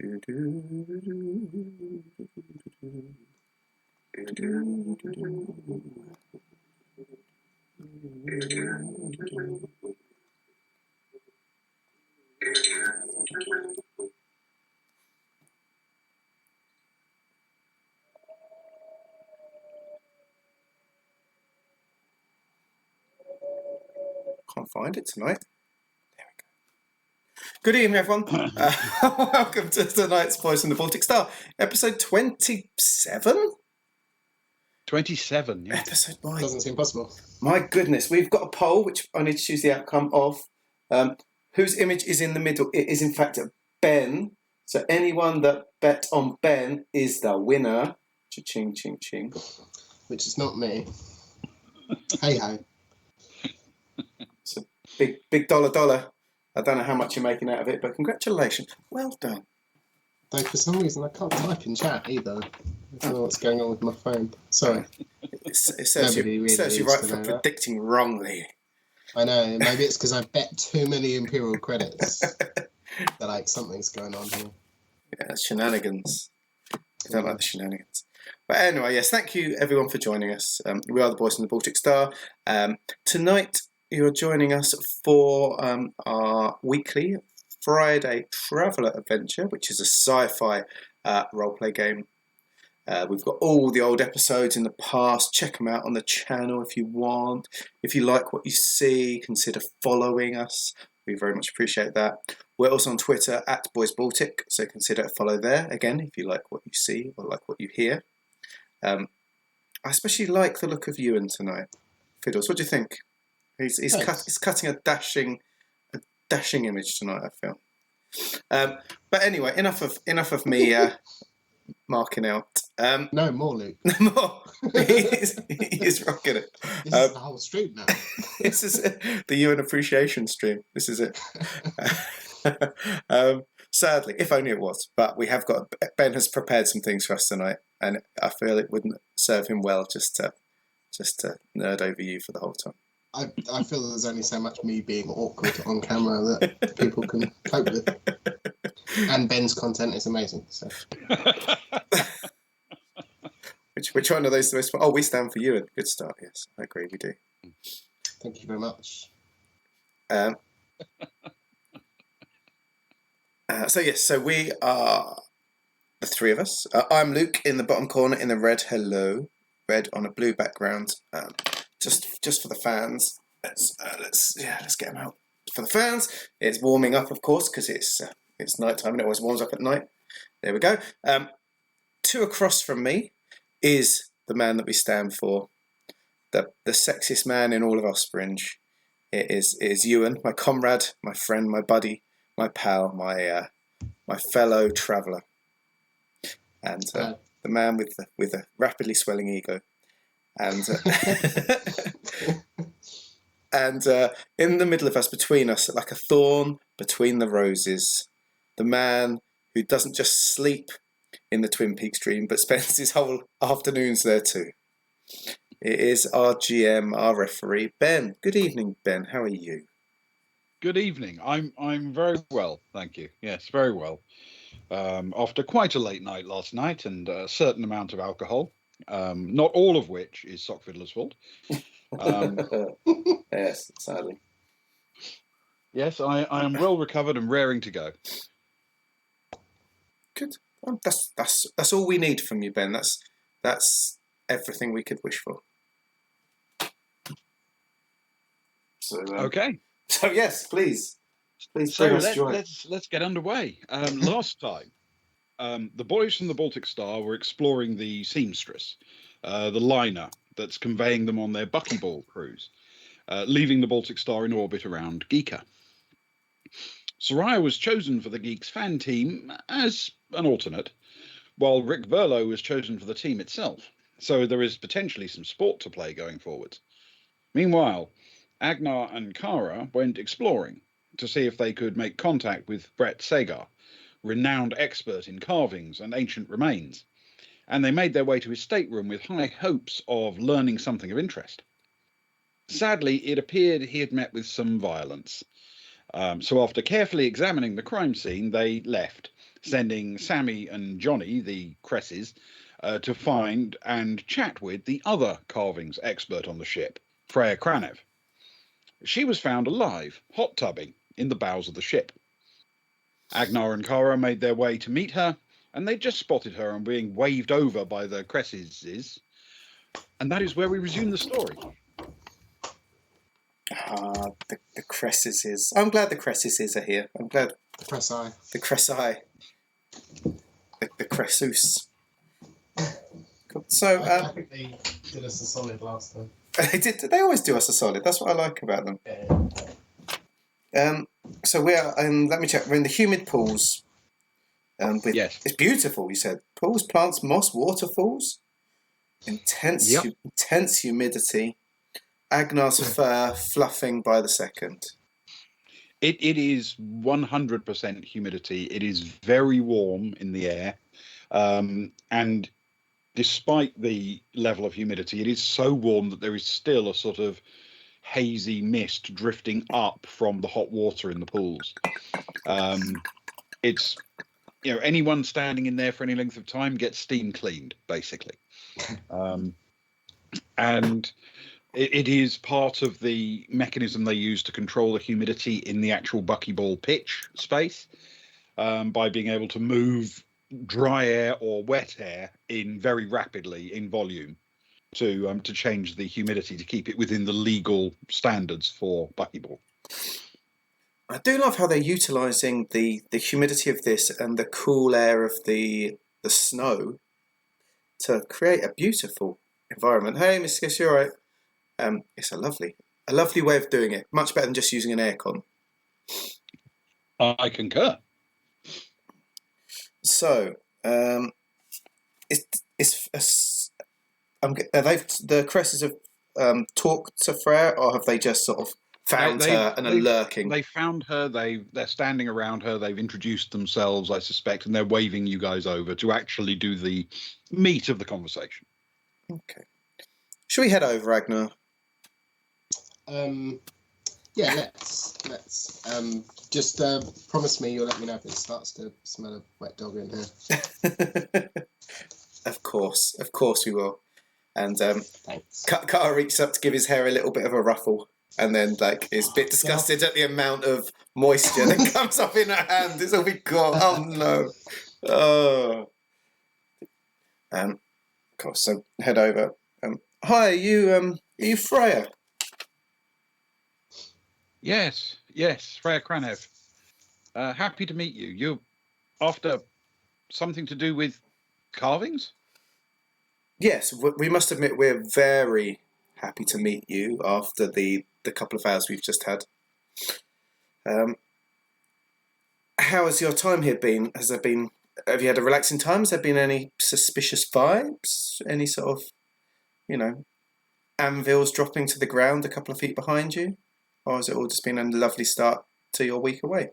Can't find it tonight. There we go. Good evening, everyone. Welcome to tonight's Voice in the Baltic Star, episode 27? 27, yeah. Episode, Doesn't seem possible. My goodness, we've got a poll, which I need to choose the outcome of. Whose image is in the middle? It is, in fact, Ben. So anyone that bet on Ben is the winner. Cha-ching, ching, ching. Which is not me. Hey-ho. It's a big dollar. I don't know how much you're making out of it, but congratulations. Well done. Though for some reason I can't type in chat either. I don't know what's going on with my phone. Sorry. It serves you right for predicting wrongly. I know. Maybe it's because I bet too many Imperial credits. That like something's going on here. Yeah, shenanigans. I don't like the shenanigans. But anyway, yes, thank you everyone for joining us. We are the Boys in the Baltic Star. Tonight you're joining us for our weekly Friday Traveller Adventure, which is a sci-fi roleplay game. We've got all the old episodes in the past. Check them out on the channel if you want. If you like what you see, consider following us. We very much appreciate that. We're also on Twitter at Boys Baltic, so consider a follow there. Again, if you like what you see or like what you hear. I especially like the look of Ewan tonight. Fiddles, what do you think? He's cutting a dashing image tonight, I feel. But anyway, enough of me marking out. No more, Luke. More. He is rocking it. This is the whole stream now. This is the Ewan appreciation stream. This is it. Sadly, if only it was. But we have got Ben has prepared some things for us tonight, and I feel it wouldn't serve him well just to nerd over you for the whole time. I feel there's only so much me being awkward on camera that people can cope with. And Ben's content is amazing. So. Which one of those? Oh, we stand for Ewan. Good start. Yes, I agree. We do. Thank you very much. So we are the three of us. I'm Luke in the bottom corner in the red. Hello, red on a blue background. Just for the fans. Let's get them out for the fans. It's warming up, of course, because it's night time and it always warms up at night. There we go. Two across from me is the man that we stand for, the sexiest man in all of Ospringe. It is Ewan, my comrade, my friend, my buddy, my pal, my fellow traveller, and the man with a rapidly swelling ego. And and in the middle of us, between us, like a thorn between the roses, the man who doesn't just sleep in the Twin Peaks dream, but spends his whole afternoons there too. It is our GM, our referee, Ben. Good evening, Ben. How are you? Good evening. I'm very well, thank you. Yes, very well. After quite a late night last night and a certain amount of alcohol, not all of which is Sock Fiddler's fault. Yes, sadly. Yes, I am well recovered and raring to go. Good. Well, that's all we need from you, Ben. That's everything we could wish for. So okay. So yes, please. So let's get underway. Last time, the boys from the Baltic Star were exploring the Seamstress, the liner that's conveying them on their buckyball cruise, leaving the Baltic Star in orbit around Geeka. Soraya was chosen for the Geeks fan team as an alternate, while Rick Verlo was chosen for the team itself. So there is potentially some sport to play going forwards. Meanwhile, Agnar and Kara went exploring to see if they could make contact with Brett Sagar, renowned expert in carvings and ancient remains, and they made their way to his stateroom with high hopes of learning something of interest. Sadly, it appeared he had met with some violence. So after carefully examining the crime scene, they left, sending Sammy and Johnny, the Cresses, to find and chat with the other carvings expert on the ship, Freya Kranev. She was found alive, hot tubbing in the bows of the ship. Agnar and Kara made their way to meet her, and they just spotted her and being waved over by the Cresses. And that is where we resume the story. The Cresses. I'm glad the Cresses are here. I'm glad. The Cressi. The Cressi. The Cressus. Cool. So, I think they did us a solid last time. They always do us a solid. That's what I like about them. Yeah. So we are, and let me check. We're in the humid pools. Yes. It's beautiful. You said pools, plants, moss, waterfalls. Intense humidity. Agnar's fur fluffing by the second. It is 100% humidity. It is very warm in the air, and despite the level of humidity, it is so warm that there is still a sort of hazy mist drifting up from the hot water in the pools. It's, anyone standing in there for any length of time gets steam cleaned, basically. And it is part of the mechanism they use to control the humidity in the actual buckyball pitch space, by being able to move dry air or wet air in very rapidly in volume to change the humidity to keep it within the legal standards for buckyball. I do love how they're utilising the humidity of this and the cool air of the snow to create a beautiful environment. Hey, Miss Kiss, you all right? It's a lovely way of doing it. Much better than just using an aircon. I concur. So, the Cresses have talked to Freya, or have they just sort of found her and are lurking? They found her. They're standing around her. They've introduced themselves, I suspect, and they're waving you guys over to actually do the meat of the conversation. Okay. Should we head over, Agnar? Yeah, let's. Just promise me you'll let me know if it starts to smell of wet dog in here. Of course we will. And thanks. Carter reaches up to give his hair a little bit of a ruffle, and then is a bit disgusted at the amount of moisture that comes up in her hand. It's all we got. Oh no. Oh. Cool. So head over. Hi, are you Freya? Yes, Freya Kranev. Happy to meet you. You're after something to do with carvings? Yes, we must admit we're very happy to meet you after the couple of hours we've just had. How has your time here been? Have you had a relaxing time? Has there been any suspicious vibes? Any sort of, anvils dropping to the ground a couple of feet behind you? Or has it all just been a lovely start to your week away?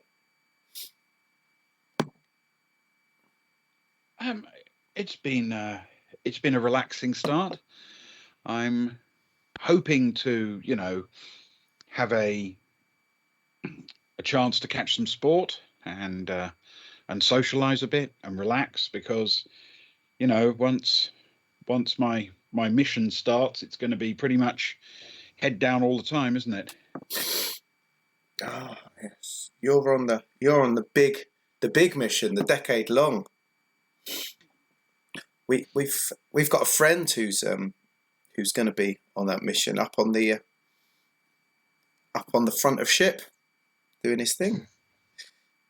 It's been a relaxing start. I'm hoping to, have a chance to catch some sport and socialise a bit and relax, because, once my mission starts, it's going to be pretty much head down all the time, isn't it? Ah, yes. You're on the big mission, the decade long. We've got a friend who's going to be on that mission up on the front of ship doing his thing.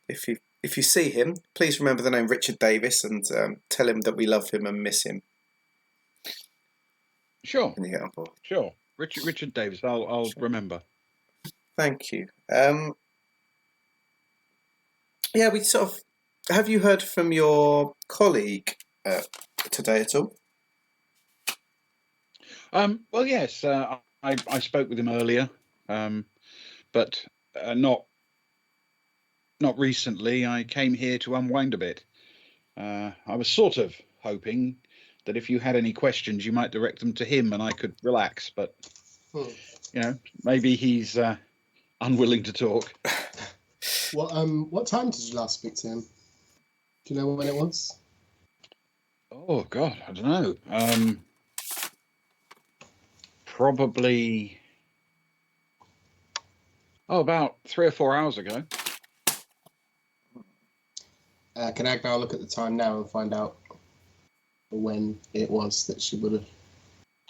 If you see him, please remember the name Richard Davis and tell him that we love him and miss him. Sure. When you get on board. Sure. Richard Davis. I'll remember. Thank you. Yeah, we sort of. Have you heard from your colleague today at all? Well, yes. I spoke with him earlier, but not recently. I came here to unwind a bit. I was sort of hoping that if you had any questions, you might direct them to him and I could relax. But maybe he's unwilling to talk. What time did you last speak to him? Do you know when it was? Oh God, I don't know. Probably about 3 or 4 hours ago. Can Agnar look at the time now and find out when it was that she would have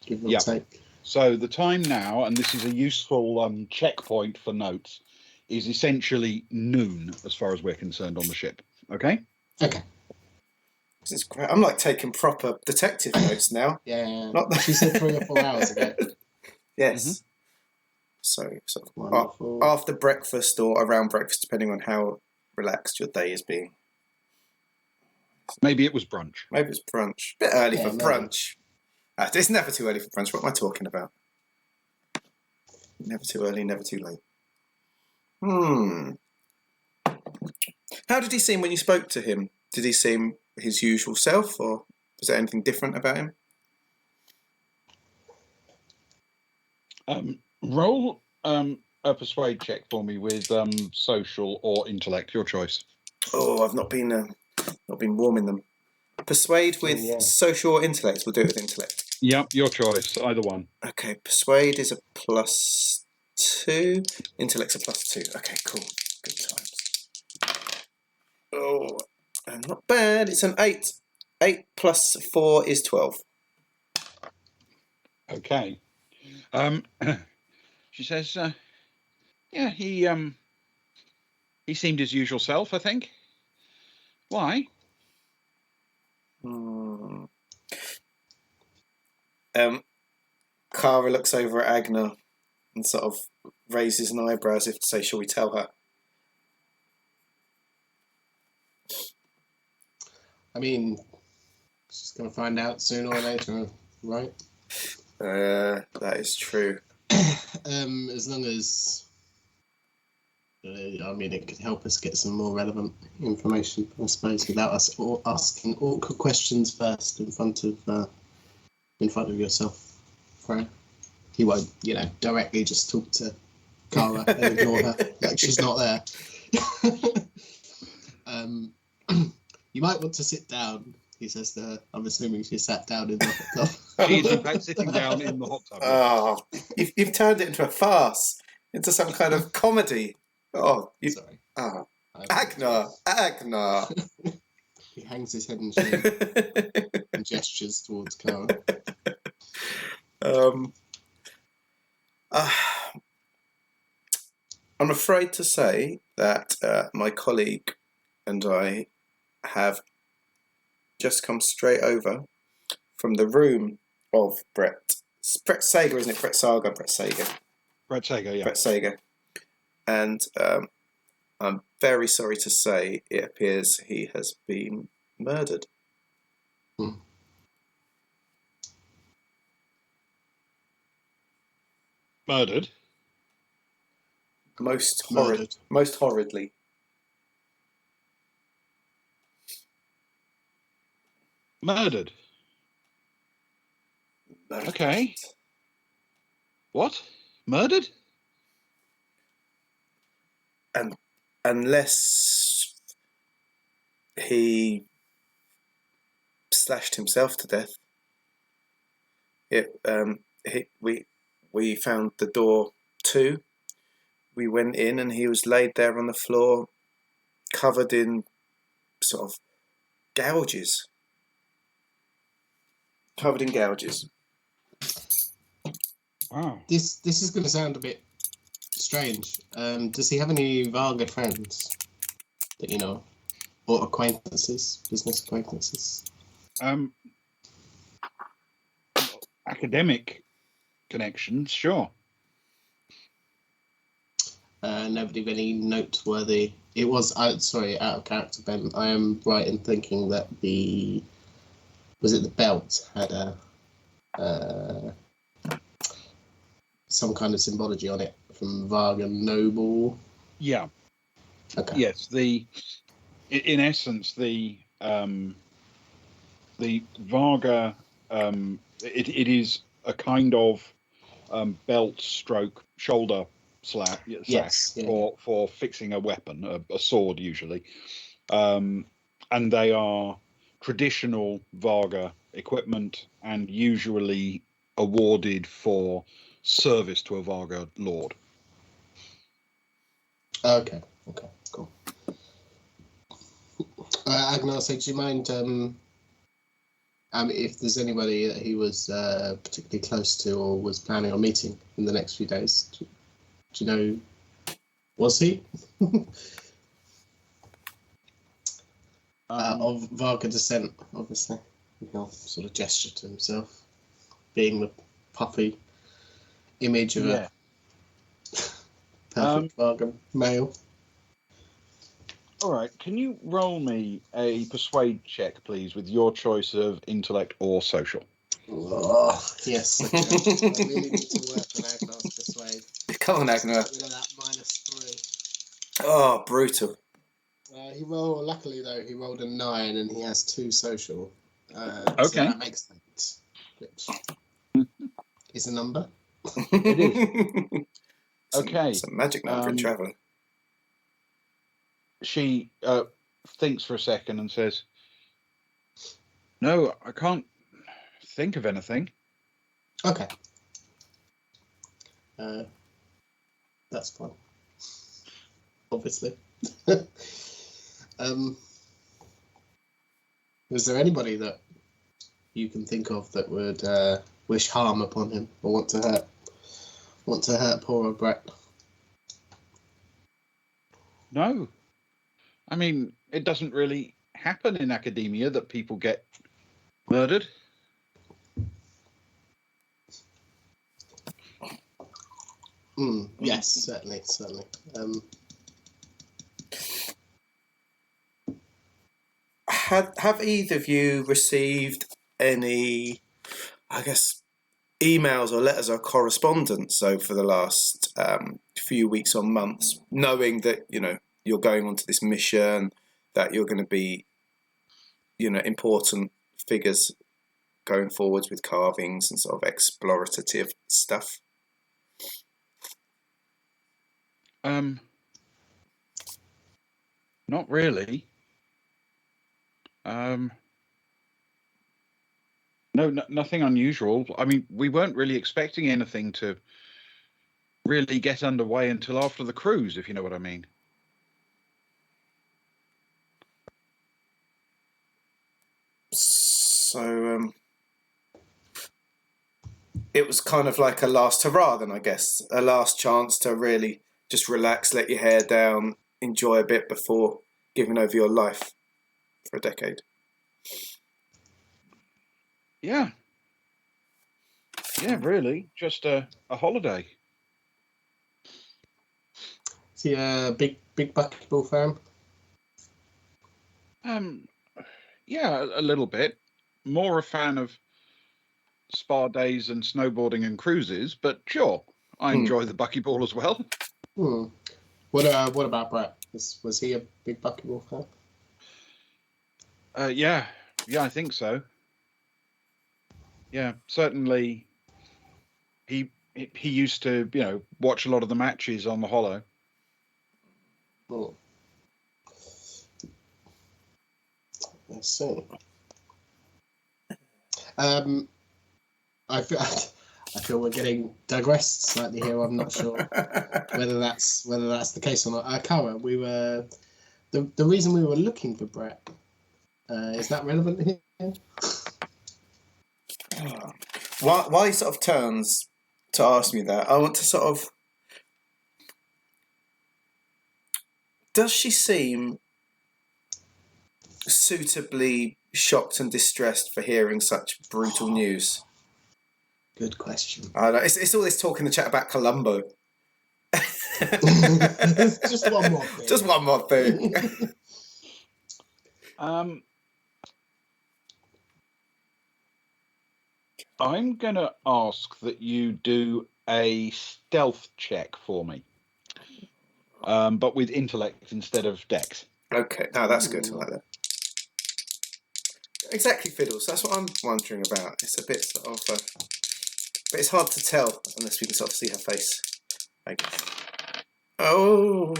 given or take? So the time now, and this is a useful checkpoint for notes, is essentially noon as far as we're concerned on the ship. Okay? Okay. This is great. I'm like taking proper detective notes now. Yeah. Not She said 3 or 4 hours ago. Yes. Mm-hmm. So Wonderful. after breakfast or around breakfast, depending on how relaxed your day is being. Maybe it was brunch. Maybe it's brunch. Bit early for maybe. brunch. It's never too early for brunch. What am I talking about? Never too early, never too late. How did he seem when you spoke to him? Did he seem his usual self, or was there anything different about him? Roll a persuade check for me with social or intellect, your choice. Oh, I've not been warming them. Persuade with social or intellect. We'll do it with intellect. Yep, your choice. Either one. Okay, persuade is a +2. Intellect's a +2. Okay, cool. Good times. Oh, not bad. It's an 8. 8 plus 4 is 12. Okay. She says, yeah, he seemed his usual self, I think. Why? Cara looks over at Agnar and sort of raises an eyebrow as if to say, shall we tell her? I mean, she's going to find out sooner or later, right? That is true. As long as... I mean, it could help us get some more relevant information, I suppose, without us asking awkward questions first in front of yourself, Freya. He won't, directly just talk to Cara and ignore her like she's not there. You might want to sit down, he says to her. I'm assuming she sat down in the hot tub. She is, in fact, sitting down in the hot tub. Oh, you've turned it into a farce, into some kind of comedy. Oh, Sorry. Oh. Agnar. He hangs his head in shame and gestures towards Cara. I'm afraid to say that my colleague and I have just come straight over from the room of Brett. It's Brett Sager, isn't it? Brett Sager. Brett Sager, yeah. Brett Sager. And I'm very sorry to say it appears he has been murdered. Murdered? Most horridly. Murdered? Okay. What? Murdered? And unless he slashed himself to death, we found the door too. We went in and he was laid there on the floor, covered in sort of gouges. Covered in gouges. Wow. This is going to sound a bit strange. Does he have any Varga friends that you know, or acquaintances, business acquaintances? Academic connections, sure. Nobody really noteworthy. It was out of character, Ben. I am right in thinking that the belt had some kind of symbology on it from Varga Noble. Yeah. Okay. Yes. In essence, the Varga, it is a kind of belt stroke shoulder slash yes, for fixing a weapon, a sword usually. And and they are traditional Varga equipment and usually awarded for service to a Varga lord. Okay, cool. Agnar, so do you mind if there's anybody that he was particularly close to or was planning on meeting in the next few days? Do you know, was he? Of Varga descent, obviously. He'll sort of gesture to himself, being the puffy image of a perfect Varga male. All right, can you roll me a persuade check, please, with your choice of intellect or social? Oh, yes, I really need to work on Agnar's persuade. Come on, Agnar. Get rid of that -3. Oh, brutal. Luckily though, he rolled a 9 and he has 2 social. Okay. So that makes 8, which is a number. It is. Okay. It's a magic number in Traveller. She thinks for a second and says, "No, I can't think of anything." Okay. That's fine. Obviously. Is there anybody that you can think of that would wish harm upon him or want to hurt poor old Brett? No. I mean, it doesn't really happen in academia that people get murdered. Yes, certainly. Have either of you received any, I guess, emails or letters or correspondence over the last few weeks or months, knowing that, you know, you're going onto this mission, that you're going to be, you know, important figures going forwards with carvings and sort of explorative stuff? Not really. No, nothing unusual. I mean, we weren't really expecting anything to really get underway until after the cruise, if you know what I mean. So it was kind of like a last hurrah then, I guess. A last chance to really just relax, let your hair down, enjoy a bit before giving over your life for a decade. Yeah. Yeah, really. Just a holiday. Is he a big bucketball fan? Yeah, a little bit. More a fan of spa days and snowboarding and cruises, but sure, I enjoy the buckyball as well. What about Brett? Was he a big buckyball fan? Yeah, I think so. Yeah, certainly. He used to, you know, watch a lot of the matches on the Hollow. I see. I feel we're getting digressed slightly here. I'm not sure whether that's the case or not. Kara, we were the reason we were looking for Brett. Is that relevant here? While he sort of turns to ask me that, I want to sort of... Does she seem suitably shocked and distressed for hearing such brutal news? Good question. I know, it's all this talk in the chat about Columbo. Just one more thing. Just one more thing. I'm going to ask that you do a stealth check for me, but with intellect instead of dex. Okay, no, that's good. I like that. Exactly, Fiddles. That's what I'm wondering about. It's a bit sort of... but it's hard to tell unless we can sort of see her face. Oh...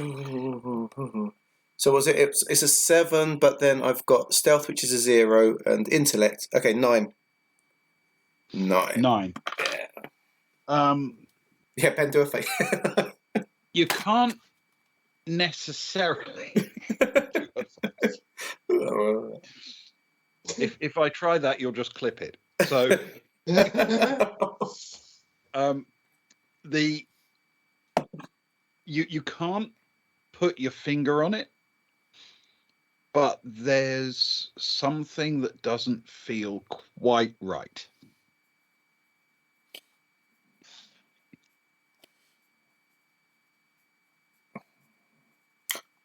So was it? It's a 7, but then I've got stealth, which is a 0, and intellect. Okay, 9. 9. Yeah. Yeah, Ben, do a face. You can't necessarily. If I try that, you'll just clip it. So, you can't put your finger on it, but there's something that doesn't feel quite right.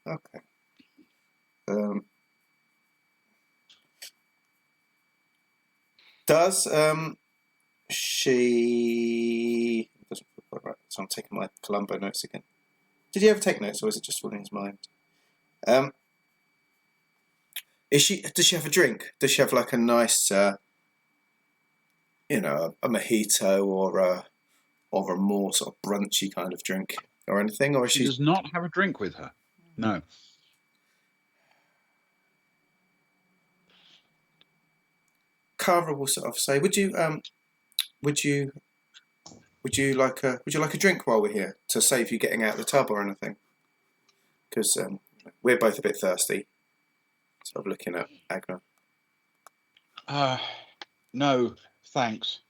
Okay. Does she doesn't feel quite right. So I'm taking my Columbo notes again. Did he ever take notes, or is it just all in his mind? Does she have a drink? Does she have like a nice, a mojito or a more sort of brunchy kind of drink or anything? Or she does not have a drink with her. No. Carver will sort of say, "Would you like a drink while we're here to save you getting out of the tub or anything? Because we're both a bit thirsty." Sort of looking at Agna. No, thanks.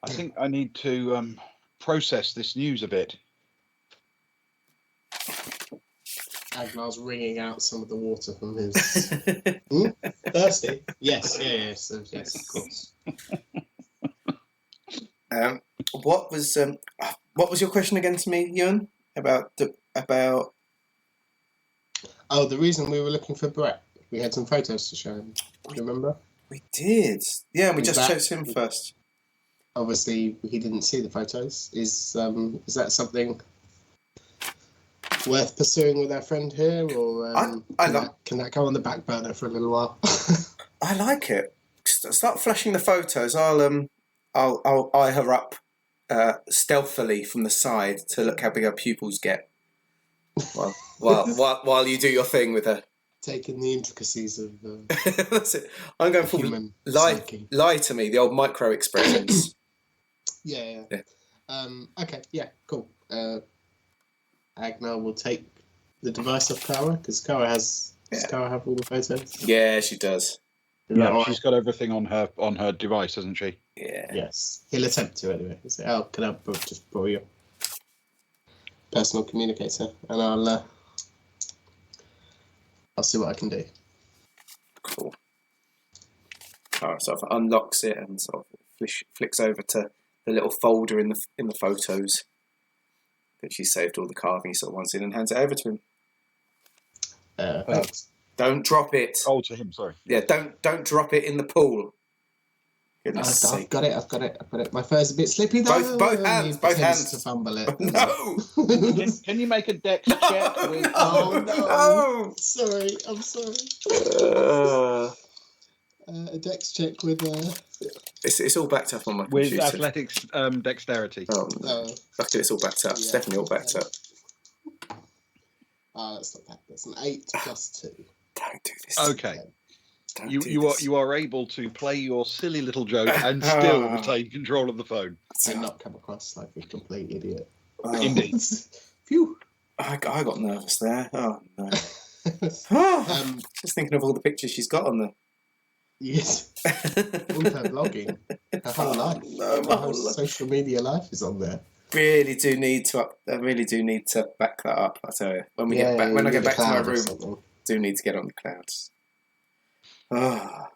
I think I need to process this news a bit. Agnar's wringing out some of the water from his. Thirsty? Yes, yes, of course. What was your question again to me, Ewan? About? Oh, the reason we were looking for Brett. We had some photos to show him. Do you remember? We did. Yeah, we just chose him first. Obviously, he didn't see the photos. Is that something worth pursuing with our friend here, or can that go on the back burner for a little while? I like it. Start flashing the photos. I'll eye her up stealthily from the side to look how big her pupils get. While you do your thing with her. Taking the intricacies of that's it. I'm going for lie to me, the old micro expressions. Yeah. Okay, yeah, cool. Agnar will take the device of Kara, because Kara does Kara have all the photos? Yeah, she does. Yeah, she's got everything on her device, hasn't she? Yeah. Yes. He'll attempt to anyway. He'll say, can I just borrow your personal communicator, and I'll see what I can do. Cool. Alright, so it unlocks it and sort of flicks over to the little folder in the photos that she saved all the carving sort of ones in, and hands it over to him. Thanks. Don't drop it. Oh, to him, sorry. Yeah, don't drop it in the pool. I've got it. My fur's a bit slippy though. Both hands. To fumble it. No. Can you make a dex check with? Oh no. Sorry, I'm sorry. A dex check with. It's all backed up on my computer. With athletics dexterity. Oh no. Luckily it's all backed up. It's definitely all backed up. That's not bad. That's an 8 plus 2. Don't do this. Okay. You are able to play your silly little joke and still retain control of the phone. And not come across like a complete idiot. Indeed. Phew. I got nervous there. Oh no. Just thinking of all the pictures she's got on there. Yes. All her blogging. Her whole life. No, my whole social media life is on there. I really do need to back that up. I tell you, when I get back to my room, I do need to get on the clouds. Oh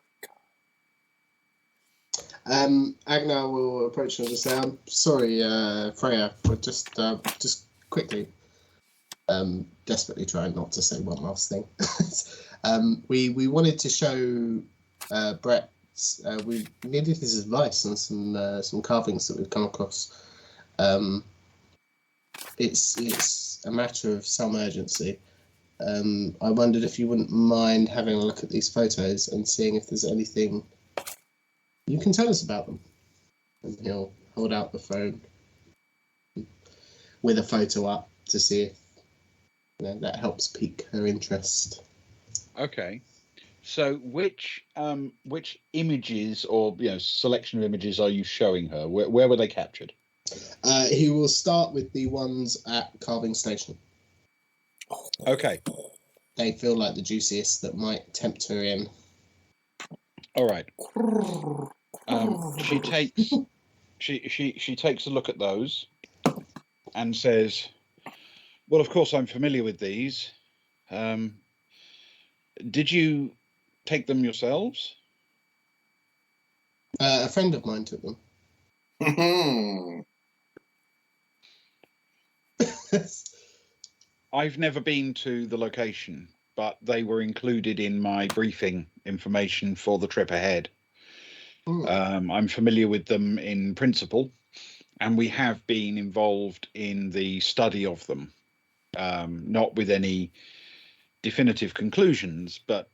God. Agnar will approach her and just say, "I'm sorry, Freya, but just quickly, desperately trying not to say one last thing. We wanted to show Brett. We needed his advice on some carvings that we've come across. It's a matter of some urgency. I wondered if you wouldn't mind having a look at these photos and seeing if there's anything you can tell us about them." And he'll hold out the phone with a photo up to see if that helps pique her interest. Okay. So which images or selection of images are you showing her? Where were they captured? He will start with the ones at Carving Station. Okay. They feel like the juiciest, that might tempt her in. All right. She takes she takes a look at those and says, "Well, of course I'm familiar with these. Did you take them yourselves?" A friend of mine took them. I've never been to the location, but they were included in my briefing information for the trip ahead. I'm familiar with them in principle, and we have been involved in the study of them, not with any definitive conclusions, but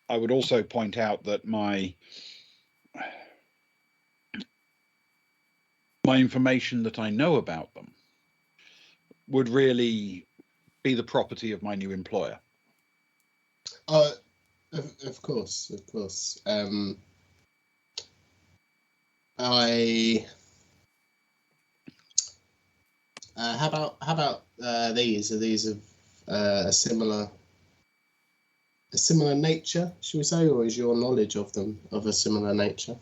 I would also point out that my information that I know about them would really be the property of my new employer. Of course. How about these? Are these of a similar nature, should we say, or is your knowledge of them of a similar nature?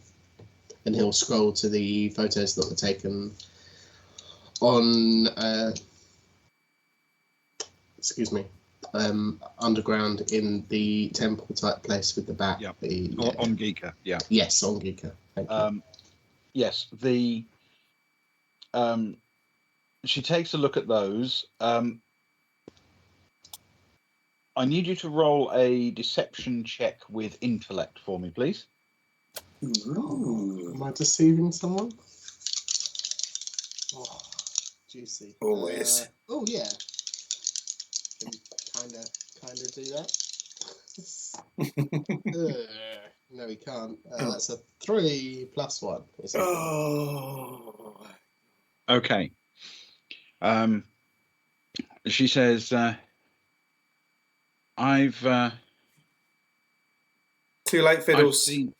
And he'll scroll to the photos that were taken on, underground in the temple type place with the bat. Yeah. On Geeka. Yeah. Yes, on Geeka. Thank you. Yes. She takes a look at those. I need you to roll a deception check with intellect for me, please. Ooh. Am I deceiving someone? Oh, juicy. Always. Oh yeah. Can kind of do that. No, we can't. That's a 3 + 1. Oh. Okay. She says, "I've too late, fiddles. Seen...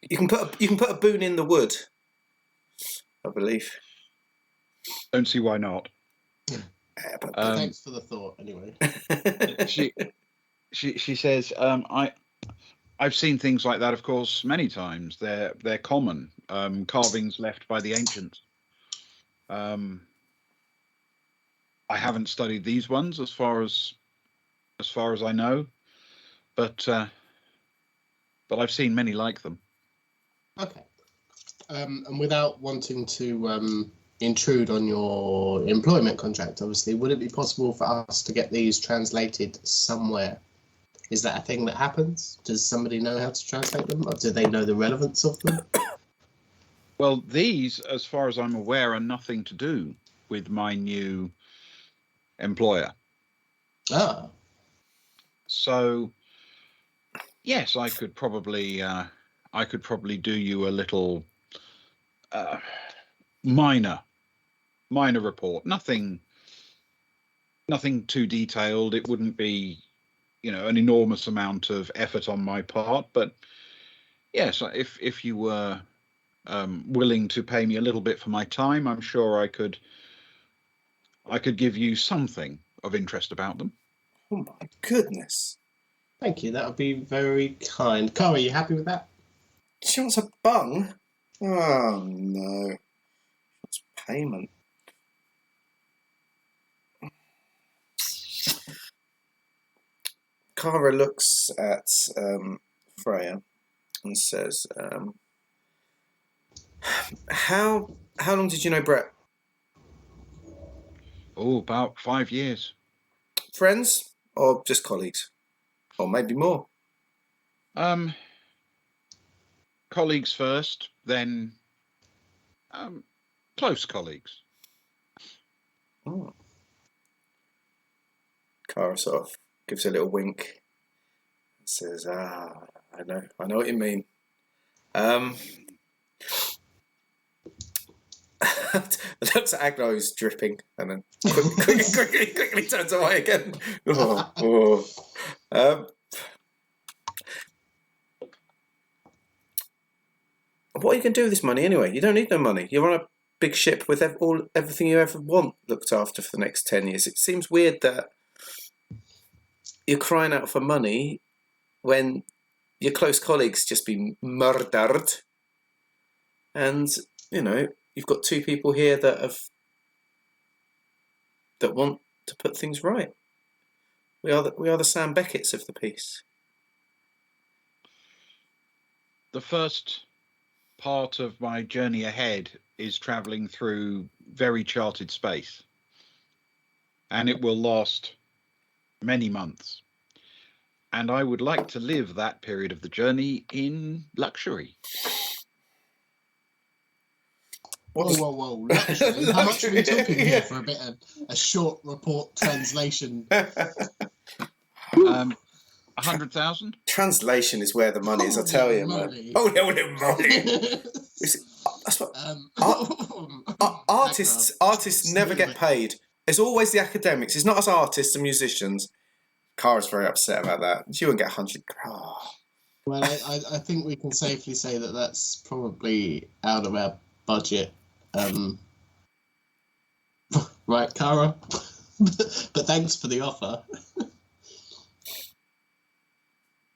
you can put a boon in the wood, I believe. Don't see why not." Thanks for the thought, anyway. She says, I've seen things like that, of course, many times. They're common, carvings left by the ancients. I haven't studied these ones as far as I know, but I've seen many like them. Okay. And without wanting to intrude on your employment contract, obviously, would it be possible for us to get these translated somewhere? Is that a thing that happens? Does somebody know how to translate them, or do they know the relevance of them? Well, these, as far as I'm aware, are nothing to do with my new employer. Ah. So, yes, I could probably do you a little minor report. Nothing too detailed. It wouldn't be, an enormous amount of effort on my part. But yes, if you were willing to pay me a little bit for my time, I'm sure I could give you something of interest about them. Oh my goodness! Thank you. That would be very kind. Cara, are you happy with that? She wants a bung. Oh no! What's payment? Cara looks at Freya and says, "How long did you know Brett?" Oh, about 5 years. Friends or just colleagues, or maybe more? Colleagues first, then close colleagues. Oh. Cara sort of gives a little wink and says, I know what you mean. looks at Agno, who's dripping, and then quickly turns away again. Oh. What are you going to do with this money anyway? You don't need no money. You're on a big ship with everything you ever want looked after for the next 10 years. It seems weird that you're crying out for money when your close colleagues just been murdered, and you've got two people here that want to put things right. We are the Sam Becketts of the piece. The first part of my journey ahead is travelling through very charted space, and it will last many months. And I would like to live that period of the journey in luxury. Whoa. Luxury? How much are we talking here for a short report translation? 100,000? Translation is where the money is, I tell you, man. Holy moly. That's what artists never get paid. It's always the academics. It's not us artists and musicians. Cara's very upset about that. She won't get 100. Oh. Well, I think we can safely say that that's probably out of our budget. Right, Cara? But thanks for the offer.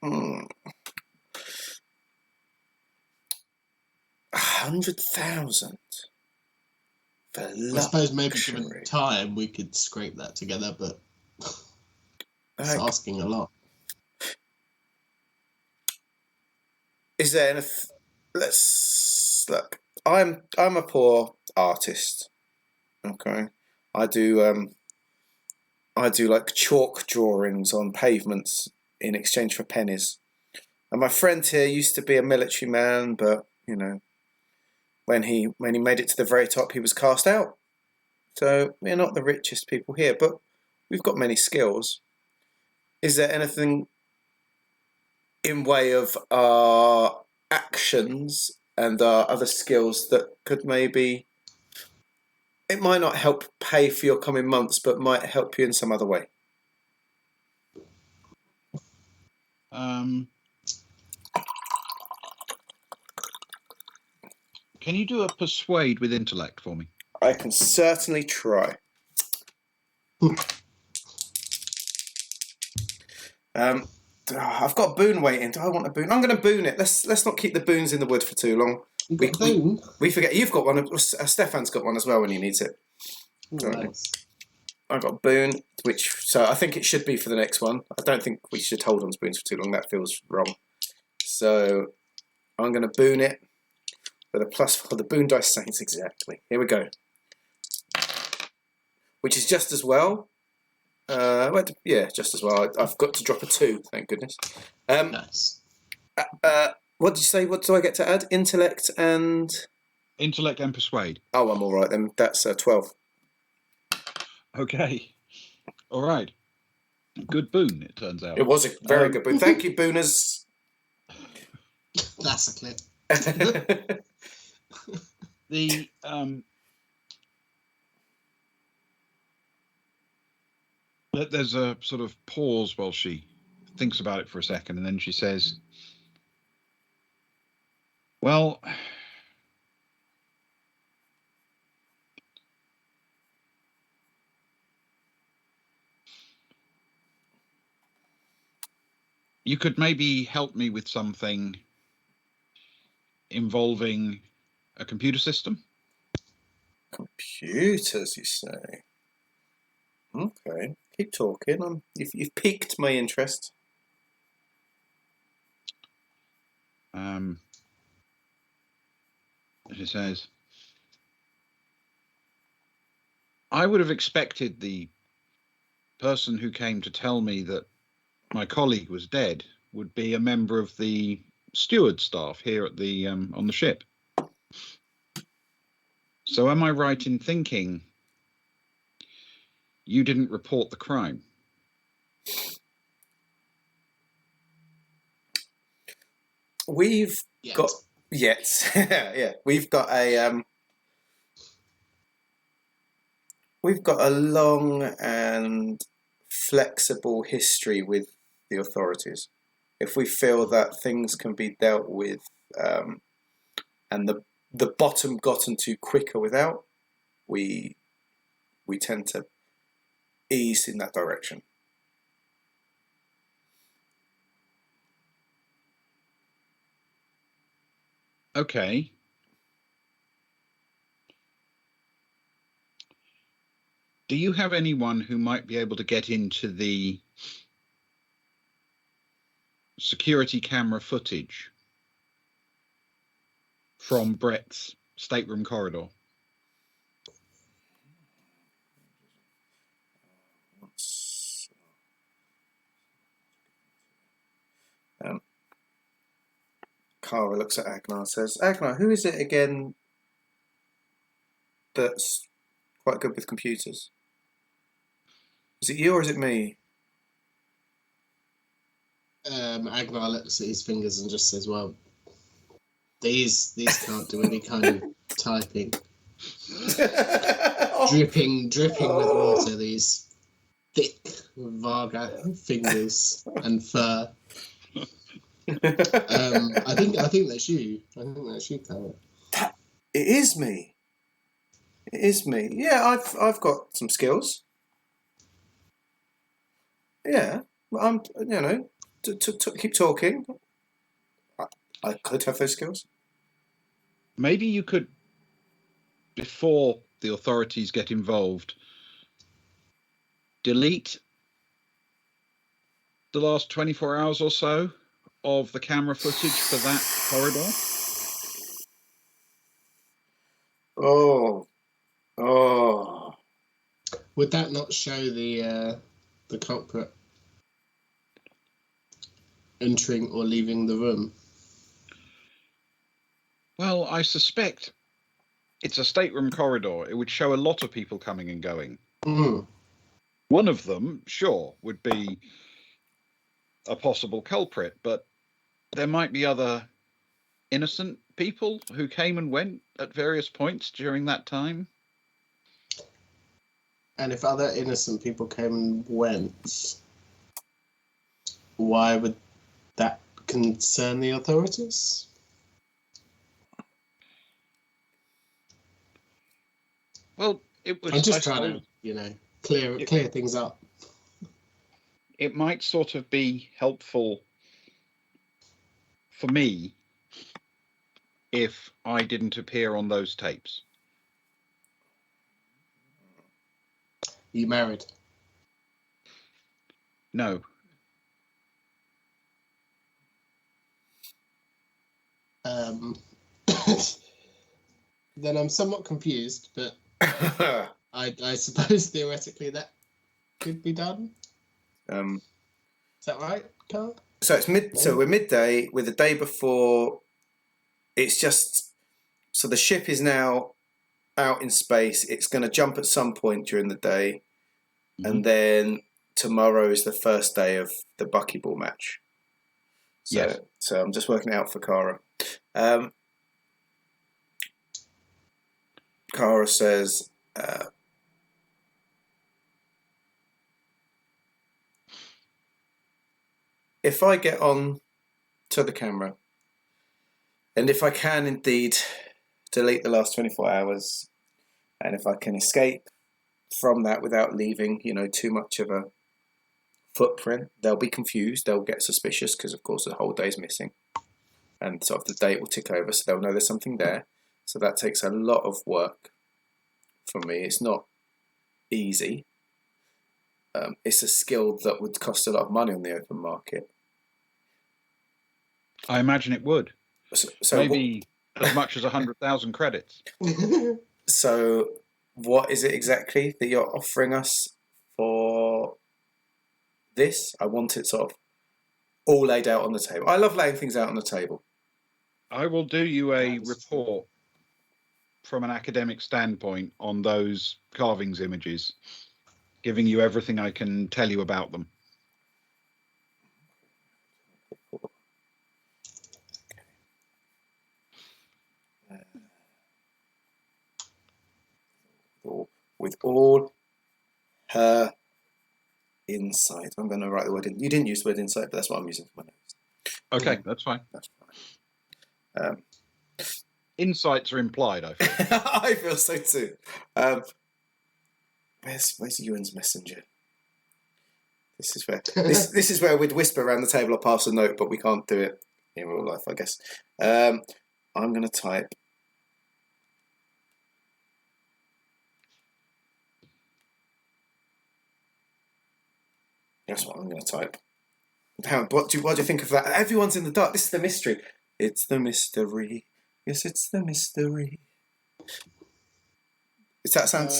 100,000 for luxury. I suppose maybe given time we could scrape that together, but it's asking a lot. Is there anything? Let's look. I'm a poor artist. Okay, I do like chalk drawings on pavements in exchange for pennies. And my friend here used to be a military man, but when he made it to the very top, he was cast out. So we're not the richest people here, but we've got many skills. Is there anything in way of our actions and our other skills that could maybe... It might not help pay for your coming months, but might help you in some other way? Can you do a persuade with intellect for me? I can certainly try. I've got a boon waiting. Do I want a boon? I'm going to boon it. Let's not keep the boons in the wood for too long. We forget you've got one. Stefan's got one as well when he needs it. Nice. I've got a boon, so I think it should be for the next one. I don't think we should hold on to boons for too long. That feels wrong. So I'm going to boon it with a plus for the boon dice saints exactly. Here we go. Which is just as well. Just as well. I've got to drop a 2, thank goodness. Nice. What did you say? What do I get to add? Intellect and persuade. Oh, I'm all right then. That's 12. Okay. All right. Good boon, it turns out. It was a very good boon. Thank you, booners. That's a clip. There's a sort of pause while she thinks about it for a second, and then she says, well, you could maybe help me with something involving a computer system? Computers, you say? Okay, keep talking. You've piqued my interest. She says, I would have expected the person who came to tell me that my colleague was dead would be a member of the steward staff here at the on the ship. So am I right in thinking you didn't report the crime? We've got yeah. We've got a we've got a long and flexible history with the authorities. If we feel that things can be dealt with, and the bottom gotten to quicker without, we tend to ease in that direction. Okay. Do you have anyone who might be able to get into the security camera footage from Brett's stateroom corridor? Kara looks at Agnar and says, Agnar, who is it again that's quite good with computers? Is it you or is it me? Agnar looks at his fingers and just says, well, these can't do any kind of typing. dripping with water, these thick Varga fingers and fur. I think that's you. I think that's you, Carol. It is me. It is me. Yeah, I've got some skills. Yeah, I'm. Keep talking. I could have those skills. Maybe you could, before the authorities get involved, delete the last 24 hours or so of the camera footage for that corridor. Oh. Would that not show the culprit entering or leaving the room? Well, I suspect it's a stateroom corridor. It would show a lot of people coming and going. Mm. One of them, sure, would be a possible culprit, but there might be other innocent people who came and went at various points during that time. And if other innocent people came and went, why would that concern the authorities? Well, it was. I'm just trying to, clear things up. It might sort of be helpful for me if I didn't appear on those tapes. You married? No. Then I'm somewhat confused, but I suppose theoretically that could be done. Is that right, Carl? So it's So we're midday. With the day before. It's just so the ship is now out in space. It's going to jump at some point during the day, and then tomorrow is the first day of the buckyball match. So, yes. So I'm just working it out for Kara. Kara says, if I get on to the camera, and if I can indeed delete the last 24 hours, and if I can escape from that without leaving, too much of a footprint, they'll be confused. They'll get suspicious because, of course, the whole day's missing. And sort of the date will tick over, so they'll know there's something there. So that takes a lot of work for me. It's not easy. It's a skill that would cost a lot of money on the open market. I imagine it would. So maybe as much as 100,000 credits. So what is it exactly that you're offering us for this? I want it sort of all laid out on the table. I love laying things out on the table. I will do you a report from an academic standpoint on those carvings images, giving you everything I can tell you about them. With all her insight. I'm going to write the word in. You didn't use the word insight, but that's what I'm using for my notes. Okay, that's fine. That's fine. Insights are implied, I feel. I feel so too. Where's Ewan's messenger? This is where we'd whisper around the table or pass a note, but we can't do it in real life, I guess. I'm going to type. That's what I'm going to type. What do you think of that? Everyone's in the dark. This is the mystery. It's the mystery. Yes, it's the mystery. Does that sound?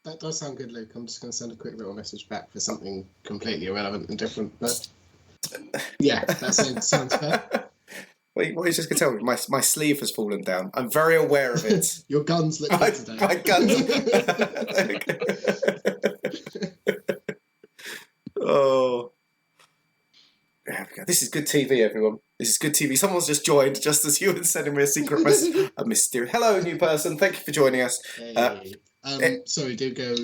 That does sound good, Luke. I'm just going to send a quick little message back for something completely irrelevant and different. But yeah, that sounds fair. Wait, what are you just going to tell me? My sleeve has fallen down. I'm very aware of it. Your guns look good today. My guns. Oh. There we go. This is good TV, everyone. This is good TV. Someone's just joined, just as you were sending me a secret message. A mystery. Hello, new person. Thank you for joining us. Hey. Sorry, do go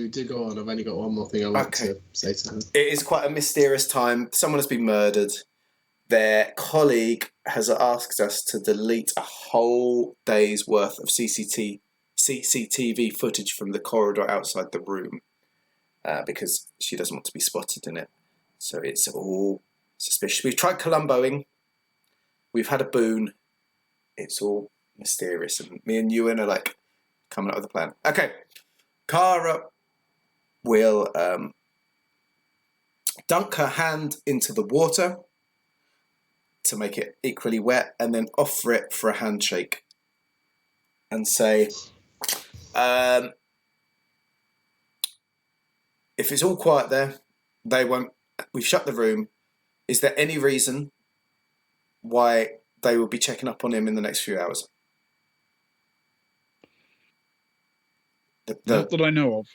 on. I've only got one more thing I want to say to her. It is quite a mysterious time. Someone has been murdered. Their colleague has asked us to delete a whole day's worth of CCTV footage from the corridor outside the room because she doesn't want to be spotted in it. So it's all suspicious. We've tried Columboing. We've had a boon. It's all mysterious. And me and Ewan are like coming up with a plan. Okay. Cara will dunk her hand into the water to make it equally wet and then offer it for a handshake and say, if it's all quiet there, we've shut the room. Is there any reason why they will be checking up on him in the next few hours? Not that I know of.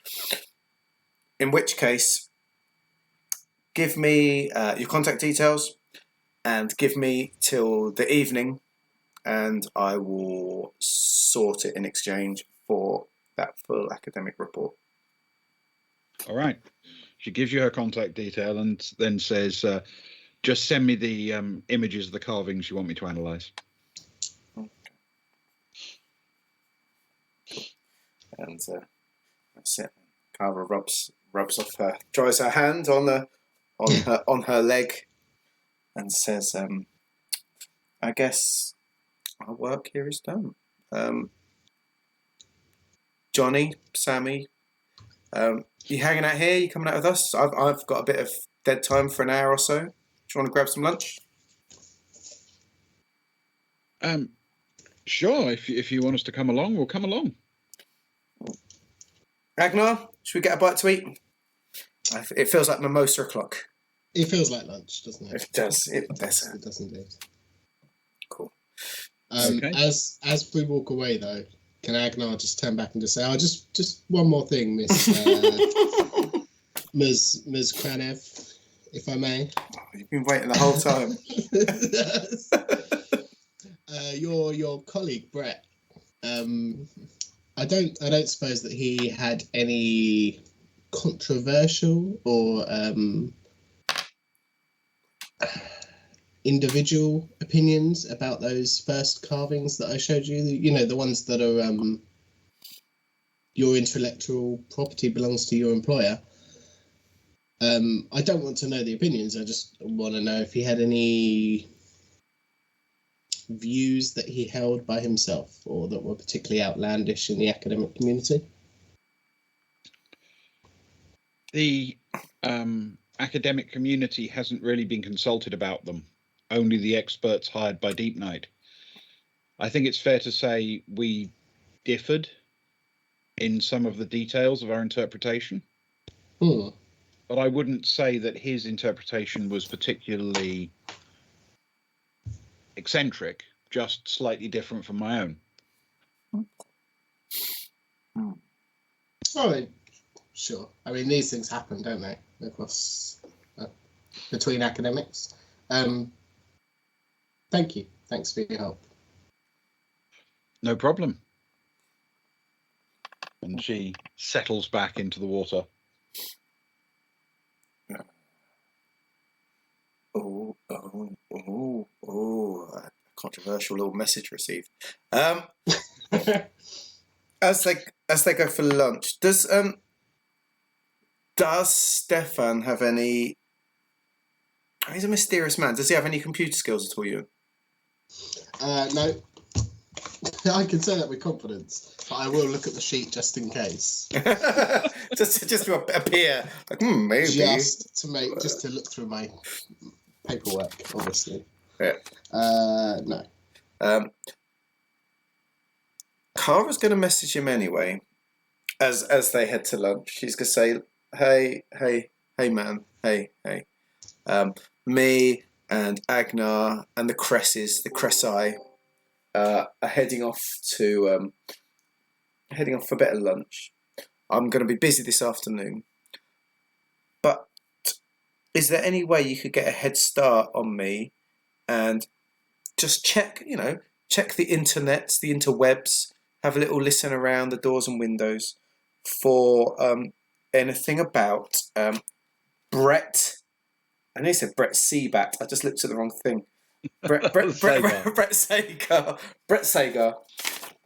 In which case, give me your contact details and give me till the evening and I will sort it in exchange for that full academic report. All right. She gives you her contact detail and then says, just send me the images of the carvings you want me to analyse. Okay. And that's it. Cara rubs off dries her hand on her leg, and says, "I guess our work here is done. Johnny, Sammy, you hanging out here? You coming out with us? I've got a bit of dead time for an hour or so. Do you want to grab some lunch?" Sure. If you want us to come along, we'll come along. Ragnar, should we get a bite to eat? It feels like mimosa o'clock. It feels like lunch, doesn't it? It does. It does. It does indeed. Cool. Okay. As we walk away, though, can Agnar just turn back and just say, "Oh, just one more thing, Miss Ms. Kranev, if I may." Oh, you've been waiting the whole time. Your colleague Brett. I don't suppose that he had any controversial or individual opinions about those first carvings that I showed you. You know, the ones that are your intellectual property belongs to your employer. I don't want to know the opinions. I just want to know if he had any views that he held by himself or that were particularly outlandish in the academic community. The academic community hasn't really been consulted about them. Only the experts hired by Deep Night. I think it's fair to say we differed in some of the details of our interpretation. But I wouldn't say that his interpretation was particularly eccentric, just slightly different from my own. Oh, sure. I mean, these things happen, don't they? Across between academics. Thank you. Thanks for your help. No problem. And she settles back into the water. A controversial little message received. As they go for lunch, does Stefan have any? He's a mysterious man. Does he have any computer skills at all, Ewan? No. I can say that with confidence, but I will look at the sheet just in case. just to appear, like, maybe. Just to look through my paperwork, obviously. Yeah. No. Kara's going to message him anyway, as they head to lunch. She's going to say, hey, man, hey. Me and Agnar and the Cressai, are heading off for a bit of lunch. I'm going to be busy this afternoon, but is there any way you could get a head start on me and just check the internets, the interwebs, have a little listen around the doors and windows for anything about Brett. I know you said Brett Seabat. I just looked at the wrong thing. Brett Sager.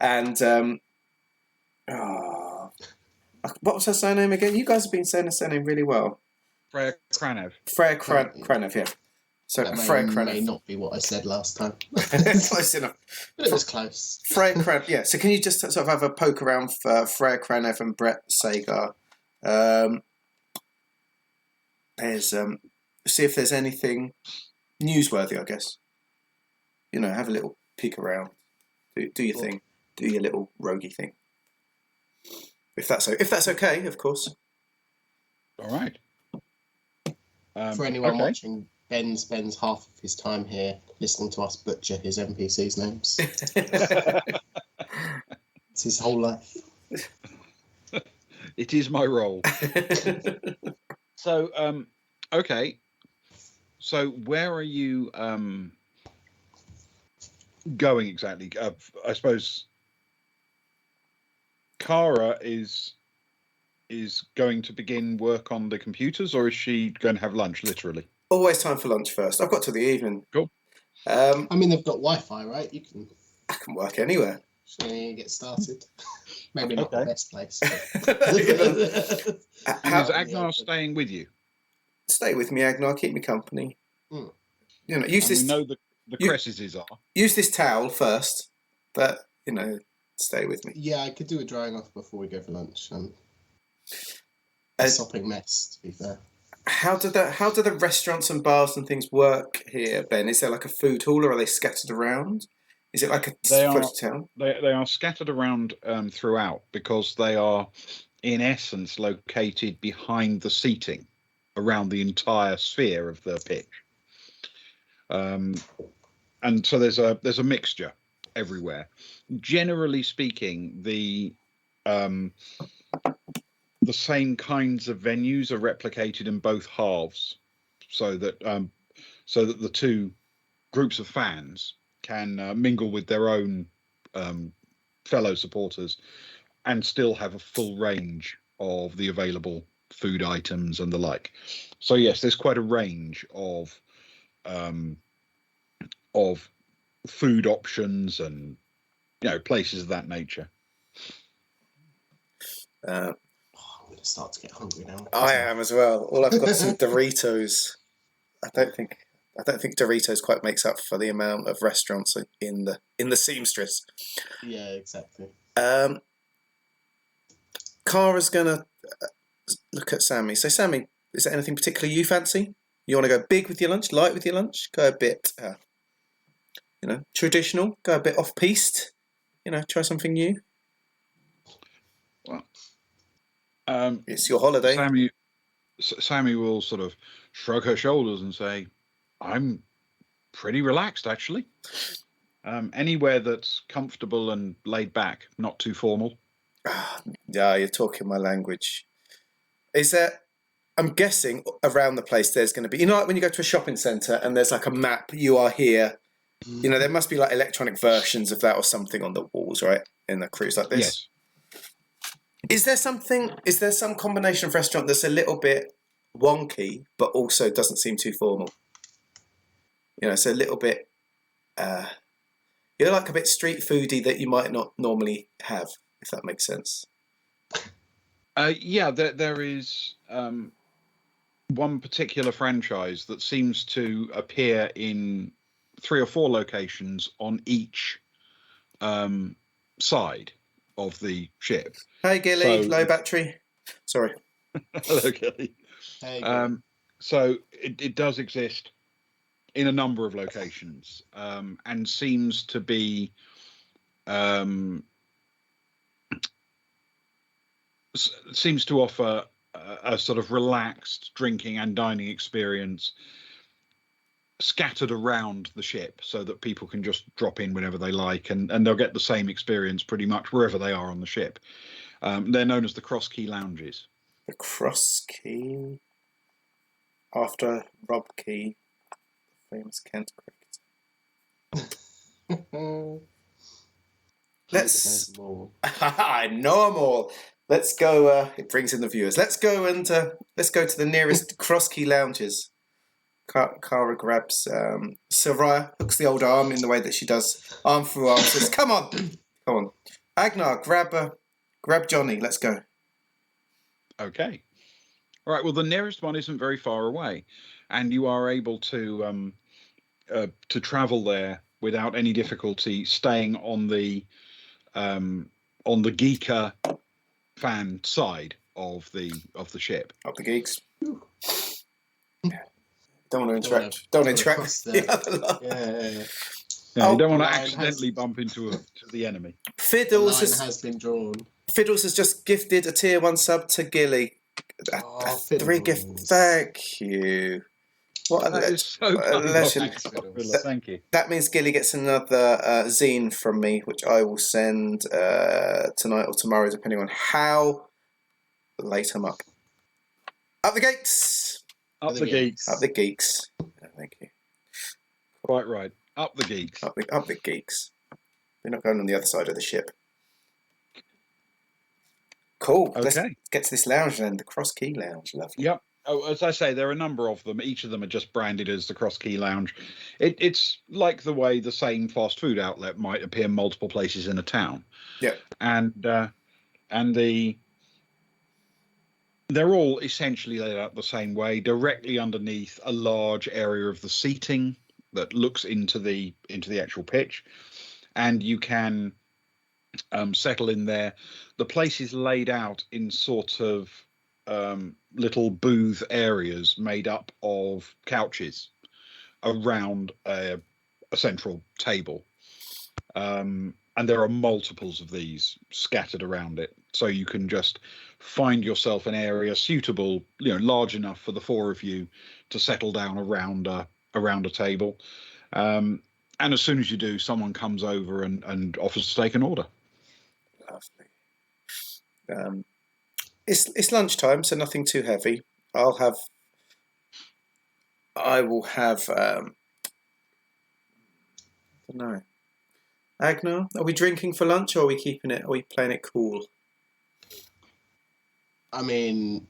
And what was her surname again? You guys have been saying her surname really well. Freya Kranev. Kranev, yeah. So Freya Kranev may not be what I said last time. Close enough. But it was close. Freya Kranev, yeah. So can you just sort of have a poke around for Freya Kranev and Brett Sager? See if there's anything newsworthy, I guess. Have a little peek around. Do your thing. Do your little roguey thing. If that's okay, of course. All right. For anyone watching, Ben spends half of his time here listening to us butcher his NPCs' names. It's his whole life. It is my role. So, okay. So, where are you going exactly? I suppose Kara is going to begin work on the computers, or is she going to have lunch, literally? Always time for lunch first. I've got till the evening. Cool. I mean, they've got Wi-Fi, right? I can work anywhere. So you get started. Maybe not the best place. Is Agnar staying with you? Stay with me, Agnar. Keep me company. Use this. We know the Cresses are. Use this towel first, but stay with me. Yeah, I could do a drying off before we go for lunch. A sopping mess, to be fair. How do the restaurants and bars and things work here, Ben? Is there like a food hall, or are they scattered around? Is it like a town? They are scattered around throughout, because they are, in essence, located behind the seating around the entire sphere of the pitch. And so there's a mixture everywhere. Generally speaking, the same kinds of venues are replicated in both halves, so that the two groups of fans can mingle with their own fellow supporters and still have a full range of the available food items and the like. So yes, there's quite a range of food options and places of that nature. I'm going to start to get hungry now. I am as well. All I've got some Doritos. I don't think Doritos quite makes up for the amount of restaurants in the Seamstress. Yeah, exactly. Kara's gonna look at Sammy. So Sammy, is there anything particular you fancy? You want to go big with your lunch, light with your lunch? Go a bit, traditional. Go a bit off-piste. Try something new. Well, it's your holiday. Sammy will sort of shrug her shoulders and say, I'm pretty relaxed, actually. Anywhere that's comfortable and laid back, not too formal. Yeah, you're talking my language. Is there... I'm guessing around the place there's going to be... like when you go to a shopping centre and there's like a map, you are here. There must be like electronic versions of that or something on the walls, right? In a cruise like this. Yes. Is there some combination of restaurant that's a little bit wonky, but also doesn't seem too formal? It's a little bit, like a bit street foody that you might not normally have, if that makes sense. There is one particular franchise that seems to appear in 3 or 4 locations on each side of the ship. Hey, Gilly, low battery. Sorry. Hello, Gilly. Hey, so it does exist in a number of locations, and seems to be seems to offer a sort of relaxed drinking and dining experience scattered around the ship, so that people can just drop in whenever they like, and they'll get the same experience pretty much wherever they are on the ship. They're known as the Cross Key Lounges. The Cross Key, after Rob Key, the famous Kent cricketer. I know them all. Let's go. It brings in the viewers. Let's go to the nearest Cross Key Lounges. Cara grabs Soraya, hooks the old arm in the way that she does, arm through arm. Says, "Come on, Agnar, grab Johnny. Let's go." Okay. All right. Well, the nearest one isn't very far away, and you are able to travel there without any difficulty, staying on the geeker fan side of the ship. Up the geeks. Don't want to interact. Don't interact. Yeah, you don't want to accidentally bump into the enemy. Fiddles has been drawn. Fiddles has just gifted a tier 1 sub to Gilly. A 3 gift. Thank you. That is so kind. Thank you. That means Gilly gets another zine from me, which I will send tonight or tomorrow, depending on how late I'm up. Up the gates. Up the geeks. Up the geeks. Thank you. Quite right. Up the geeks. Up the geeks. We're not going on the other side of the ship. Cool. Okay. Let's get to this lounge then, the Cross Key Lounge. Lovely. Yep. Oh, as I say, there are a number of them. Each of them are just branded as the Cross Key Lounge. It's like the way the same fast food outlet might appear multiple places in a town. Yeah. And they're all essentially laid out the same way, directly underneath a large area of the seating that looks into the actual pitch, and you can settle in there. The place is laid out in sort of little booth areas made up of couches around a central table, and there are multiples of these scattered around it, so you can just find yourself an area suitable, large enough for the 4 of you to settle down around a table, and as soon as you do, someone comes over and offers to take an order. Lovely. It's lunchtime, so nothing too heavy. I will have. I don't know. Agnar, are we drinking for lunch, or are we keeping it? Are we playing it cool? I mean,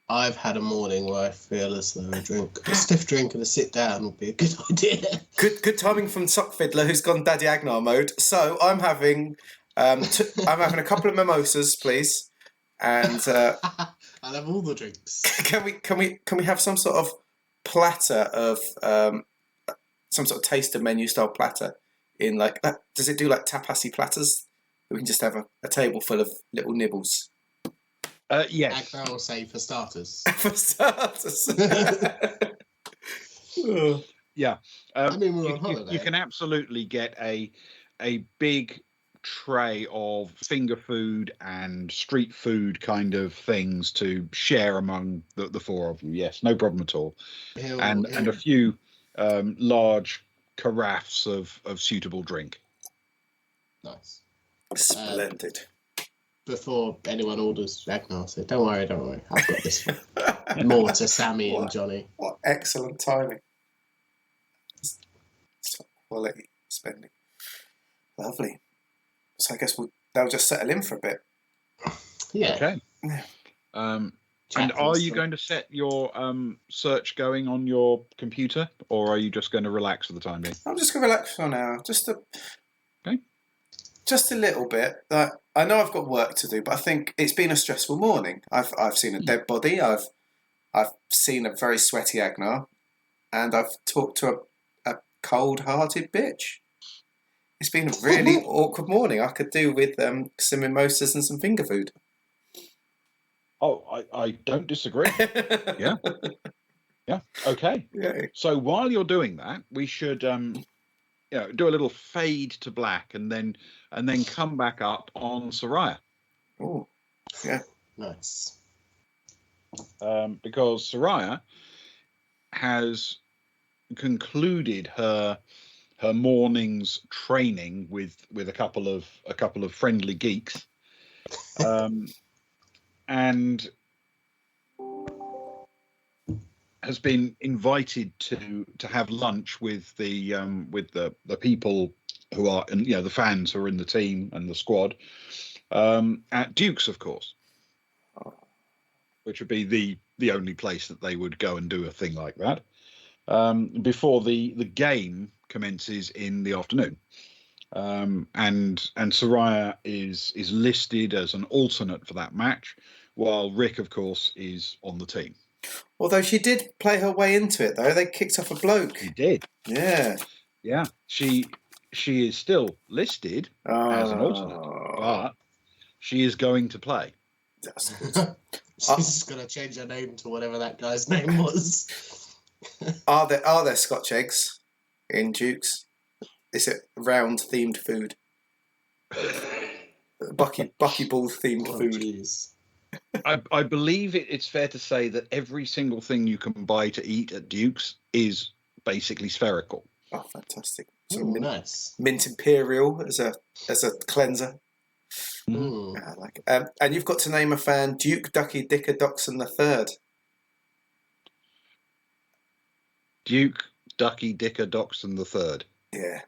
I've had a morning where I feel as though a stiff drink and a sit down would be a good idea. Good timing from Sock Fiddler, who's gone Daddy Agnar mode. So I'm having I'm having a couple of mimosas, please, and I'll have all the drinks. Can we have some sort of platter of some sort of taster menu style platter in like that? Does it do like tapasy platters? We can just have a table full of little nibbles. Yes. Agnar will say for starters. For starters. Yeah. I mean, we're on holiday. You can absolutely get a big tray of finger food and street food kind of things to share among the 4 of you. Yes, no problem at all. And a few large carafes of suitable drink. Nice. Splendid. Before anyone orders, Agnar said, don't worry, I've got this one. More to Sammy and Johnny. What excellent timing. Quality spending. Lovely. So I guess they'll just settle in for a bit. Yeah. Okay. And are you going to set your search going on your computer, or are you just going to relax for the time being? I'm just going to relax for now. Okay. Just a little bit. I know I've got work to do, but I think it's been a stressful morning. I've seen a dead body. I've seen a very sweaty Agnar, and I've talked to a cold-hearted bitch. It's been a really awkward morning. I could do with some mimosas and some finger food. Oh, I don't disagree. Yeah. Okay. Yeah. So while you're doing that, we should do a little fade to black, and then come back up on Soraya. Oh, yeah. Nice. Because Soraya has concluded her morning's training with a couple of friendly geeks, and has been invited to have lunch with the people who are, and the fans who are in the team and the squad, at Duke's, of course, which would be the only place that they would go and do a thing like that, before the game commences in the afternoon. And Soraya is listed as an alternate for that match, while Rick, of course, is on the team. Although she did play her way into it, though. They kicked off a bloke. She did. Yeah. Yeah. She is still listed as an alternate, but she is going to play. That's good. She's just going to change her name to whatever that guy's name was. Are there Scotch eggs in Duke's? Is it round themed food? Buckyball themed food. Geez. I believe it's fair to say that every single thing you can buy to eat at Duke's is basically spherical. Oh, fantastic! Nice. Mint Imperial as a cleanser. Mm. I like it. And you've got to name a fan: Duke, Ducky, Dicker, Doxson the Third. Duke, Ducky, Dicker, Doxson the Third. Yeah.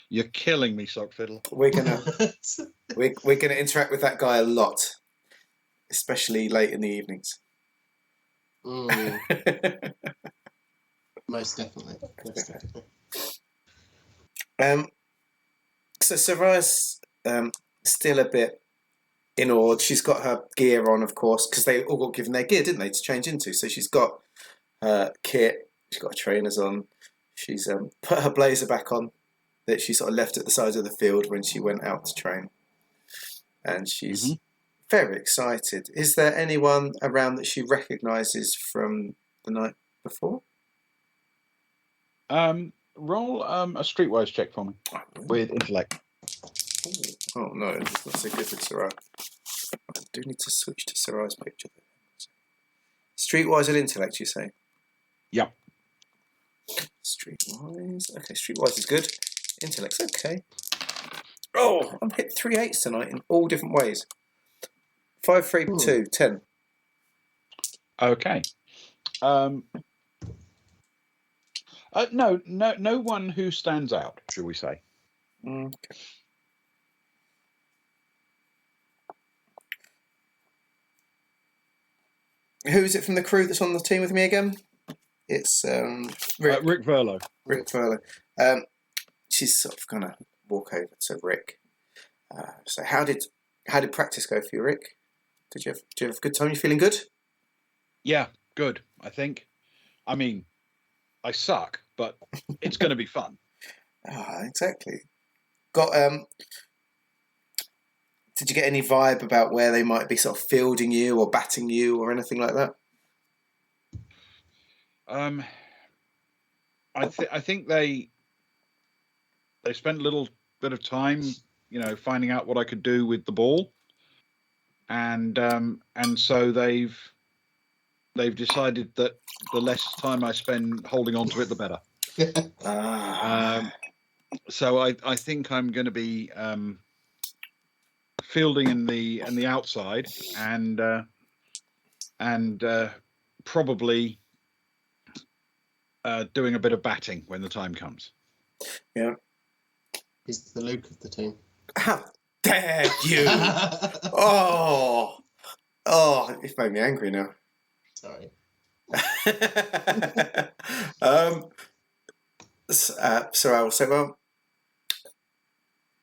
You're killing me, Sockfiddle. We're gonna interact with that guy a lot, especially late in the evenings. Most definitely. So Soraya's still a bit inawed. She's got her gear on, of course, because they all got given their gear, didn't they, to change into? So she's got her kit. She's got her trainers on. She's put her blazer back on that she sort of left at the side of the field when she went out to train. And she's very excited. Is there anyone around that she recognises from the night before? Roll a streetwise check for me with intellect. Oh no, that's not so good with Soraya. I do need to switch to Soraya's picture. Streetwise and intellect, you say? Yep. Streetwise. Okay, streetwise is good. Intellect's okay. Oh, I'm hit 3 8s tonight in all different ways. 5, 3, 2, 10. Okay. No one who stands out, shall we say? Okay. Who is it from the crew that's on the team with me again? It's Rick. Rick Verlo. Rick Verlo. She's sort of gonna walk over to Rick. So how did practice go for you, Rick? Did you have a good time? You feeling good? Yeah, good. I think. I mean, I suck, but it's going to be fun. Exactly. Got Did you get any vibe about where they might be sort of fielding you or batting you or anything like that? I think they spent a little bit of time, finding out what I could do with the ball, and so they've decided that the less time I spend holding on to it, the better. So I think I'm going to be fielding in the outside and probably doing a bit of batting when the time comes. Yeah. He's the Luke of the team. Dare you! Oh, it's made me angry now. Sorry. So I will say, well,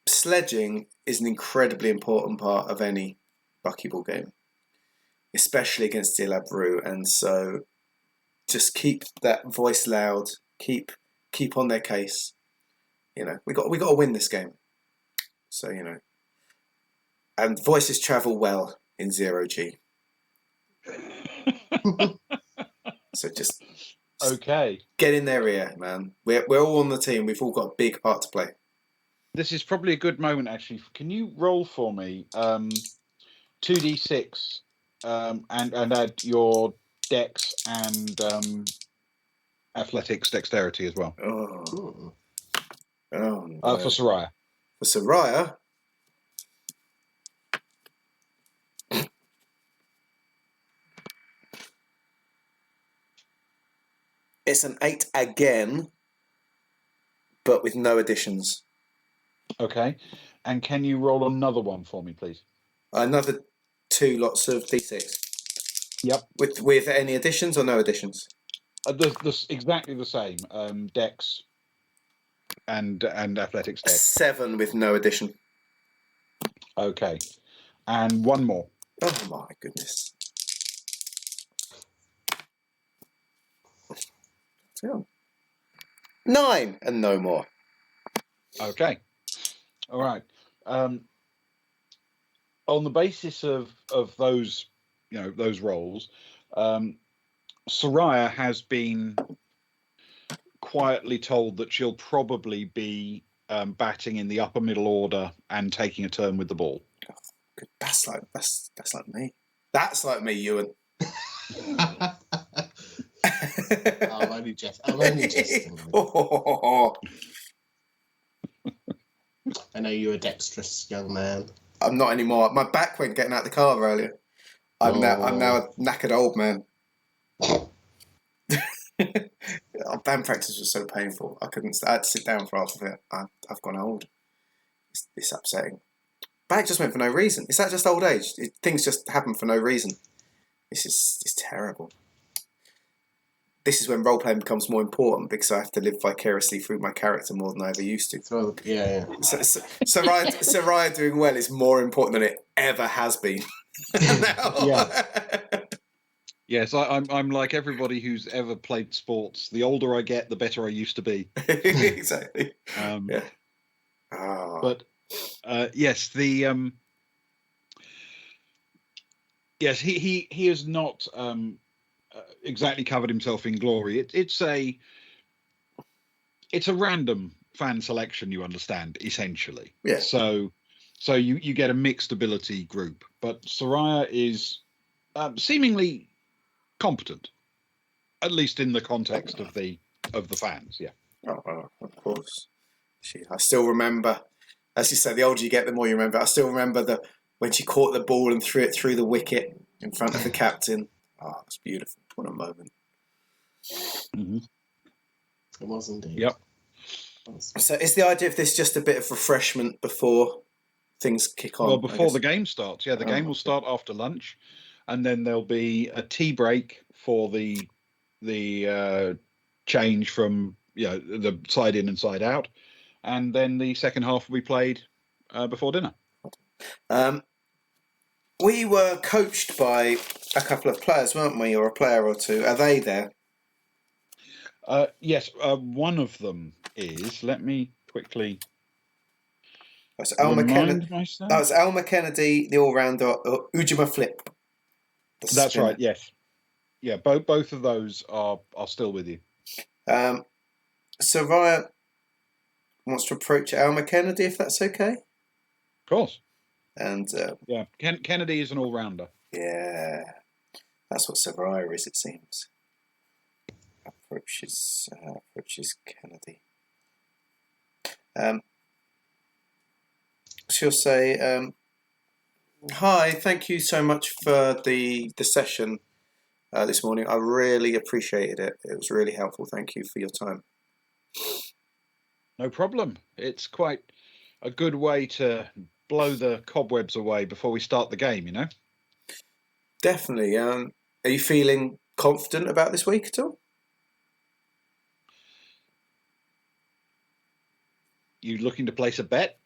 sledging is an incredibly important part of any buckyball game, especially against Dilab Rue, and so just keep that voice loud, keep on their case. You know, we got to win this game. So, you know, and voices travel well in 0G. So just okay. Get in their ear, man. We're all on the team. We've all got a big part to play. This is probably a good moment, actually. Can you roll for me 2d6 and add your dex and athletics dexterity as well? Oh no. For Soraya. For Soraya? It's an 8 again, but with no additions. Okay. And can you roll another one for me, please? Another 2 lots of d6. Yep. With any additions or no additions? Exactly the same. Dex and athletics dex. 7 with no addition. Okay. And one more. Oh my goodness. 9 and no more. Okay. All right. On the basis of those, those roles, Soraya has been quietly told that she'll probably be batting in the upper middle order and taking a turn with the ball. Oh, good. That's like me. That's like me, Ewan. I'm only jesting. I know you're a dexterous young man. I'm not anymore. My back went getting out of the car earlier. I'm now a knackered old man. Band practice was so painful. I had to sit down for half of it. I've gone old. It's upsetting. Back just went for no reason. Is that just old age? Things just happen for no reason. It's terrible. This is when role playing becomes more important because I have to live vicariously through my character more than I ever used to. So, yeah. Soraya doing well is more important than it ever has been. Yeah. Yes, I'm like everybody who's ever played sports. The older I get, the better I used to be. Exactly. Yeah. But yes, yes, he has not exactly covered himself in glory. It's a random fan selection, you understand, essentially. Yeah. So you get a mixed ability group, but Soraya is seemingly competent, at least in the context of the fans. Yeah. Oh, of course. I still remember, as you say, the older you get, the more you remember. I still remember when she caught the ball and threw it through the wicket in front of the captain. Oh, it's beautiful. What a moment. Mm-hmm. It was indeed. Yep. So is the idea of this just a bit of refreshment before things kick on? Well, before the game starts. Yeah, the game will start after lunch, and then there'll be a tea break for the change from the side in and side out, and then the second half will be played before dinner. We were coached by a couple of players, weren't we, or a player or two? Are they there? Yes, one of them is. Let me quickly. That's Elmer Kennedy. Myself. That's Elmer Kennedy, the all-rounder, Ujima Flip. That's spinner. Right. Yes. Yeah. Both of those are still with you. Soraya wants to approach Elmer Kennedy, if that's okay. Of course. And yeah, Kennedy is an all-rounder. Yeah, that's what Soraya is, it seems. Approaches Kennedy. She'll say, "Hi, thank you so much for the session this morning. I really appreciated it. It was really helpful. Thank you for your time." No problem. It's quite a good way to blow the cobwebs away before we start the game, you know? Definitely. Are you feeling confident about this week at all? You looking to place a bet?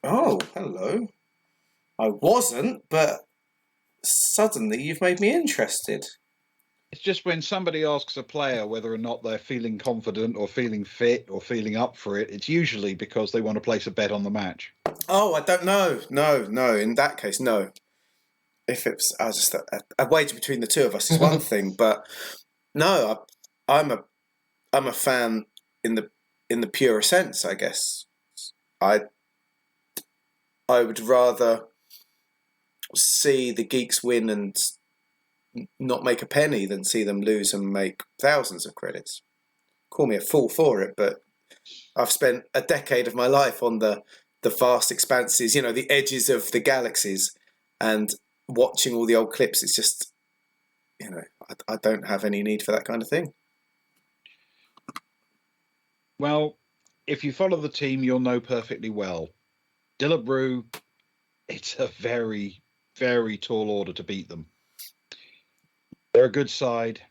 Oh, hello. I wasn't, but suddenly you've made me interested. It's just when somebody asks a player whether or not they're feeling confident or feeling fit or feeling up for it, it's usually because they want to place a bet on the match. Oh, I don't know. No. In that case, no. If it's, I just a wager between the two of us is one thing, but no, I'm a fan in the purer sense, I guess. I would rather see the geeks win and not make a penny than see them lose and make thousands of credits. Call me a fool for it, but I've spent a decade of my life on the vast expanses, the edges of the galaxies, and watching all the old clips. It's just, I don't have any need for that kind of thing. Well, if you follow the team, you'll know perfectly well. Dillabrew, it's a very, very tall order to beat them. They're a good side.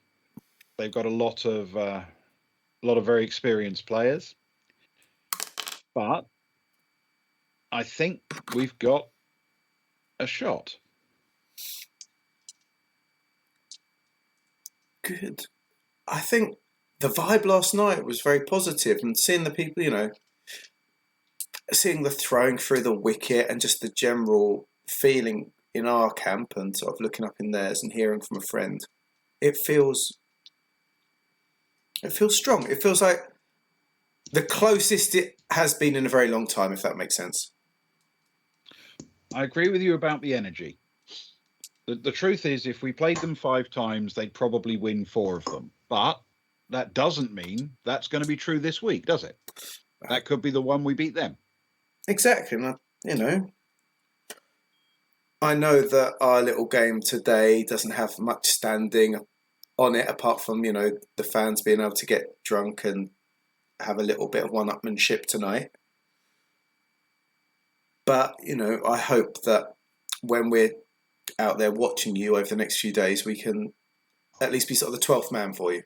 They've got a lot of very experienced players, but I think we've got a shot. Good. I think the vibe last night was very positive, and seeing the people, seeing the throwing through the wicket and just the general feeling in our camp and sort of looking up in theirs and hearing from a friend, it feels strong. It feels like the closest it has been in a very long time, if that makes sense. I agree with you about the energy. The truth is, if we played them 5 times, they'd probably win 4 of them. But that doesn't mean that's going to be true this week, does it? That could be the one we beat them. Exactly. I know that our little game today doesn't have much standing on it, apart from, the fans being able to get drunk and have a little bit of one-upmanship tonight. But, I hope that when we're out there watching you over the next few days, we can at least be sort of the 12th man for you.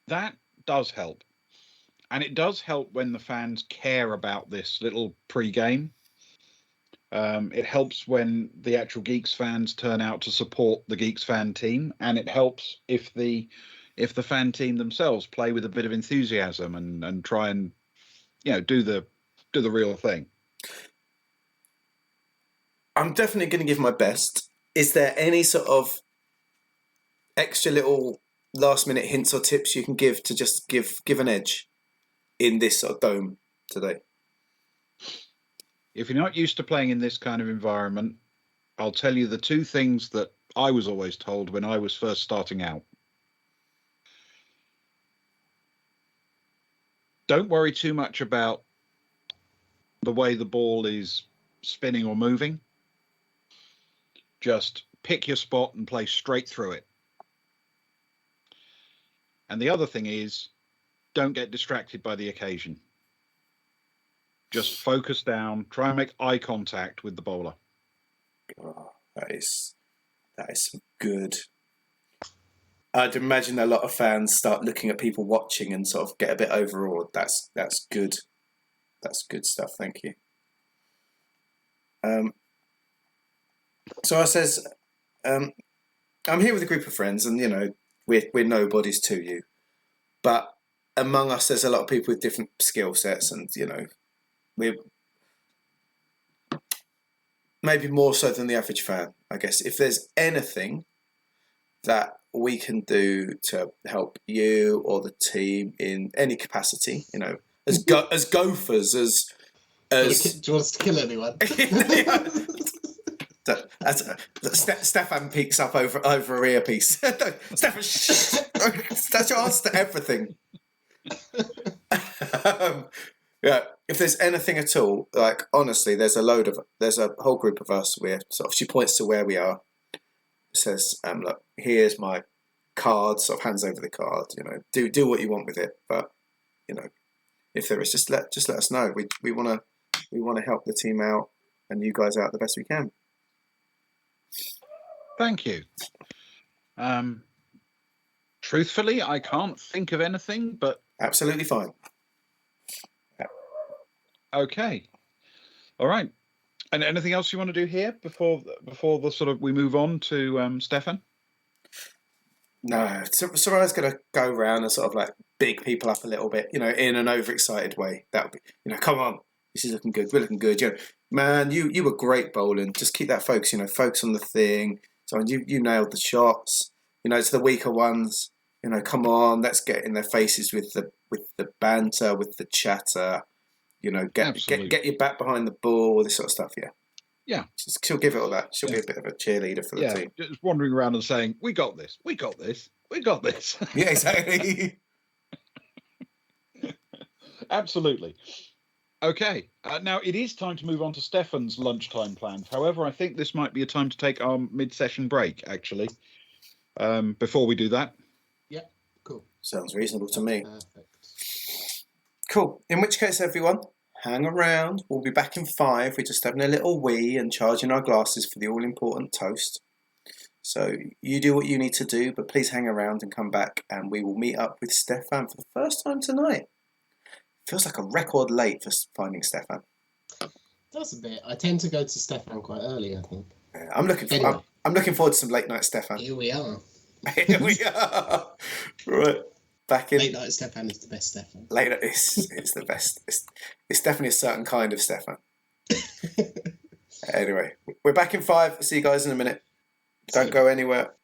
That does help. And it does help when the fans care about this little pre-game. It helps when the actual Geeks fans turn out to support the Geeks fan team, and it helps if the fan team themselves play with a bit of enthusiasm and try and do the real thing. I'm definitely going to give my best. Is there any sort of extra little last-minute hints or tips you can give to just give an edge in this sort of dome today? If you're not used to playing in this kind of environment, I'll tell you the 2 things that I was always told when I was first starting out. Don't worry too much about the way the ball is spinning or moving. Just pick your spot and play straight through it. And the other thing is, don't get distracted by the occasion. Just focus down, try and make eye contact with the bowler. Oh, that is good. I'd imagine a lot of fans start looking at people watching and sort of get a bit overawed. That's good. That's good stuff. Thank you. So I says, I'm here with a group of friends, and we're nobodies to you, but among us there's a lot of people with different skill sets, and we're maybe more so than the average fan, I guess. If there's anything that we can do to help you or the team in any capacity, as gophers, as do you want us to kill anyone? Stefan peeks up over a earpiece. Stefan, shh! That's your answer to everything. Yeah, if there's anything at all, like honestly, there's a whole group of us. Where sort of she points to where we are. Says, look, here's my card. Sort of hands over the card. Do what you want with it, but if there is, just let us know. We want to help the team out and you guys out the best we can. Thank you. Truthfully, I can't think of anything, but absolutely fine. Yeah. Okay. All right. And anything else you want to do here before the sort of we move on to Stefan? No, Soraya's going to go around and sort of like big people up a little bit, in an overexcited way. That would be, come on, this is looking good. We're looking good. Man, you were great bowling. Just keep that focus. Focus on the thing. So you nailed the shots. To the weaker ones. Come on, let's get in their faces with the banter, with the chatter. Get your back behind the ball, all this sort of stuff. Yeah. Yeah. She'll give it all that. She'll be a bit of a cheerleader for the team. Just wandering around and saying, "We got this. We got this. We got this." Yeah, exactly. Absolutely. Okay. Now it is time to move on to Stefan's lunchtime plans. However, I think this might be a time to take our mid-session break, actually. Before we do that. Yeah, cool. Sounds reasonable to me. Perfect. Cool. In which case, everyone, hang around. We'll be back in 5. We're just having a little wee and charging our glasses for the all-important toast. So you do what you need to do, but please hang around and come back and we will meet up with Stefan for the first time tonight. Feels like a record late for finding Stefan. Does a bit. I tend to go to Stefan quite early, I think. Yeah, I'm looking forward to some late night Stefan. Here we are. Here we are. Right. Back in. Late night Stefan is the best Stefan. Late night it's the best. It's definitely a certain kind of Stefan. Anyway, we're back in 5. See you guys in a minute. Don't go anywhere.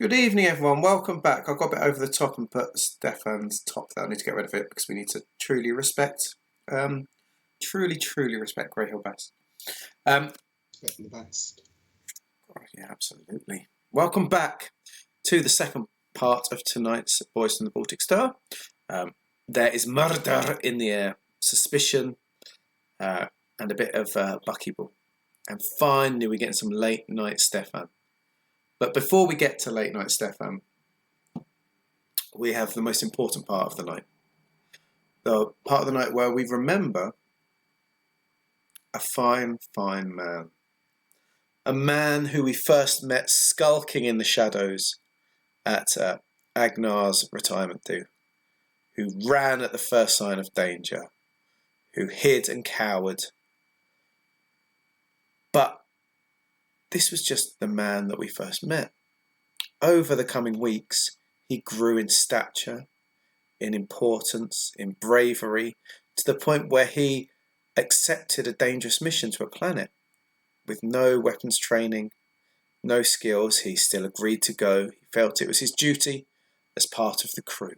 Good evening, everyone. Welcome back. I got a bit over the top and put Stefan's top there. I need to get rid of it because we need to truly respect, truly respect Grey Hill Best. Respecting the best. Oh, yeah, absolutely. Welcome back to the second part of tonight's Boys from the Baltic Star. There is murder in the air, suspicion, and a bit of buckyball. And finally, we're getting some late night Stefan. But before we get to late night Stefan, we have the most important part of the night. The part of the night where we remember a fine, fine man. A man who we first met skulking in the shadows at Agnar's retirement do, who ran at the first sign of danger, who hid and cowered. But this was just the man that we first met. Over the coming weeks, he grew in stature, in importance, in bravery, to the point where he accepted a dangerous mission to a planet. With no weapons training, no skills, he still agreed to go. He felt it was his duty as part of the crew.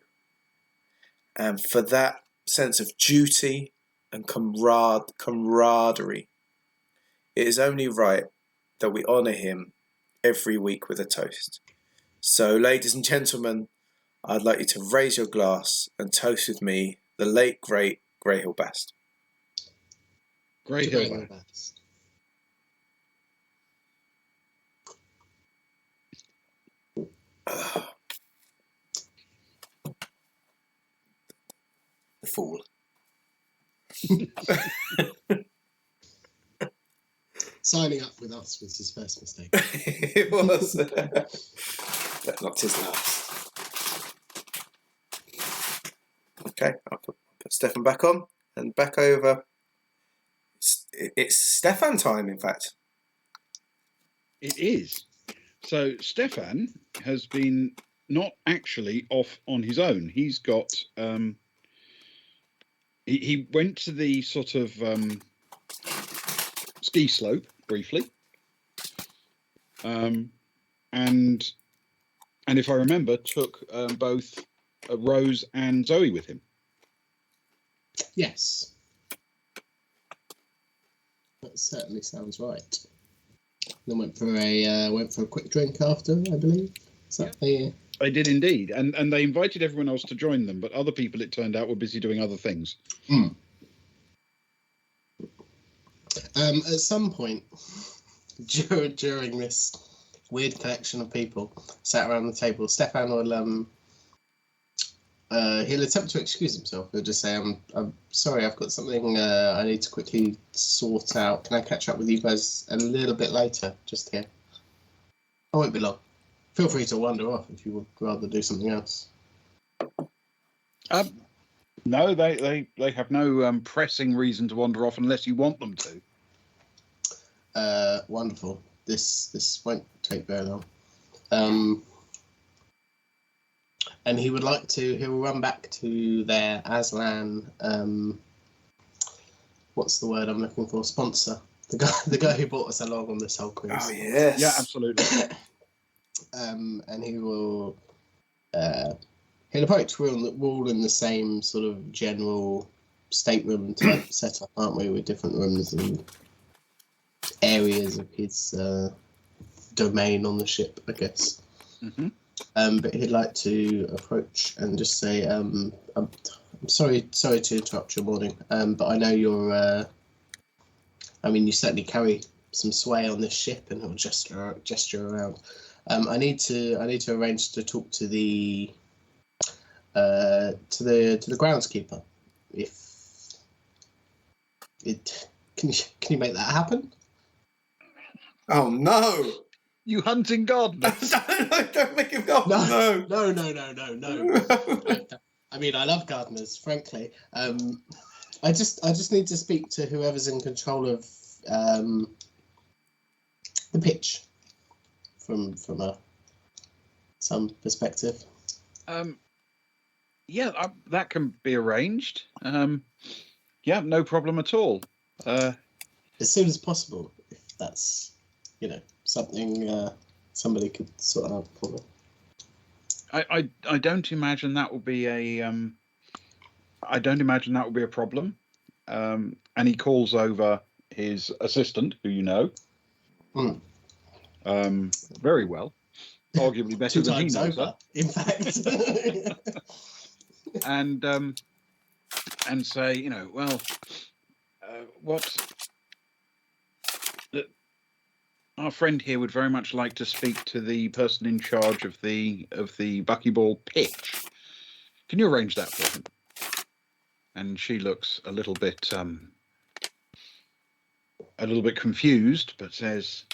And for that sense of duty and camaraderie, it is only right that we honour him every week with a toast. So, ladies and gentlemen, I'd like you to raise your glass and toast with me the late, great Grey Hill Best. Grey Hill Best. The fool. Signing up with us was his first mistake. It was. But not his last. Okay, I'll put Stefan back on and back over. It's Stefan time, in fact. It is. So Stefan has been not actually off on his own. He's got... He went to the sort of ski slope briefly, and if I remember, took both Rose and Zoe with him. Yes, that certainly sounds right. Then went for a quick drink after, I believe. Is that the... They did indeed, and they invited everyone else to join them, but other people, it turned out, were busy doing other things. At some point during this weird collection of people sat around the table, Stefan will he'll attempt to excuse himself. He'll just say, "I'm sorry, I've got something I need to quickly sort out. Can I catch up with you guys a little bit later? Just here. I won't be long. Feel free to wander off if you would rather do something else." No, they have no pressing reason to wander off unless you want them to. Wonderful. This won't take very long. And he would like to. He will run back to their Aslan. What's the word I'm looking for? Sponsor. The guy who brought us along on this whole cruise. Oh yes. Yeah, absolutely. And he will. He'll approach. We're all in the same sort of general stateroom type setup, aren't we? With different rooms and areas of his domain on the ship, I guess. Mm-hmm. But he'd like to approach and just say, "I'm sorry to interrupt your morning, but I know you're. You certainly carry some sway on this ship," and he'll gesture around. I need to arrange to talk to the groundskeeper. Can you make that happen? Oh no! You hunting gardeners? Don't make him go. No. I love gardeners, frankly. I just need to speak to whoever's in control of the pitch from some perspective. That can be arranged. No problem at all. As soon as possible, if that's something somebody could sort out for me. I don't imagine that will be a I don't imagine that will be a problem. And he calls over his assistant, who you know, very well, arguably better Two than he times knows over, in fact. and say, well, our friend here would very much like to speak to the person in charge of the buckyball pitch. Can you arrange that for him? And she looks a little bit confused, but says,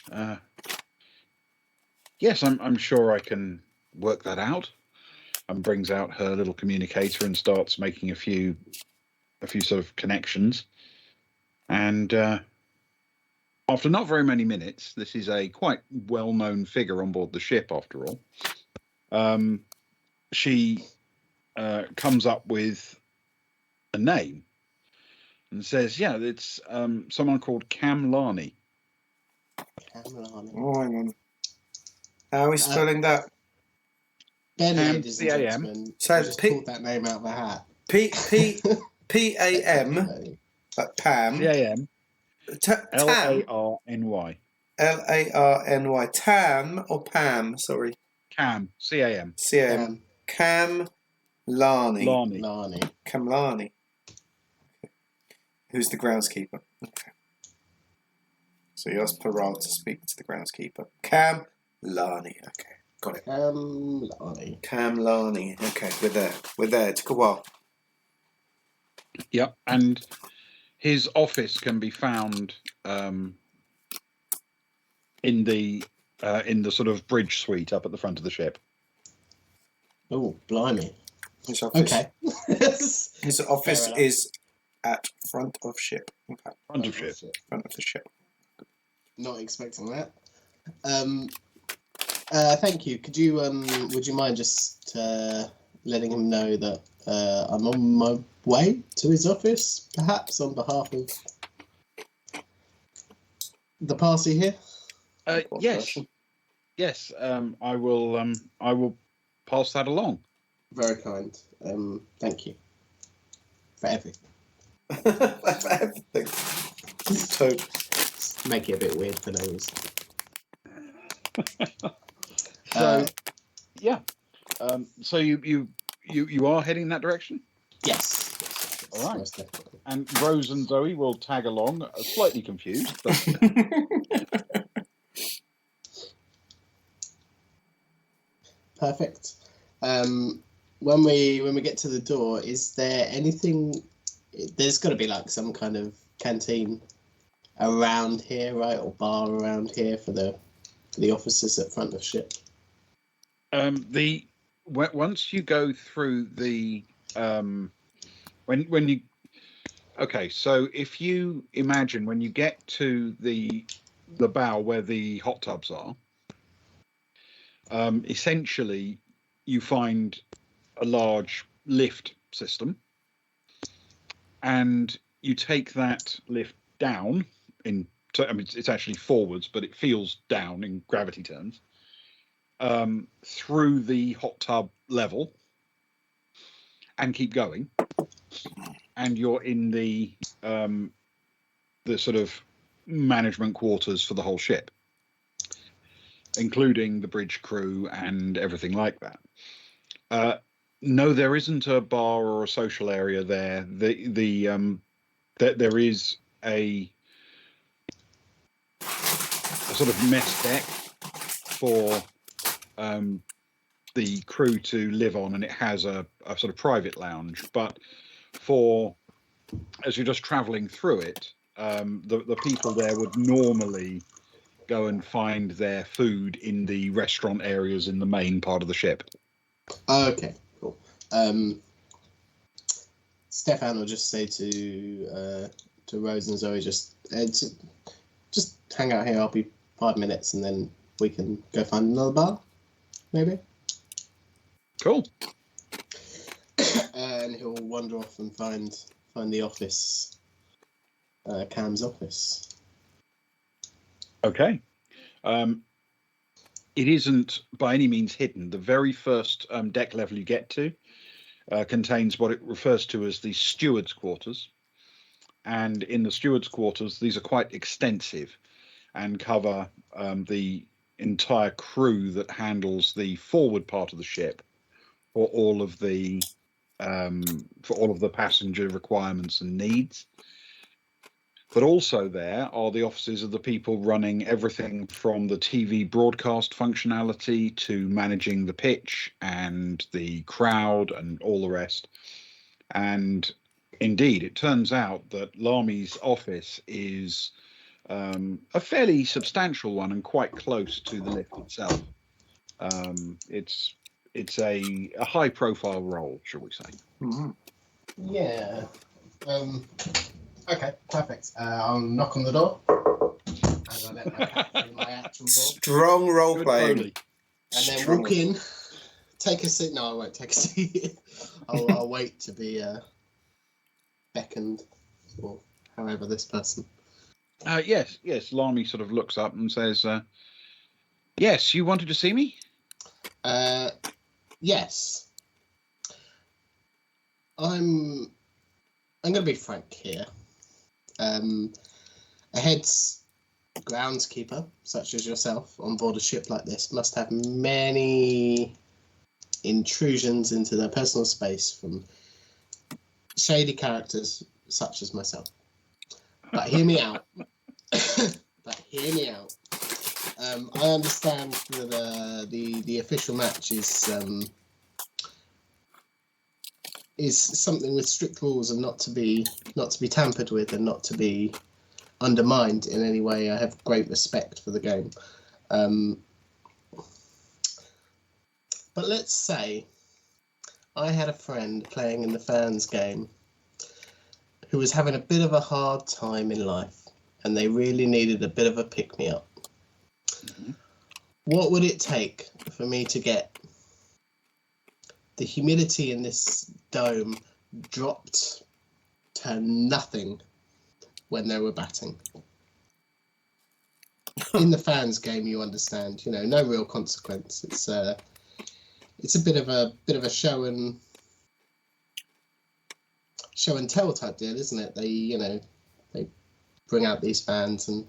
yes, I'm sure I can work that out. And brings out her little communicator and starts making a few sort of connections. And after not very many minutes, this is a quite well-known figure on board the ship, after all. She comes up with a name and says, yeah, it's someone called Cam Larney. Oh, hang on. How are we spelling that? Ben, ladies and gentlemen, so just pulled that name out of the hat. P-A-M, like Pam. C-A-M. L-A-R-N-Y. L-A-R-N-Y. Tam or Pam, sorry. Cam. C-A-M. C-A-M. Cam Larney. Cam Larney. Okay. Who's the groundskeeper? Okay. So you asked Paral to speak to the groundskeeper. Cam Larney. Okay. Got it. Cam Larney. Okay, we're there. It took a while. Yep, and his office can be found in the sort of bridge suite up at the front of the ship. Oh, blimey! His office, okay. His office is at front of ship. Okay. Front of the ship. Not expecting that. Thank you. Could you would you mind just letting him know that I'm on my way to his office, perhaps on behalf of the party here? Yes. I will pass that along. Very kind. Thank you for everything. For everything. So make it a bit weird for no reason. So so you are heading in that direction? Yes. All right. And Rose and Zoe will tag along, slightly confused, but perfect. When we get to the door, is there anything? There's got to be like some kind of canteen around here, right, or bar around here for the officers at front of ship. Once you go through the when you so if you imagine when you get to the bow where the hot tubs are, essentially you find a large lift system, and you take that lift down it's actually forwards, but it feels down in gravity terms, through the hot tub level, and keep going, and you're in the sort of management quarters for the whole ship, including the bridge crew and everything like that. No, there isn't a bar or a social area there. There is a sort of mess deck for the crew to live on, and it has a sort of private lounge. But as you're just traveling through it, the people there would normally go and find their food in the restaurant areas in the main part of the ship. Okay, cool. Stefan will just say to Rose and Zoe, just hang out here. I'll be 5 minutes, and then we can go find another bar, maybe. Cool. And he'll wander off and find the office, Cam's office. Okay. it isn't by any means hidden. The very first deck level you get to contains what it refers to as the steward's quarters. And in the steward's quarters, these are quite extensive and cover the entire crew that handles the forward part of the ship for all of the passenger requirements and needs. But also there are the offices of the people running everything from the TV broadcast functionality to managing the pitch and the crowd and all the rest. And indeed, it turns out that Lami's office is a fairly substantial one and quite close to the lift itself. It's a high-profile role, shall we say? Mm-hmm. Yeah. Okay, perfect. I'll knock on the door. As I let my cat through my actual door. Strong role playing. And then walk in, take a seat. No, I won't take a seat. I'll wait to be beckoned, or however this person. Yes. Lami sort of looks up and says, yes, you wanted to see me? Yes. I'm going to be frank here. A head's groundskeeper, such as yourself, on board a ship like this must have many intrusions into their personal space from shady characters such as myself. But hear me out. I understand that the official match is something with strict rules and not to be tampered with and not to be undermined in any way. I have great respect for the game. But let's say I had a friend playing in the fans game who was having a bit of a hard time in life and they really needed a bit of a pick-me-up. Mm-hmm. What would it take for me to get the humidity in this dome dropped to nothing when they were batting? In the fans game, you understand, no real consequence. It's a bit of a show and tell type deal, isn't it? They bring out these fans and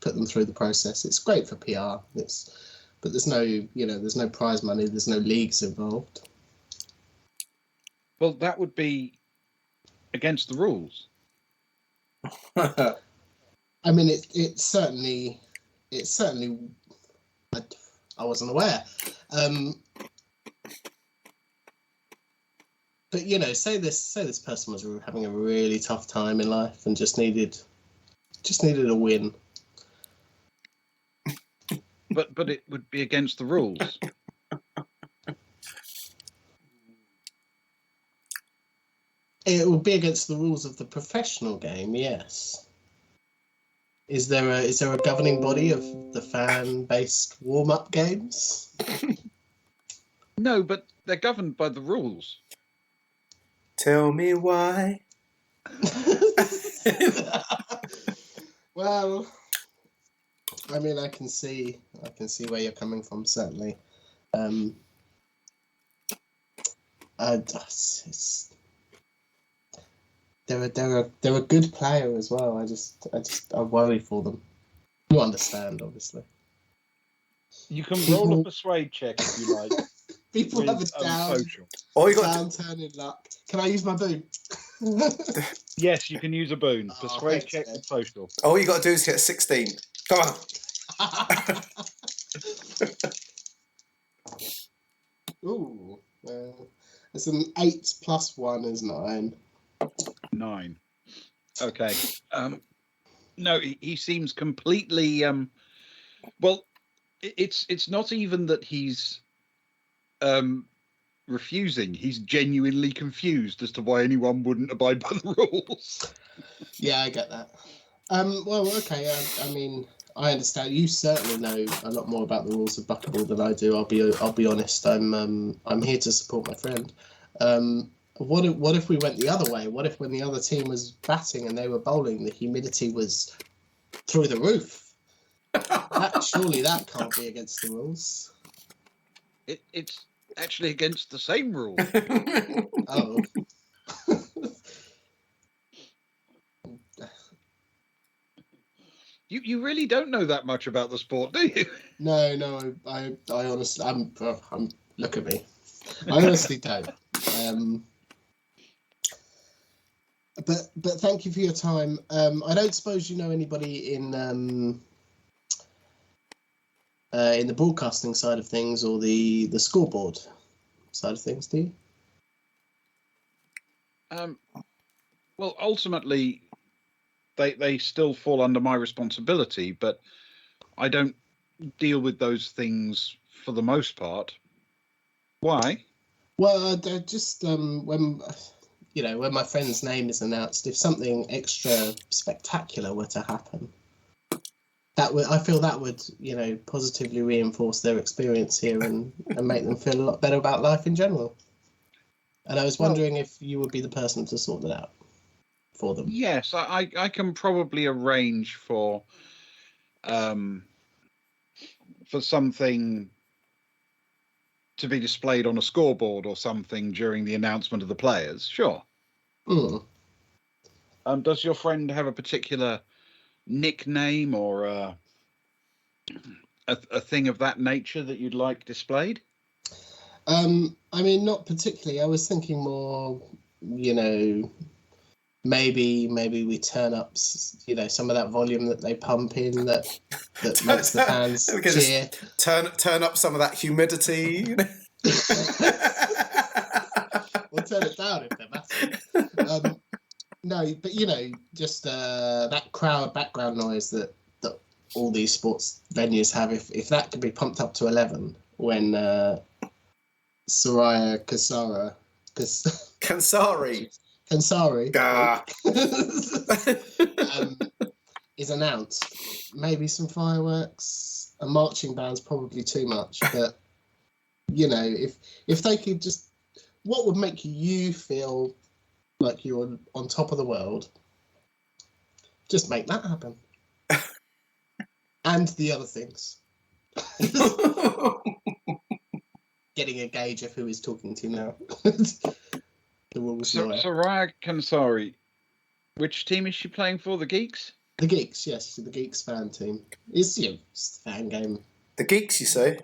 put them through the process. It's great for PR. But there's no prize money. There's no leagues involved. Well, that would be against the rules. I mean, it certainly. I wasn't aware. But say this person was having a really tough time in life and just needed a win. But it would be against the rules. It would be against the rules of the professional game, yes. Is there a governing body of the fan-based warm-up games? No, but they're governed by the rules. Tell me why. Well, I mean, I can see where you're coming from. Certainly, they're a good player as well. I worry for them. You understand, obviously. You can roll a persuade check if you like. People have a downturn in luck. Can I use my boon? Yes, you can use a boon. Persuade check and social. All you got to do is get 16. Come on. Ooh, it's an 8 plus 1 is 9. 9. Okay. No, he seems completely. Well, it's not even that he's refusing. He's genuinely confused as to why anyone wouldn't abide by the rules. Yeah, I get that. Well, okay. I mean, I understand. You certainly know a lot more about the rules of bucketball than I do. I'll be honest. I'm here to support my friend. What if we went the other way? What if when the other team was batting and they were bowling, the humidity was through the roof? Surely that can't be against the rules. It's actually against the same rule. Oh. You really don't know that much about the sport, do you? No, I honestly, I'm look at me. I honestly don't. But thank you for your time. I don't suppose you know anybody in the broadcasting side of things or the scoreboard side of things, do you? Well, ultimately, they still fall under my responsibility, but I don't deal with those things for the most part. Why? Well, just when my friend's name is announced, if something extra spectacular were to happen, I feel that would positively reinforce their experience here and make them feel a lot better about life in general. And I was wondering if you would be the person to sort that out for them. Yes, I can probably arrange for something to be displayed on a scoreboard or something during the announcement of the players. Sure. Mm. Does your friend have a particular nickname or a thing of that nature that you'd like displayed? I mean, not particularly. I was thinking more, maybe we turn up, some of that volume that they pump in that makes the fans cheer. Turn up some of that humidity. We'll turn it down if they're massive. No, but just that crowd background noise that all these sports venues have. If that could be pumped up to 11 when Soraya Kansari is announced, maybe some fireworks, a marching band's probably too much, but if they could just, what would make you feel like you're on top of the world, just make that happen. And the other things. Getting a gauge of who is talking to now. Soraya Kansari, which team is she playing for? The Geeks? The Geeks, yes, the Geeks fan team. It's a fan game. The Geeks, you say?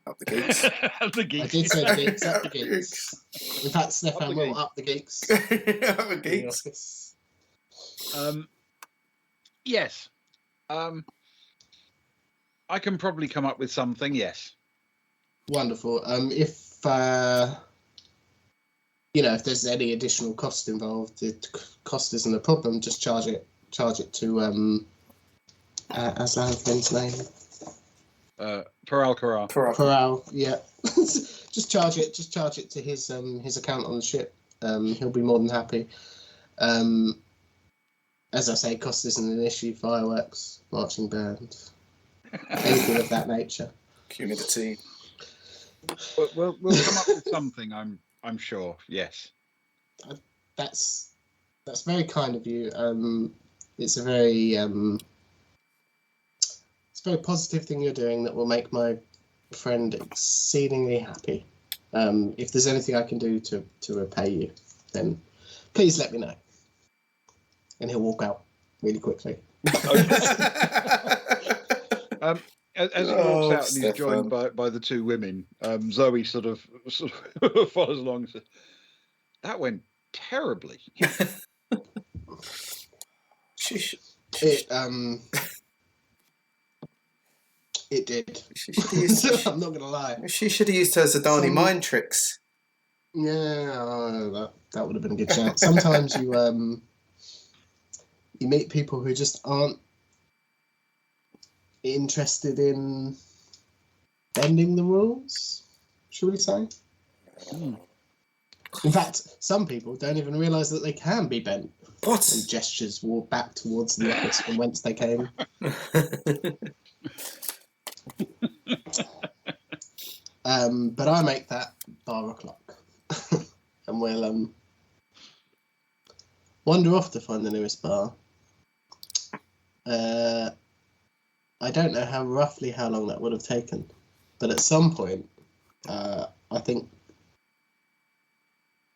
Up the Geeks. Up the Geeks. I did say the Geeks, up the Geeks. In fact, Stefan will up the Geeks. Up the Geeks. Yes. I can probably come up with something, yes. Wonderful. If there's any additional cost involved, the cost isn't a problem. Just charge it to Aslan's name. Paral, yeah. just charge it to his account on the ship. He'll be more than happy. As I say, cost isn't an issue. Fireworks, marching band, anything of that nature. Humidity. We'll come up with something. I'm sure. Yes. That's very kind of you. It's a very positive thing you're doing that will make my friend exceedingly happy. If there's anything I can do to repay you, then please let me know. And he'll walk out really quickly. As he walks out and he's joined by the two women, Zoe sort of follows along and says, "That went terribly." It did. I'm not gonna lie. She should have used her Zidane mind tricks. Yeah, that would have been a good chance. Sometimes you meet people who just aren't interested in bending the rules, should we say? In fact, some people don't even realise that they can be bent. What? And gestures walk back towards the office from whence they came. But I make that bar o'clock. And we'll wander off to find the nearest bar. I don't know roughly how long that would have taken, but at some point I think,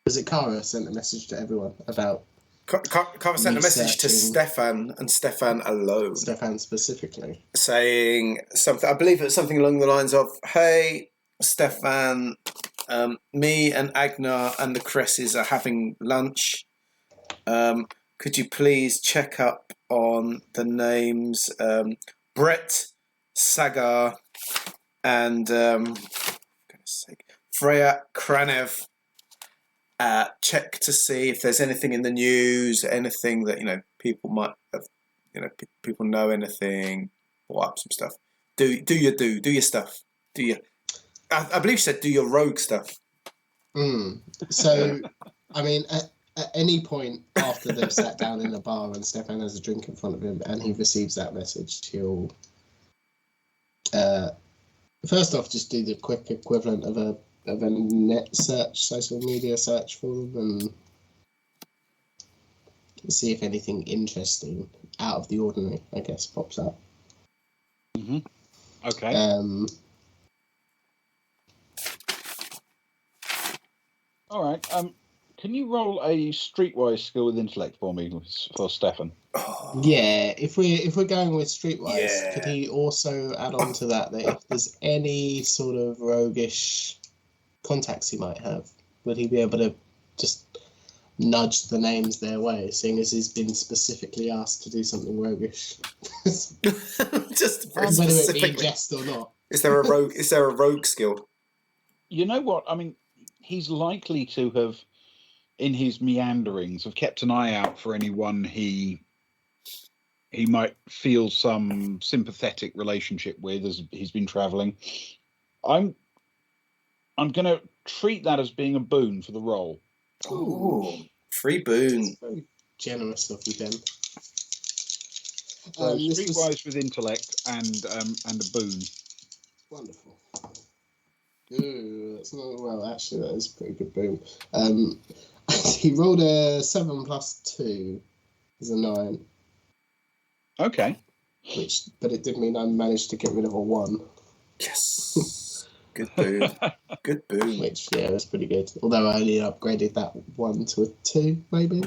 was it Kara sent a message to everyone about Kara sent a message to researching- Stefan and Stefan alone, Stefan specifically, saying something. I believe it's something along the lines of, "Hey, Stefan, me and Agnar and the Cresses are having lunch. Could you please check up on the names Brett, Sagar, and Freya Kranev? Check to see if there's anything in the news, anything that people might have, people know anything, or up some stuff. Do your stuff. Do your, I believe she said, do your rogue stuff." So, I mean, at any point after they've sat down in a bar and Stefan has a drink in front of him and he receives that message, he'll first off just do the quick equivalent of a net search, social media search for them, and see if anything interesting out of the ordinary, I guess, pops up. Okay. All right. Can you roll a streetwise skill with intellect for me, for Stefan? Yeah, if we're going with streetwise, could he also add on to that if there's any sort of roguish contacts he might have, would he be able to just nudge the names their way, seeing as he's been specifically asked to do something roguish? Just very whether it be specifically. in jest or not. Is there a rogue skill? You know what? I mean, he's likely to have, in his meanderings, have kept an eye out for anyone he might feel some sympathetic relationship with as he's been traveling. I'm going to treat that as being a boon for the role. Ooh, free boon. That's very generous of you, Ben. So streetwise with intellect and a boon. Wonderful. Ooh, that's not well. Actually, that is a pretty good boon. He rolled a 7 + 2 is a 9. Okay. But it did mean I managed to get rid of a 1. Yes. Good boon. Good boon. Which, yeah, was pretty good. Although I only upgraded that 1 to a 2, maybe.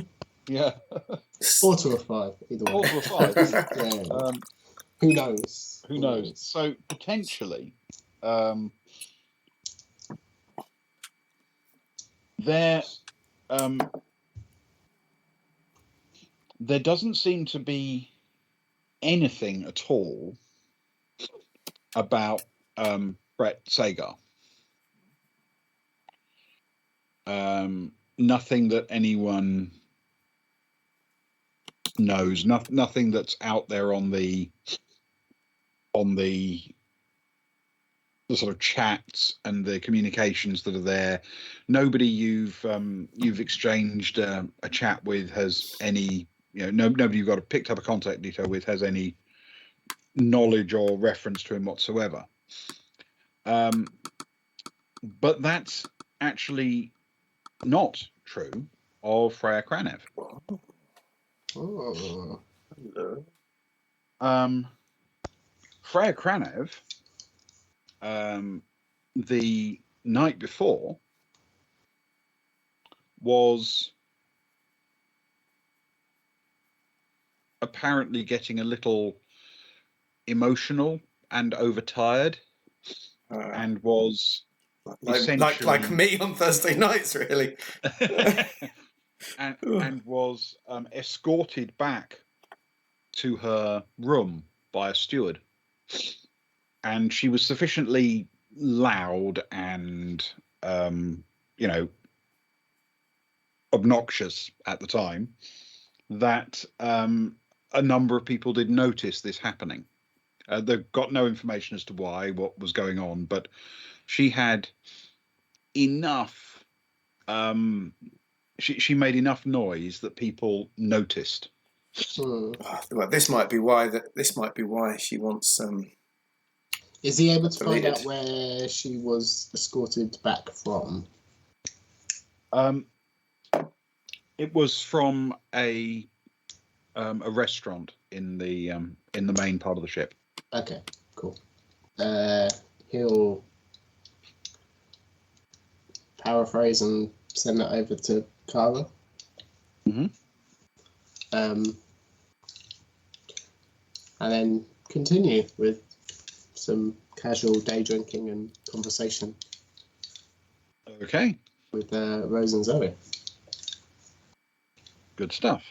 Yeah. Or to a 5, either way. Or to a 5. Yeah. Who knows? Who knows? So potentially, there doesn't seem to be anything at all about Brett Sagar. Nothing that anyone knows. Nothing that's out there on the sort of chats and the communications that are there. Nobody you've exchanged a chat with has any, nobody you've picked up a contact detail with has any knowledge or reference to him whatsoever. But that's actually not true of Freya Kranev. Oh. Hello. Freya Kranev, the night before, was apparently getting a little emotional and overtired, and was like me on Thursday nights, really. and was escorted back to her room by a steward, and she was sufficiently loud and obnoxious at the time that a number of people did notice this happening. They've got no information as to what was going on, but she had enough. She made enough noise that people noticed. Well, this might be why she wants. Is he able to find out where she was escorted back from? It was from a restaurant in the main part of the ship. Okay, cool. He'll paraphrase and send that over to Cara. Mm-hmm. And then continue with some casual day drinking and conversation. Okay. With Rose and Zoe. Good stuff.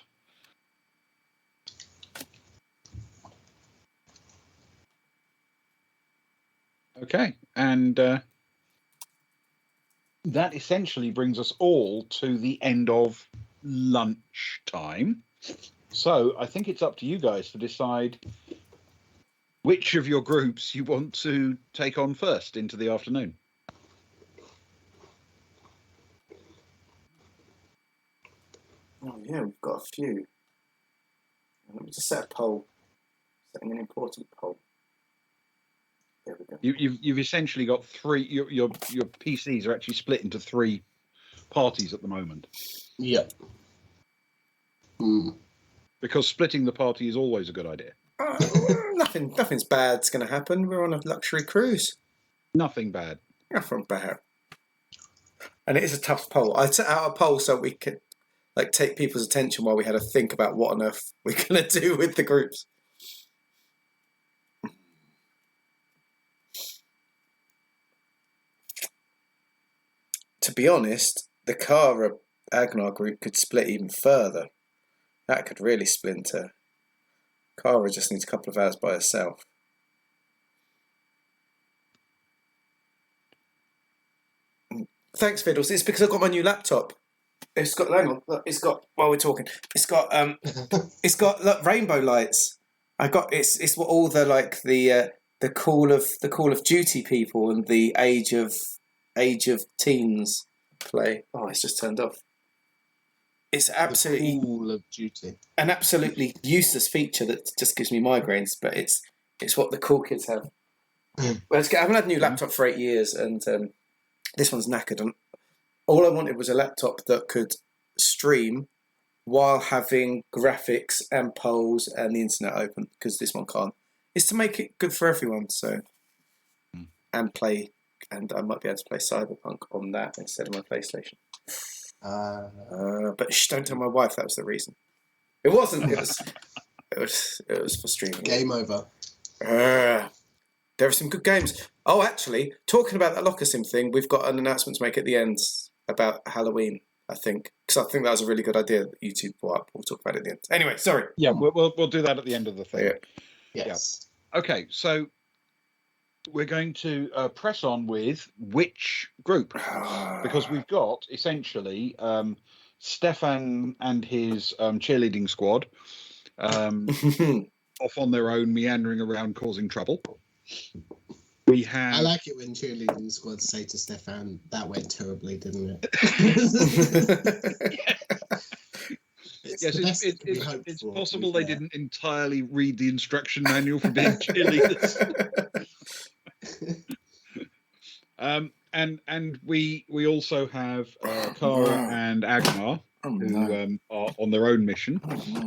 Okay, and that essentially brings us all to the end of lunchtime. So I think it's up to you guys to decide which of your groups you want to take on first into the afternoon. Oh yeah, we've got a few. Let me just set a poll. Setting an important poll. There we go. You've essentially got three. Your PCs are actually split into three parties at the moment. Yep. Because splitting the party is always a good idea. Nothing's bad's going to happen. We're on a luxury cruise. Nothing bad. Nothing bad. And it is a tough poll. I set out a poll so we could take people's attention while we had to think about what on earth we're going to do with the groups. To be honest, the Cara Agnar group could split even further. That could really splinter. Cara just needs a couple of hours by herself. Thanks, Fiddles. It's because I've got my new laptop. It's got. Hang on. Look, it's got. While we're talking, it's got. It's got look, rainbow lights. I got. It's what all the the Call of Duty people and the age of teens play. Oh, it's just turned off. It's absolutely Call of Duty. An absolutely useless feature that just gives me migraines, but it's what the cool kids have. Well, I haven't had a new laptop for 8 years, and this one's knackered. And all I wanted was a laptop that could stream while having graphics and polls and the internet open, because this one can't. It's to make it good for everyone. So, and I might be able to play Cyberpunk on that instead of my PlayStation. But don't tell my wife that was the reason. It wasn't. It was for streaming. Game over. There are some good games. Oh, actually, talking about that locker sim thing, we've got an announcement to make at the end about Halloween. I think because I think that was a really good idea that you two brought up. We'll talk about it at the end. Anyway, sorry. Yeah, we'll do that at the end of the thing. Yeah. Yes. Yeah. Okay, so we're going to press on with which group, because we've got essentially Stefan and his cheerleading squad off on their own, meandering around, causing trouble. We have. I like it when cheerleading squads say to Stefan, "That went terribly, didn't it?" Yes, it's possible they didn't entirely read the instruction manual for being cheerleaders. And we also have Cara and Agnar, who are on their own mission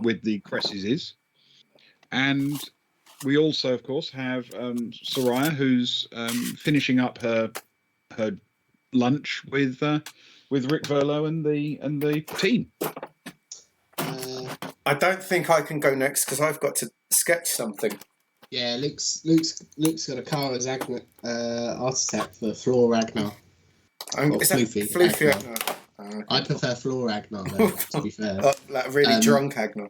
with the Cresses. And we also, of course, have Soraya, who's finishing up her lunch with Rick Verlo and the team. I don't think I can go next because I've got to sketch something. Yeah, Luke's got a Cara's architect for Floor Ragnar. Floofy Agnar? I prefer Floor Ragnar, though, to be fair. Like really drunk Agnar.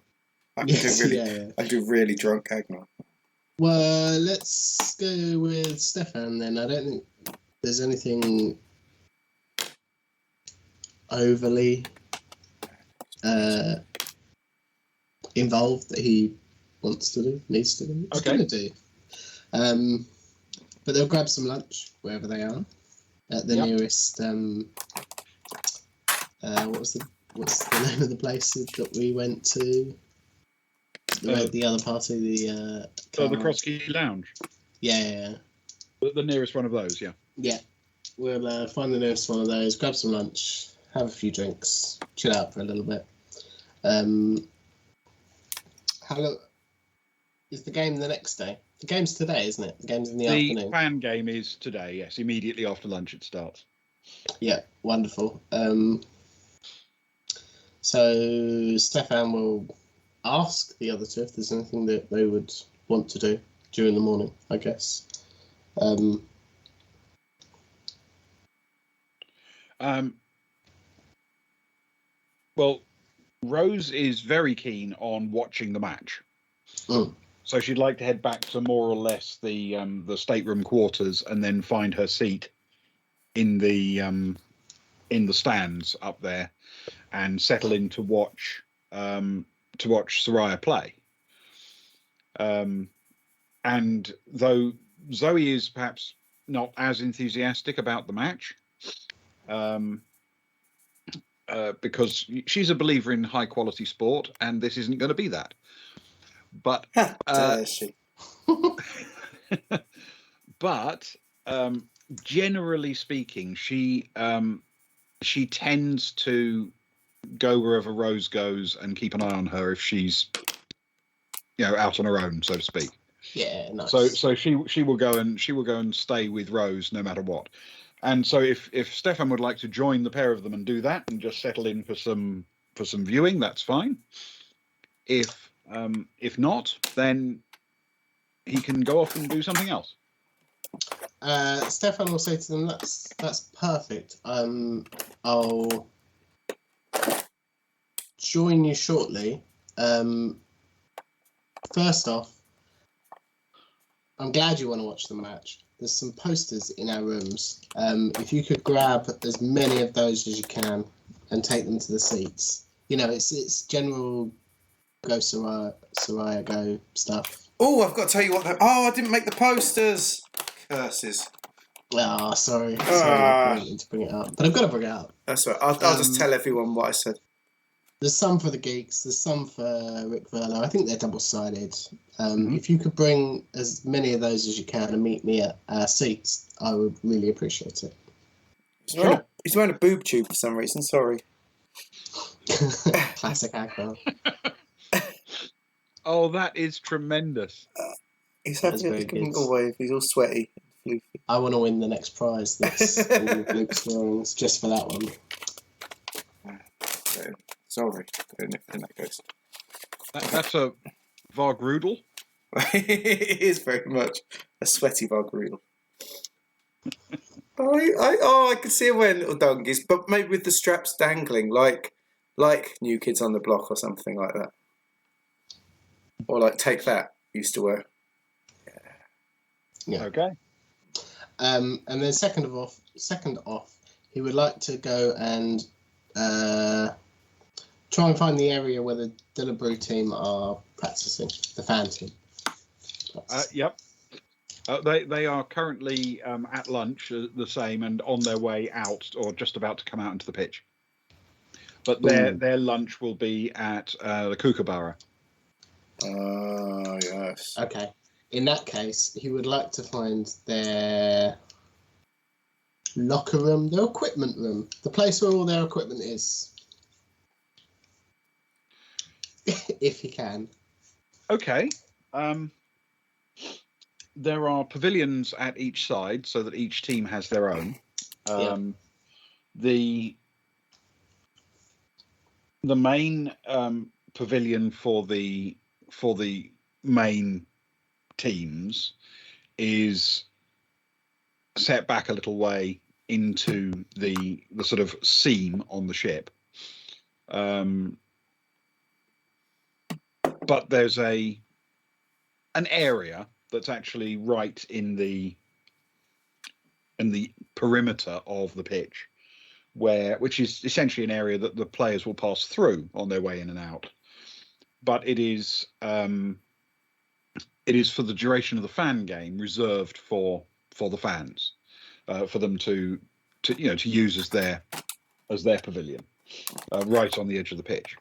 I do really drunk Agnar. Well, let's go with Stefan then. I don't think there's anything overly involved that he needs to do. He's going to do. But they'll grab some lunch wherever they are at the nearest. What's the name of the place that we went to? The other party, the Cross Key Lounge. Yeah. The nearest one of those, yeah. Yeah, we'll find the nearest one of those, grab some lunch, have a few drinks, chill out for a little bit. How long is the game the next day? The game's today, isn't it? The game's in the afternoon. The fan game is today, yes. Immediately after lunch it starts. Yeah, wonderful. So Stefan will ask the other two if there's anything that they would want to do during the morning, I guess. Well, Rose is very keen on watching the match. So she'd like to head back to more or less the stateroom quarters and then find her seat in the stands up there and settle in to watch Soraya play. And though Zoe is perhaps not as enthusiastic about the match, because she's a believer in high quality sport, and this isn't going to be that. But dare she? But generally speaking, she tends to go wherever Rose goes and keep an eye on her if she's out on her own, so to speak. Yeah, nice. So she will go and stay with Rose no matter what. And so if Stefan would like to join the pair of them and do that and just settle in for some viewing, that's fine. If not, then he can go off and do something else. Stefan will say to them, "That's perfect. I'll join you shortly. First off, I'm glad you want to watch the match. There's some posters in our rooms. If you could grab as many of those as you can and take them to the seats. It's general go Soraya go stuff." Oh, I've got to tell you what. I didn't make the posters. Curses. Ah, sorry. I didn't mean to bring it up, but I've got to bring it up. That's right. I'll just tell everyone what I said. There's some for the geeks. There's some for Rick Verlo. I think they're double-sided. If you could bring as many of those as you can and meet me at our seats, I would really appreciate it. He's wearing a boob tube for some reason. Sorry. Classic Agro. Oh, that is tremendous. He's giving it away. He's all sweaty and floofy. I want to win the next prize. That's Luke's drawings just for that one. Sorry, in that case. That's a Vargrudel. It is very much a sweaty Vargrudel. I could see him wearing little donkeys, but maybe with the straps dangling, like New Kids on the Block or something like that. Or like Take That used to wear. Yeah. Okay. And then second off, he would like to go and try and find the area where the Dillabrew team are practicing, the fan team. Yep. They are currently at lunch, the same, and on their way out, or just about to come out into the pitch. But their lunch will be at the Kookaburra. Yes. Okay. In that case, he would like to find their locker room, their equipment room, the place where all their equipment is. If he can. Okay. There are pavilions at each side so that each team has their own. The main pavilion for the main teams is set back a little way into the sort of seam on the ship. But there's an area that's actually right in the perimeter of the pitch, which is essentially an area that the players will pass through on their way in and out. But it is for the duration of the fan game reserved for the fans, for them to use as their pavilion, right on the edge of the pitch.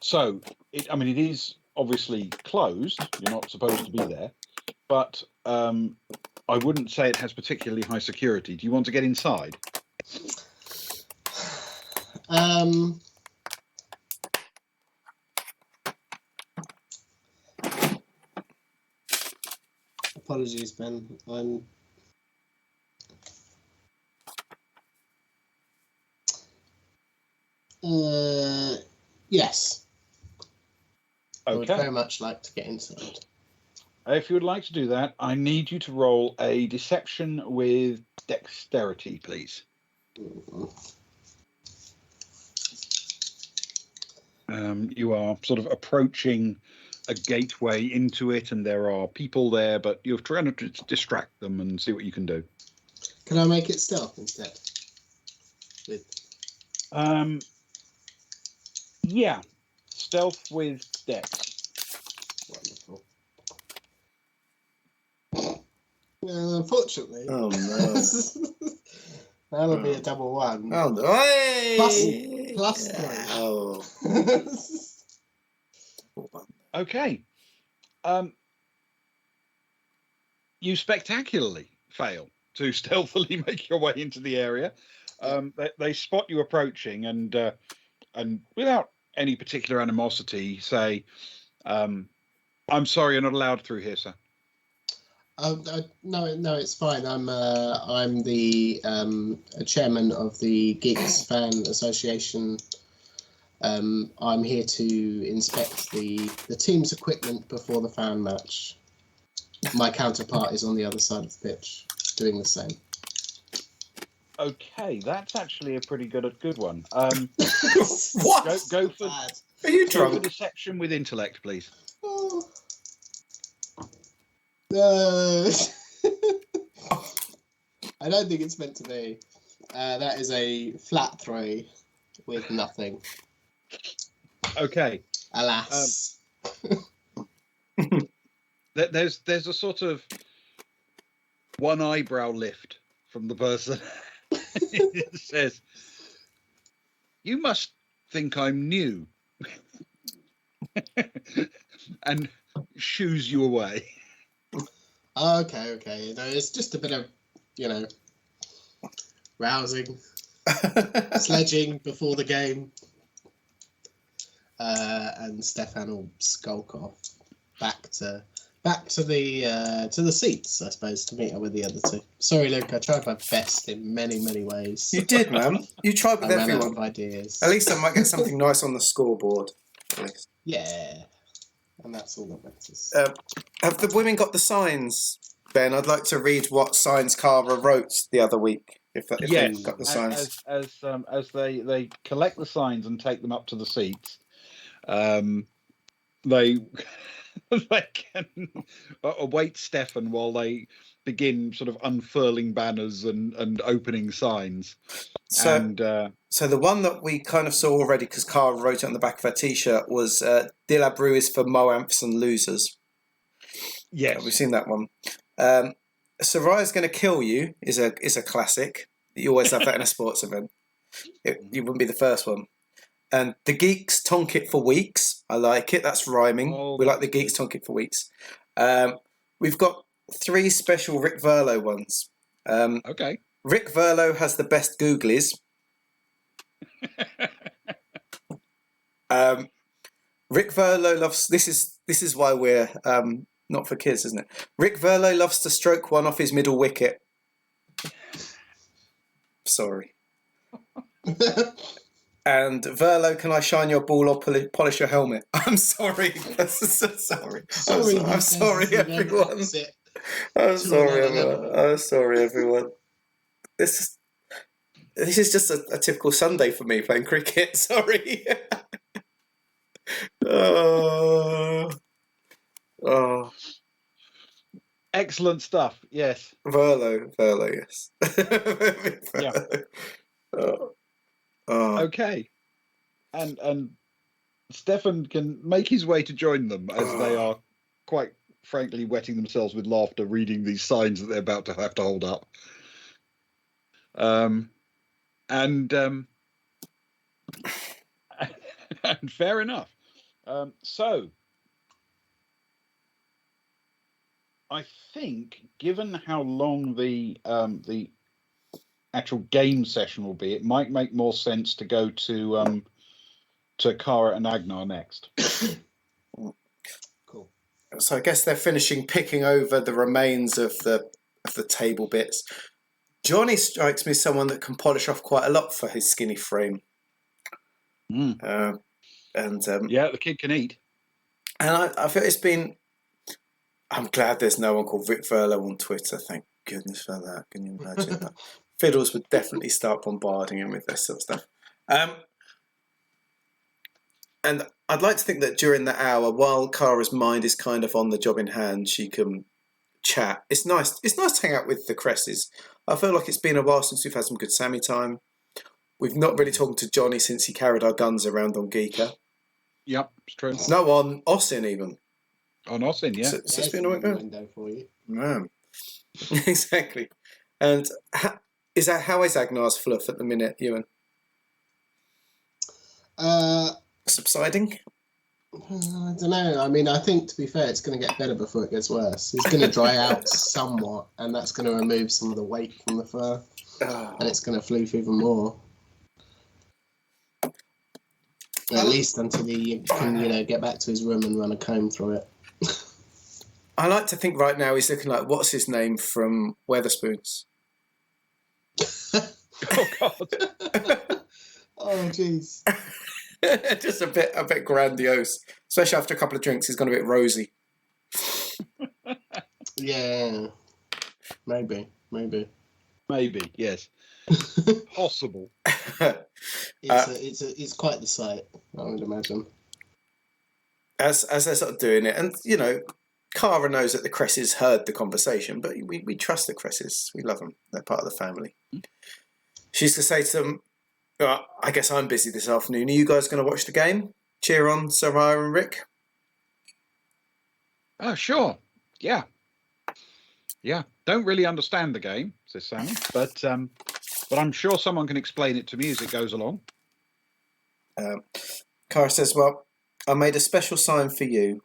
So it is obviously closed. You're not supposed to be there, but I wouldn't say it has particularly high security. Do you want to get inside? Apologies, Ben. Yes. I would Okay. very much like to get inside. If you would like to do that, I need you to roll a deception with dexterity, please. You are sort of approaching a gateway into it, and there are people there, but you're trying to distract them and see what you can do. Can I make it stealth instead? Yeah, stealth with dex. Wonderful. Unfortunately. Oh no. That'll be a double one. Oh no. Hey! Plus 3. Oh. Okay. You spectacularly fail to stealthily make your way into the area. They spot you approaching and without any particular animosity say, I'm sorry, you're not allowed through here, sir. No, it's fine. I'm the chairman of the Geeks Fan Association. I'm here to inspect the team's equipment before the fan match. My counterpart is on the other side of the pitch, doing the same. Okay, that's actually a pretty good one. What? Go for. Are you Go for drunk? deception with intellect, please. Oh. I don't think it's meant to be. That is a flat 3 with nothing. Okay. Alas. There's a sort of one eyebrow lift from the person. It says, "You must think I'm new," and shoos you away. Okay. No, it's just a bit of, rousing, sledging before the game, and Stefan will skulk off back to the seats, I suppose, to meet up with the other two. Sorry, Luke, I tried my best in many ways. You did, man. You tried with I ran out everyone. of ideas. At least I might get something nice on the scoreboard. At least. Yeah, and that's all that matters. Have the women got the signs, Ben? I'd like to read what signs Cara wrote the other week. If Yes, they've got the signs. As they collect the signs and take them up to the seats, they they can await Stefan while they begin sort of unfurling banners and opening signs. So the one that we kind of saw already, because Cara wrote it on the back of her T-shirt, was De La Brue is for Moamps and losers. Yes, we've seen that one. Soraya's going to kill you is a classic. You always have that in a sports event. You wouldn't be the first one. And the Geeks tonk it for weeks. I like it. That's rhyming. We like the Geeks tonk it for weeks. We've got 3 special Rick Verlo ones. Okay. Rick Verlo has the best googlies. Rick Verlo loves. This is why we're not for kids, isn't it? Rick Verlo loves to stroke one off his middle wicket. Sorry. And Verlo, can I shine your ball or polish your helmet? I'm sorry. Sorry. I'm sorry, everyone. I'm sorry, everyone. This is just a typical Sunday for me playing cricket. Sorry. Oh. Excellent stuff. Yes. Verlo, yes. Yeah. Okay. And Stefan can make his way to join them as they are quite frankly wetting themselves with laughter reading these signs that they're about to have to hold up. And fair enough. So I think, given how long the actual game session will be, it might make more sense to go to Cara and Agnar next. Cool. So I guess they're finishing picking over the remains of the table bits. Johnny strikes me as someone that can polish off quite a lot for his skinny frame. And the kid can eat. And I feel it's been. I'm glad there's no one called Rick Verlo on Twitter. Thank goodness for that. Can you imagine that? Fiddles would definitely start bombarding him with this sort of stuff. And I'd like to think that during the hour, while Kara's mind is kind of on the job in hand, she can chat. It's nice. It's nice to hang out with the Cresses. I feel like it's been a while since we've had some good Sammy time. We've not really talked to Johnny since he carried our guns around on Geeka. Yep, it's true. No, on Osin even. On Osin, yeah. So it's been a window for you. Man. Exactly. And how is Agnar's fluff at the minute, Ewan? Subsiding? I don't know. I mean, I think, to be fair, it's going to get better before it gets worse. It's going to dry out somewhat, and that's going to remove some of the weight from the fur, and it's going to floof even more. At least until he can, get back to his room and run a comb through it. I like to think right now he's looking like, what's his name from Weatherspoons? Oh, God. Oh, jeez. Just a bit grandiose. Especially after a couple of drinks, he's gone a bit rosy. Yeah. Maybe, yes. Possible. It's quite the sight, I would imagine. As they're sort of doing it, and Kara knows that the Cresses heard the conversation, but we trust the Cresses. We love them. They're part of the family. She's to say to them, I guess I'm busy this afternoon. Are you guys going to watch the game? Cheer on Soraya and Rick? Oh, sure. Yeah. Yeah. Don't really understand the game, says Sammy, but I'm sure someone can explain it to me as it goes along. Kara says, well, I made a special sign for you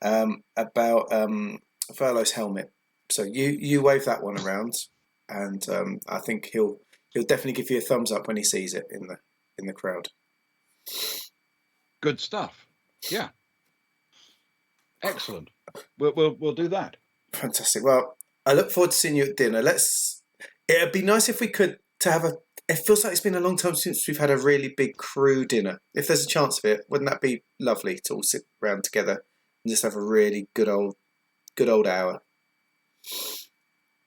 about Verlo's helmet. So you wave that one around, and I think he'll definitely give you a thumbs up when he sees it in the crowd. Good stuff. Yeah. Excellent. We'll do that. Fantastic. Well, I look forward to seeing you at dinner. It'd be nice if we could to have it feels like it's been a long time since we've had a really big crew dinner. If there's a chance of it, wouldn't that be lovely to all sit around together and just have a really good old hour?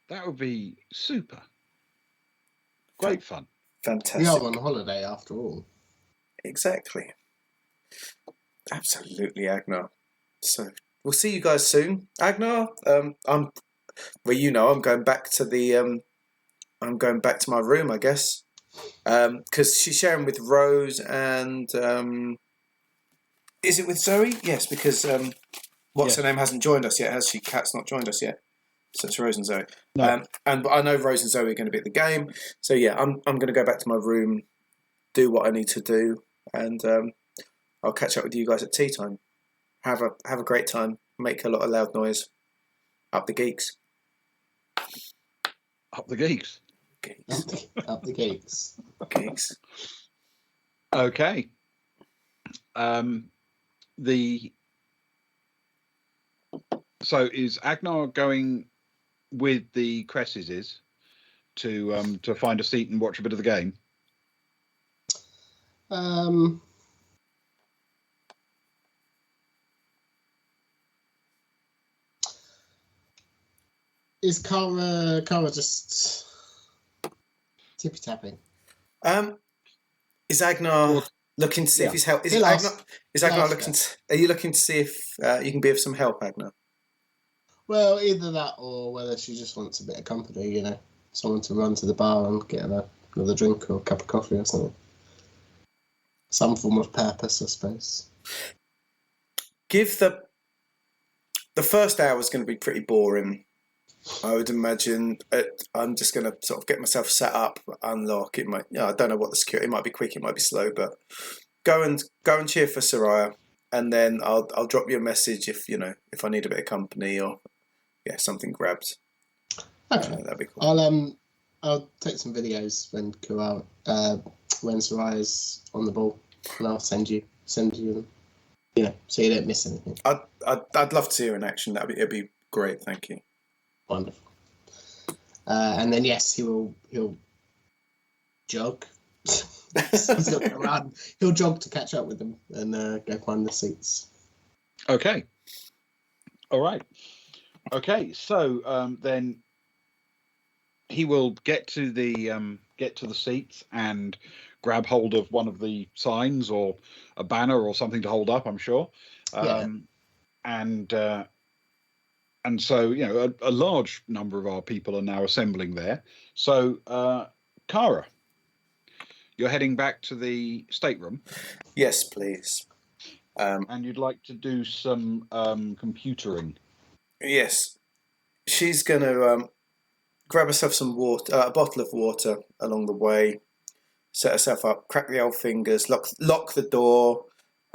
That would be super. Great fun. Fantastic. We are on holiday after all. Exactly. Absolutely, Agnar. So we'll see you guys soon. Agnar, I'm going back to I'm going back to my room, I guess. Because she's sharing with Rose and is it with Zoe? Yes, because what's her name hasn't joined us yet, has she? Kat's not joined us yet. So it's Rose and Zoe. No. And I know Rose and Zoe are going to be at the game. So yeah, I'm going to go back to my room, do what I need to do, and I'll catch up with you guys at tea time. Have a great time. Make a lot of loud noise. Up the geeks. Up the geeks. Up the geeks. Geeks. Okay. So is Agnar going with the Cresses to find a seat and watch a bit of the game? Is Kara just tippy tapping? Is Agnar looking to see if he's help? Is Agnar looking? Are you looking to see if you can be of some help, Agnar? Well, either that or whether she just wants a bit of company, someone to run to the bar and get another drink or a cup of coffee or something. Some form of purpose, I suppose. Give the first hour is going to be pretty boring. I would imagine. I'm just going to sort of get myself set up, unlock. It might. I don't know what the security. It might be quick. It might be slow. But go and cheer for Soraya, and then I'll drop you a message if I need a bit of company or something grabbed. Okay, that'd be cool. I'll take some videos when Soraya's on the ball, and I'll send you them. So you don't miss anything. I'd love to see her in action. It'd be great. Thank you. Wonderful. And then yes, he'll jog He's not going to run. He'll jog to catch up with them and go find the seats. Okay. All right. Okay. So then he will get to the seats and grab hold of one of the signs or a banner or something to hold up, I'm sure. And so, a large number of our people are now assembling there. So, Kara, you're heading back to the stateroom. Yes, please. And you'd like to do some computering. Yes. She's going to grab herself some water, a bottle of water along the way, set herself up, crack the old fingers, lock the door.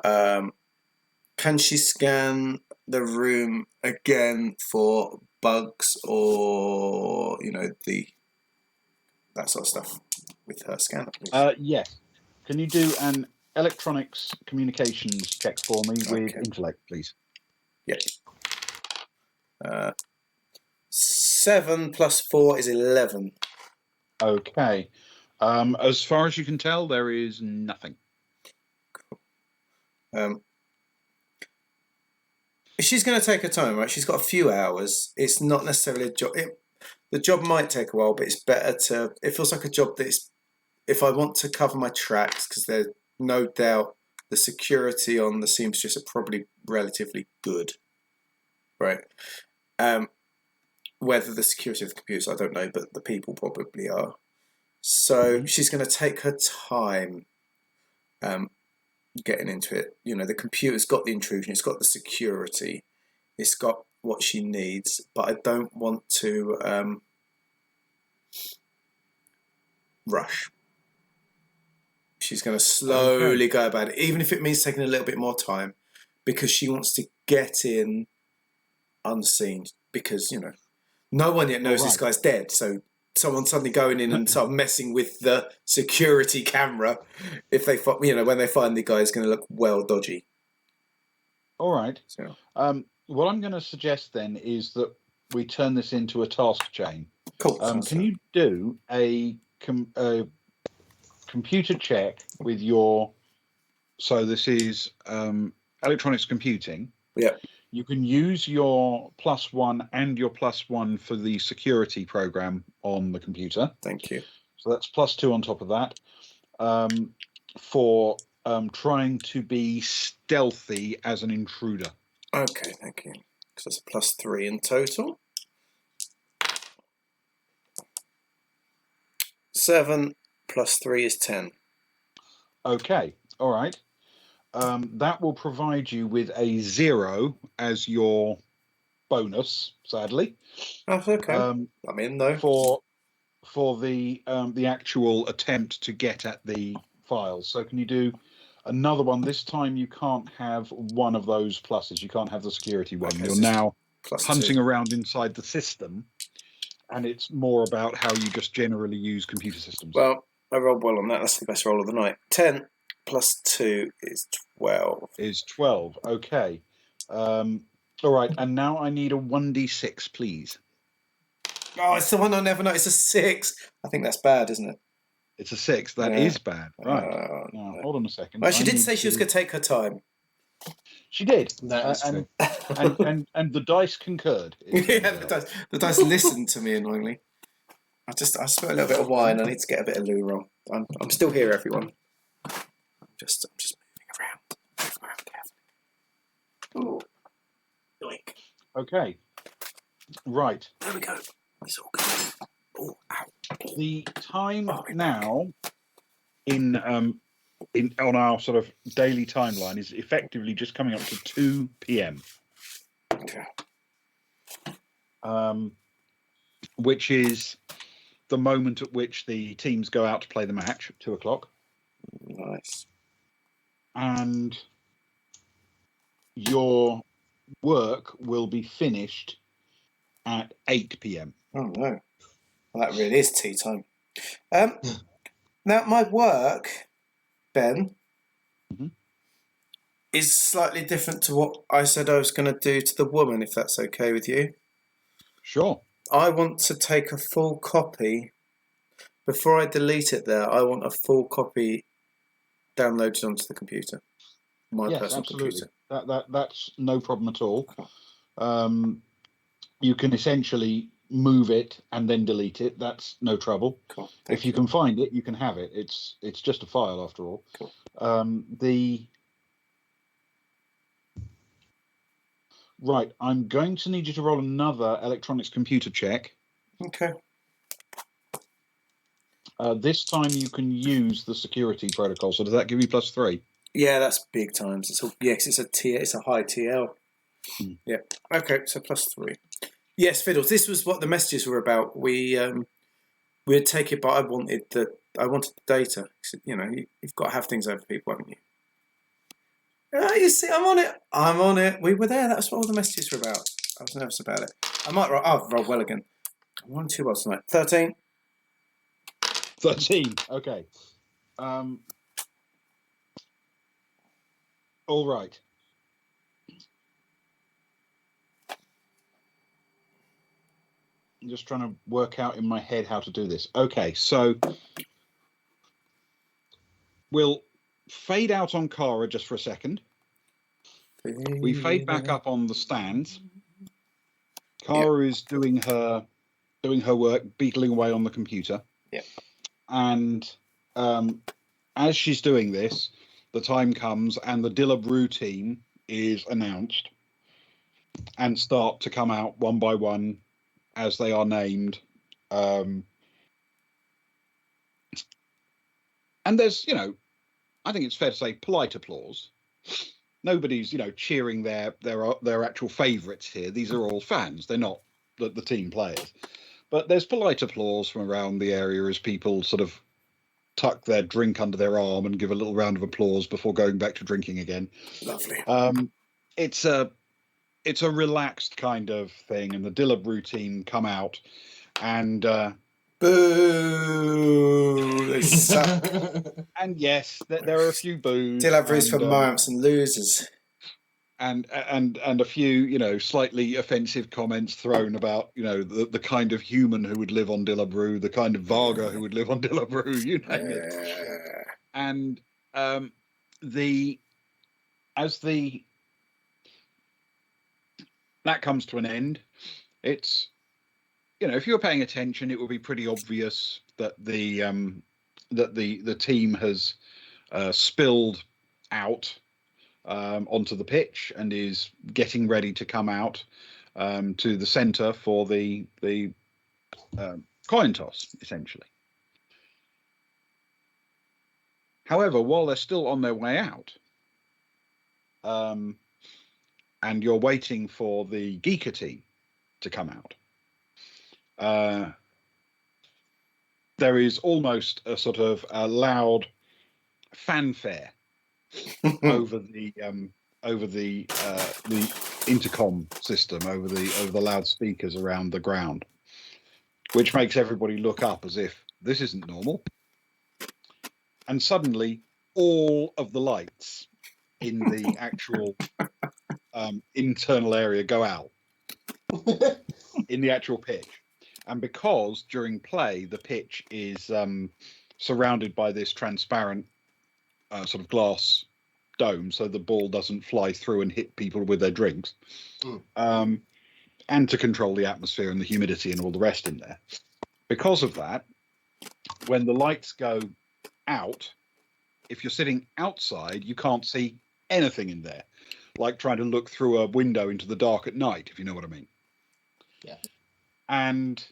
Can she scan the room again for bugs or, that sort of stuff with her scanner, please? Yes. Can you do an electronics communications check for me with intellect, please? Yep. 7 plus 4 is 11. Okay. As far as you can tell, there is nothing. Cool. She's going to take her time, right? She's got a few hours. It's not necessarily a job. The job might take a while, but it's better to... It feels like a job that is... If I want to cover my tracks, because there's no doubt the security on the Seamstress are probably relatively good, right? Whether the security of the computers, I don't know, but the people probably are. So she's going to take her time getting into it. The computer's got the intrusion, it's got the security, it's got what she needs, but I don't want to rush. She's going to slowly go about it, even if it means taking a little bit more time, because she wants to get in unseen, because, no one yet knows this guy's dead, so someone suddenly going in and start messing with the security camera, if they, when they find the guy, is going to look well dodgy. All right. So, what I'm going to suggest then is that we turn this into a task chain. Cool. Can you do a computer check with your... So this is electronics computing. Yeah. You can use your +1 and your +1 for the security program on the computer. Thank you. So that's +2 on top of that. For trying to be stealthy as an intruder. Okay, thank you. So that's a +3 in total. 7 plus 3 is 10. Okay, all right. That will provide you with a 0 as your bonus, sadly. That's okay. I'm in though. For the actual attempt to get at the files. So can you do another one? This time you can't have one of those pluses. You can't have the security one. Okay, You're now hunting +2. around inside the system, and it's more about how you just generally use computer systems. Well, I rolled well on that. That's the best roll of the night. 10 plus 2 is 12. Is 12. Okay. All right. And now I need a 1d6, please. Oh, it's the one I never noticed. A 6. I think that's bad, isn't it? It's a 6. That is bad. Right. Now, hold on a second. Well, she did say she was going to take her time. She did. That's true. And the dice concurred. Yeah, the dice listened to me annoyingly. I spilled a little bit of wine. I need to get a bit of loo roll. I'm still here, everyone. I'm just moving around carefully. Ooh. Yoink. Okay. Right. There we go. It's all good. Oh, ow. The time now in on our sort of daily timeline is effectively just coming up to 2 p.m. Okay. Which is the moment at which the teams go out to play the match at 2 o'clock. Nice. And your work will be finished at 8 p.m. Oh no. Well, that really is tea time. Now my work, Ben, is slightly different to what I said I was going to do to the woman, if that's okay with you. Sure. I want to take a full copy. Before I delete it there, I want a full copy downloaded onto the computer. My personal absolutely. computer. That's no problem at all. You can essentially move it and then delete it. That's no trouble. Cool. If you can find it, you can have it. It's just a file after all. Cool. Right, I'm going to need you to roll another electronics computer check. Okay. This time you can use the security protocol. So does that give you +3? Yeah, that's big times. It's it's a high TL. Yeah. Okay, so +3. Yes, Fiddles. This was what the messages were about. We'd take it, but I wanted the data. You know, you've got to have things over people, haven't you? You see, I'm on it. We were there. That's what all the messages were about. I was nervous about it. I might roll. Oh, roll well again. I'm on 2 rolls tonight. 13. 13. Okay. All right. I'm just trying to work out in my head how to do this. Okay, so we'll fade out on Cara just for a second. We fade back up on the stands. Cara is doing her work, beetling away on the computer. Yeah. And as she's doing this, the time comes and the Dillabrew team is announced and start to come out one by one as they are named. And there's, I think it's fair to say polite applause. Nobody's, cheering their actual favourites here. These are all fans. They're not the team players. But there's polite applause from around the area as people sort of tuck their drink under their arm and give a little round of applause before going back to drinking again. Lovely. It's a relaxed kind of thing, and the Dillabrew team come out and boo! They suck. And yes, there are a few boos. Dillabrew's for marks and losers. And a few, slightly offensive comments thrown about, the kind of human who would live on Dillabrew, the kind of Varga who would live on Dillabrew, you name it. And that comes to an end, it's, if you were paying attention, it would be pretty obvious that the team has spilled out onto the pitch and is getting ready to come out to the centre for the coin toss, essentially. However, while they're still on their way out, and you're waiting for the Geeker team to come out, there is almost a sort of a loud fanfare over the intercom system, over the loudspeakers around the ground, which makes everybody look up as if this isn't normal. And suddenly, all of the lights in the actual internal area go out in the actual pitch. And because during play the pitch is surrounded by this transparent sort of glass dome, so the ball doesn't fly through and hit people with their drinks, and to control the atmosphere and the humidity and all the rest in there. Because of that, when the lights go out, if you're sitting outside, you can't see anything in there, like trying to look through a window into the dark at night, if you know what I mean. Yeah. And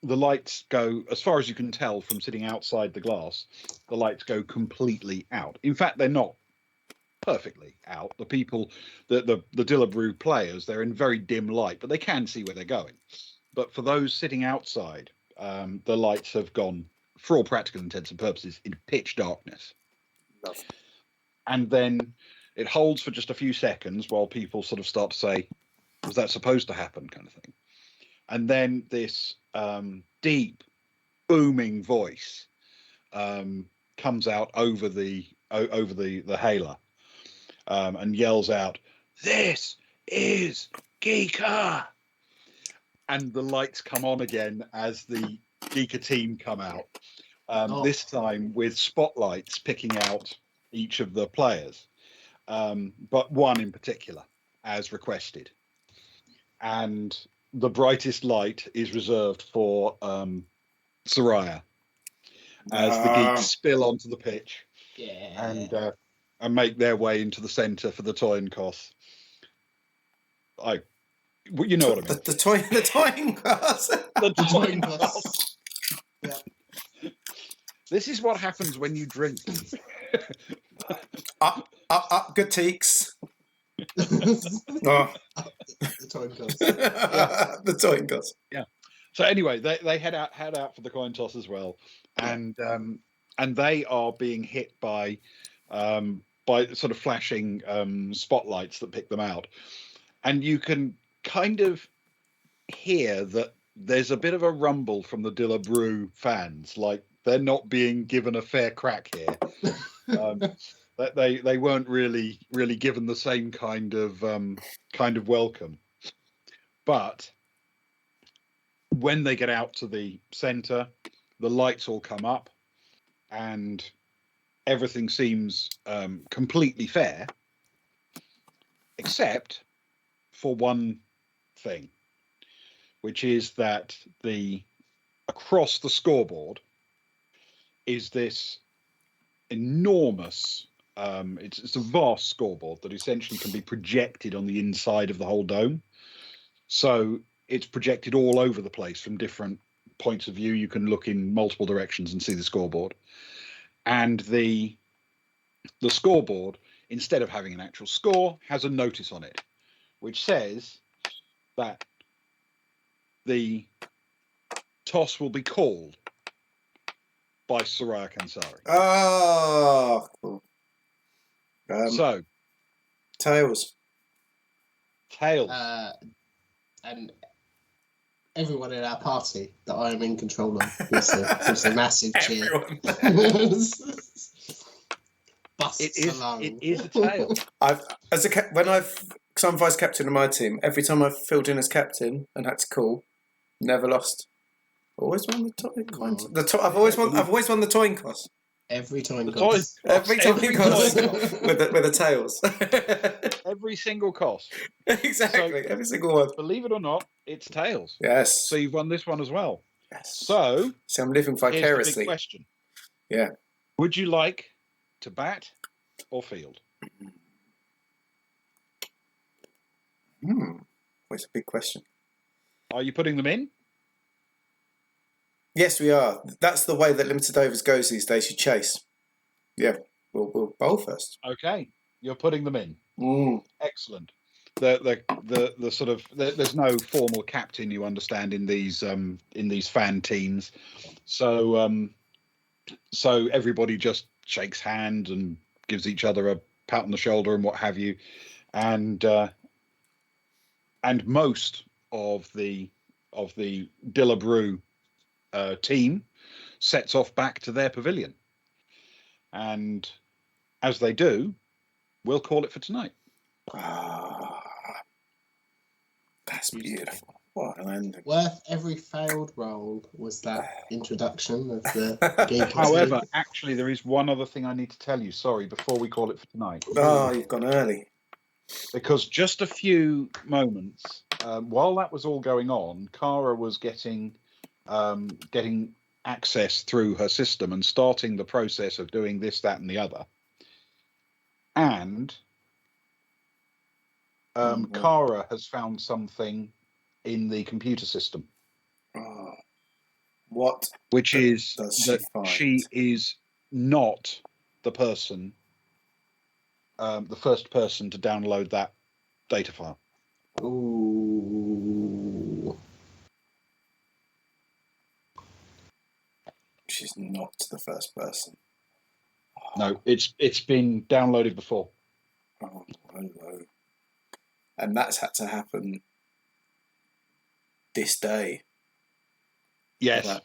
the lights go, as far as you can tell from sitting outside the glass, the lights go completely out. In fact, they're not perfectly out. The people, the Dillabrew players, they're in very dim light, but they can see where they're going. But for those sitting outside, the lights have gone, for all practical intents and purposes, in pitch darkness. Lovely. And then it holds for just a few seconds while people sort of start to say, was that supposed to happen, kind of thing. And then this deep, booming voice comes out over the hailer and yells out, "This is Geeker!" And the lights come on again as the Geeker team come out This time with spotlights picking out each of the players, but one in particular, as requested. And the brightest light is reserved for Soraya, as the geeks spill onto the pitch and make their way into the centre for the Toynkos. You know what I mean? The Toynkos. The Toynkos. Yeah. This is what happens when you drink. Up, good teaks. The Toynkos. The Toynkos. Yeah. So anyway, they head out for the coin toss as well, and they are being hit by sort of flashing spotlights that pick them out, and you can kind of hear that there's a bit of a rumble from the Dilla Brew fans, like they're not being given a fair crack here. That they weren't really given the same kind of welcome. But when they get out to the centre, the lights all come up, and everything seems completely fair, except for one thing, which is that across the scoreboard is this enormous. It's a vast scoreboard that essentially can be projected on the inside of the whole dome. So it's projected all over the place from different points of view. You can look in multiple directions and see the scoreboard. And the scoreboard, instead of having an actual score, has a notice on it, which says that the toss will be called by Soraya Kansari. Oh, cool. So, tails. And everyone in our party that I am in control of gives a massive cheer. It is a tail. Because I'm vice captain of my team, every time I've filled in as captain and had to call, never lost. Always won the coins. I've always won the Toynkos. Every Toynkos. Every Toynkos with the tails. Every single cost. Exactly. So, every single one. Believe it or not, it's tails. Yes. So you've won this one as well. Yes. So I'm living vicariously. Here's the big question. Yeah. Would you like to bat or field? It's a big question. Are you putting them in? Yes, we are. That's the way that limited overs goes these days. You chase. Yeah, we'll bowl first. Okay, you're putting them in. Excellent. The sort of there's no formal captain, you understand, in these fan teams, so everybody just shakes hands and gives each other a pat on the shoulder and what have you, and most of the Dilla Brew team sets off back to their pavilion, and as they do, we'll call it for tonight. That's beautiful. What an ending. Worth every failed roll was that introduction of the game. However, actually, there is one other thing I need to tell you. Sorry, before we call it for tonight. Oh, you've gone early. Because just a few moments while that was all going on, Kara was getting access through her system and starting the process of doing this, that, and the other. And Kara has found something in the computer system. What? Which is that she is not the person, the first person to download that data file. Ooh. She's not the first person. No, it's been downloaded before. Oh, hello. And that's had to happen this day. Yes.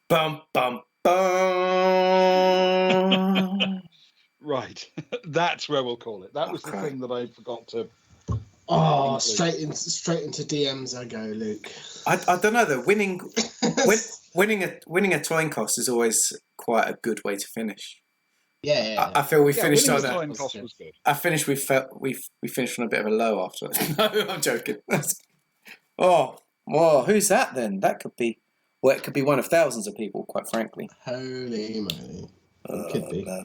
Bum, bum, bum. Right. That's where we'll call it. That was the thing that I forgot to... Oh, straight into DMs I go, Luke. I don't know. The winning winning a coin toss is always quite a good way to finish. Yeah. I feel we finished on a a. coin toss was good. I finished. We finished on a bit of a low after. No, I'm joking. Oh, whoa! Who's that then? That could be. Well, it could be one of thousands of people. Quite frankly. Holy moly! It could be. Man.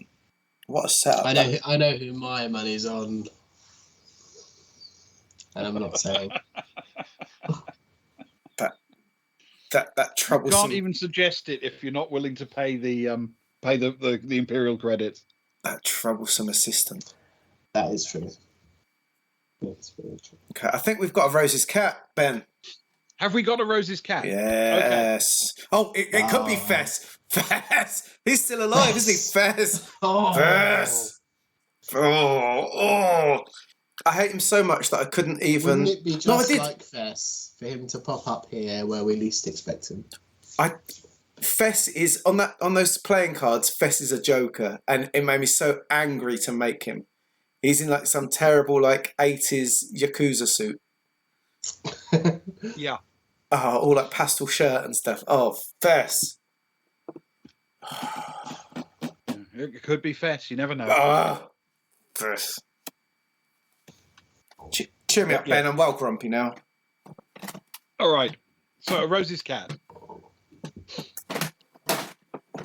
What a setup! I know who my money's on, and I'm not saying. That troublesome. You can't even suggest it if you're not willing to pay the Imperial credits. That troublesome assistant. That is true. That's very true. Okay, I think we've got a Rose's cat, Ben. Have we got a Rose's cat? Yes. Okay. Oh, it could be Fess. Fess. He's still alive, isn't he? Fess. Oh. Fess. Oh. I hate him so much that I couldn't even. Wouldn't it be just like Fess for him to pop up here where we least expect him? Fess is on those playing cards. Fess is a joker, and it made me so angry to make him. He's in like some terrible like 80s Yakuza suit. Yeah. Oh, all like pastel shirt and stuff. Oh, Fess. It could be Fess. You never know. Fess. Cheer me up, Ben. I'm well grumpy now. All right. So, Rose's cat.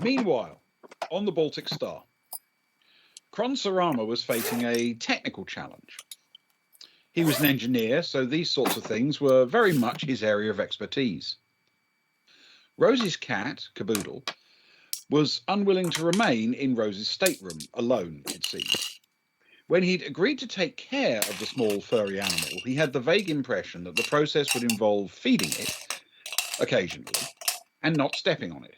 Meanwhile, on the Baltic Star, Kron Sarama was facing a technical challenge. He was an engineer, so these sorts of things were very much his area of expertise. Rose's cat, Caboodle, was unwilling to remain in Rose's stateroom alone, it seemed. When he'd agreed to take care of the small furry animal, he had the vague impression that the process would involve feeding it, occasionally, and not stepping on it.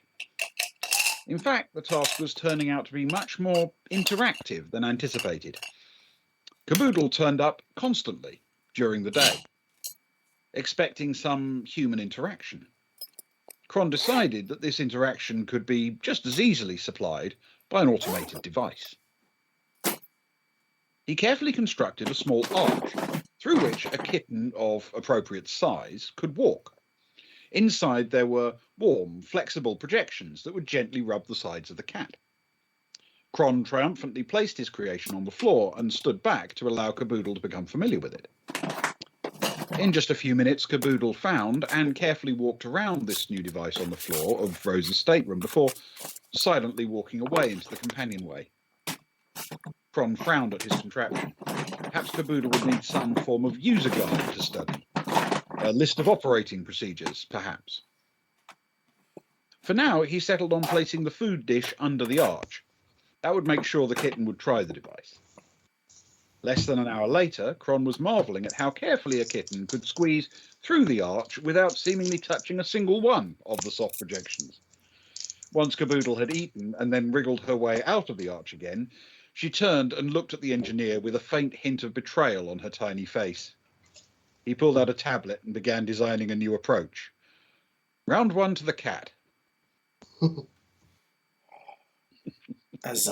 In fact, the task was turning out to be much more interactive than anticipated. Caboodle turned up constantly during the day, expecting some human interaction. Kron decided that this interaction could be just as easily supplied by an automated device. He carefully constructed a small arch through which a kitten of appropriate size could walk. Inside there were warm, flexible projections that would gently rub the sides of the cat. Kron triumphantly placed his creation on the floor and stood back to allow Caboodle to become familiar with it. In just a few minutes, Caboodle found and carefully walked around this new device on the floor of Rose's stateroom before silently walking away into the companionway. Kron frowned at his contraption. Perhaps Caboodle would need some form of user guide to study. A list of operating procedures, perhaps. For now, he settled on placing the food dish under the arch. That would make sure the kitten would try the device. Less than an hour later, Kron was marvelling at how carefully a kitten could squeeze through the arch without seemingly touching a single one of the soft projections. Once Caboodle had eaten and then wriggled her way out of the arch again, she turned and looked at the engineer with a faint hint of betrayal on her tiny face. He pulled out a tablet and began designing a new approach. Round one to the cat. As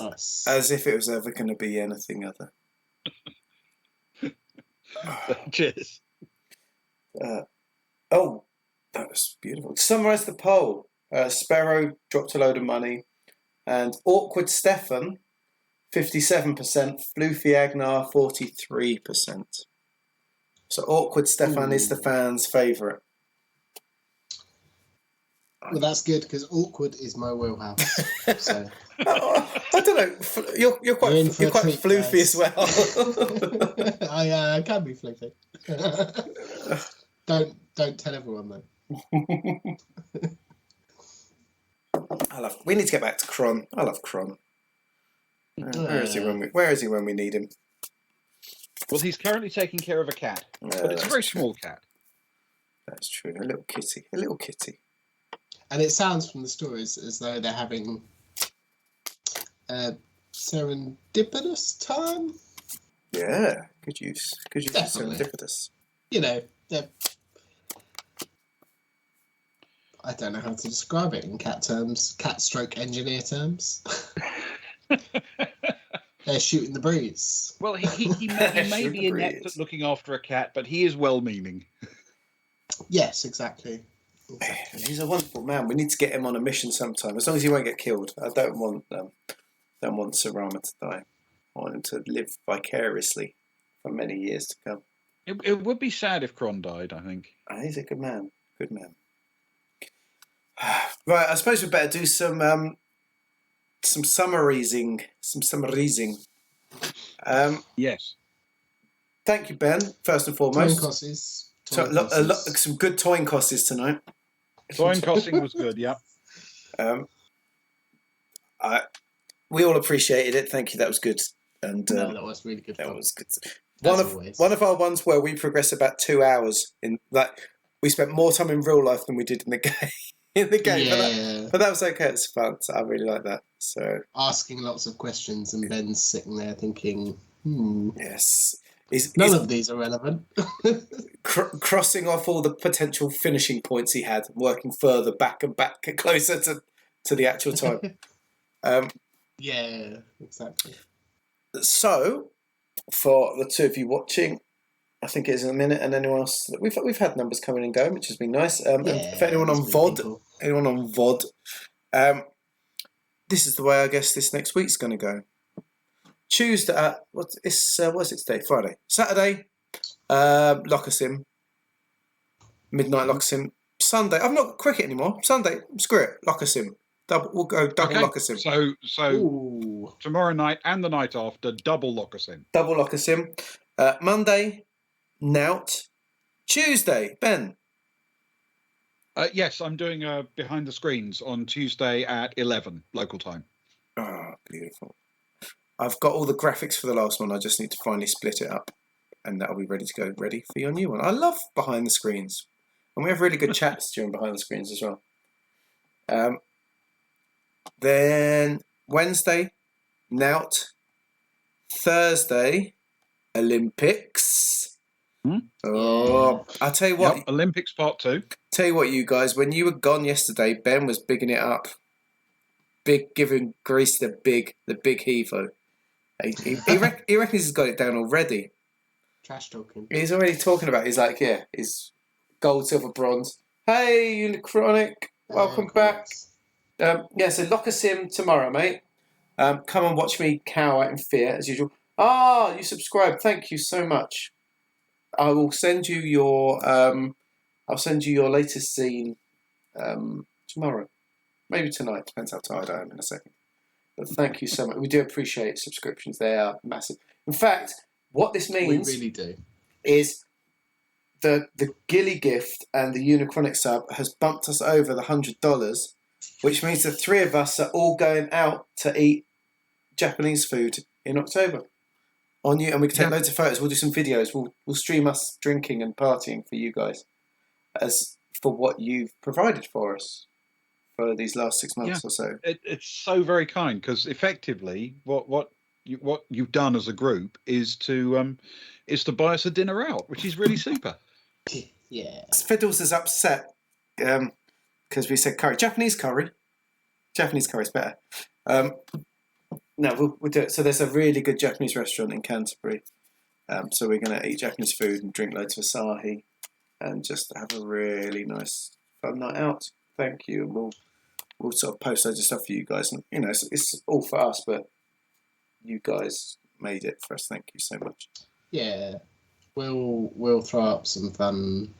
if it was ever going to be anything other. Cheers. That was beautiful. To summarise the poll, Sparrow dropped a load of money, and Awkward Stefan, 57%, Floofy Agnar, 43%. So Awkward Stefan is the fans' favourite. Well, that's good because awkward is my wheelhouse. So I don't know. You're quite floofy as well. I can be floofy. Don't tell everyone though. We need to get back to Kron. I love Kron. Where is he when we need him? Well, he's currently taking care of a cat, but it's a very small cat. That's true. A little kitty. And it sounds from the stories as though they're having a serendipitous time. Yeah, good use. Definitely. Serendipitous. You know, I don't know how to describe it in cat terms, cat/engineer terms. They're shooting the breeze. Well, he may be inept at looking after a cat, but he is well-meaning. Yes, exactly. Exactly. He's a wonderful man. We need to get him on a mission sometime. As long as he won't get killed. I don't want Sarama to die. I want him to live vicariously for many years to come. It would be sad if Kron died, I think. He's a good man. Good man. Right, I suppose we better do some summarizing. Yes. Thank you, Ben. First and foremost. Some good toin cosses tonight. Toin cossing was good. Yeah. We all appreciated it. Thank you. That was good. And that was really good. That was good. Always. One of our ones where we progressed about 2 hours in that. We spent more time in real life than we did in the game. Yeah. But that was okay. It's fun. So I really like that. So asking lots of questions and Ben's sitting there thinking, Yes. None of these are relevant. Crossing off all the potential finishing points he had, working further back and closer to the actual time. Yeah, exactly. So, for the two of you watching, I think it is in a minute, and anyone else, we've had numbers coming and going, which has been nice. And for anyone on VOD, this is the way I guess this next week's going to go. Tuesday, what's it today? Friday. Saturday, Locker Sim. Midnight Locker Sim. Sunday, I've not got cricket anymore. Sunday, screw it, Locker Sim. We'll go double Locker Sim. So tomorrow night and the night after, double Locker Sim. Double Locker Sim. Monday, Nout. Tuesday, Ben. Yes, I'm doing behind the screens on Tuesday at 11 local time. Oh, beautiful. I've got all the graphics for the last one. I just need to finally split it up, and that'll be ready to go, ready for your new one. I love behind the screens, and we have really good chats during behind the screens as well. Then Wednesday, Nout. Thursday, Olympics. Oh, I'll tell you what. Yep, Olympics Part 2. Tell you what, you guys, when you were gone yesterday, Ben was bigging it up. Giving Greece the big heave-o. He reckons he's got it down already. Trash talking. He's already talking about. He's like, yeah, he's gold, silver, bronze. Hey, Unichronic, welcome back. So Locker Sim tomorrow, mate. Come and watch me cower in fear as usual. You subscribed. Thank you so much. I will send you your latest scene tomorrow. Maybe tonight. Depends how tired I am in a second. But thank you so much. We do appreciate subscriptions. They are massive. In fact, what this means we really do is the Gilly gift and the Unichronic sub has bumped us over the $100, which means the three of us are all going out to eat Japanese food in October. On you, and we can take loads of photos. We'll do some videos. We'll stream us drinking and partying for you guys, as for what you've provided for us for these last 6 months or so. It's so very kind, because effectively, what you've done as a group is to buy us a dinner out, which is really super. Yeah. Fiddles is upset because we said curry. Japanese curry is better. No, we'll do it. So there's a really good Japanese restaurant in Canterbury. So we're going to eat Japanese food and drink loads of Asahi and just have a really nice fun night out. Thank you. And we'll sort of post loads of stuff for you guys. And, it's all for us, but you guys made it for us. Thank you so much. Yeah. We'll throw up some fun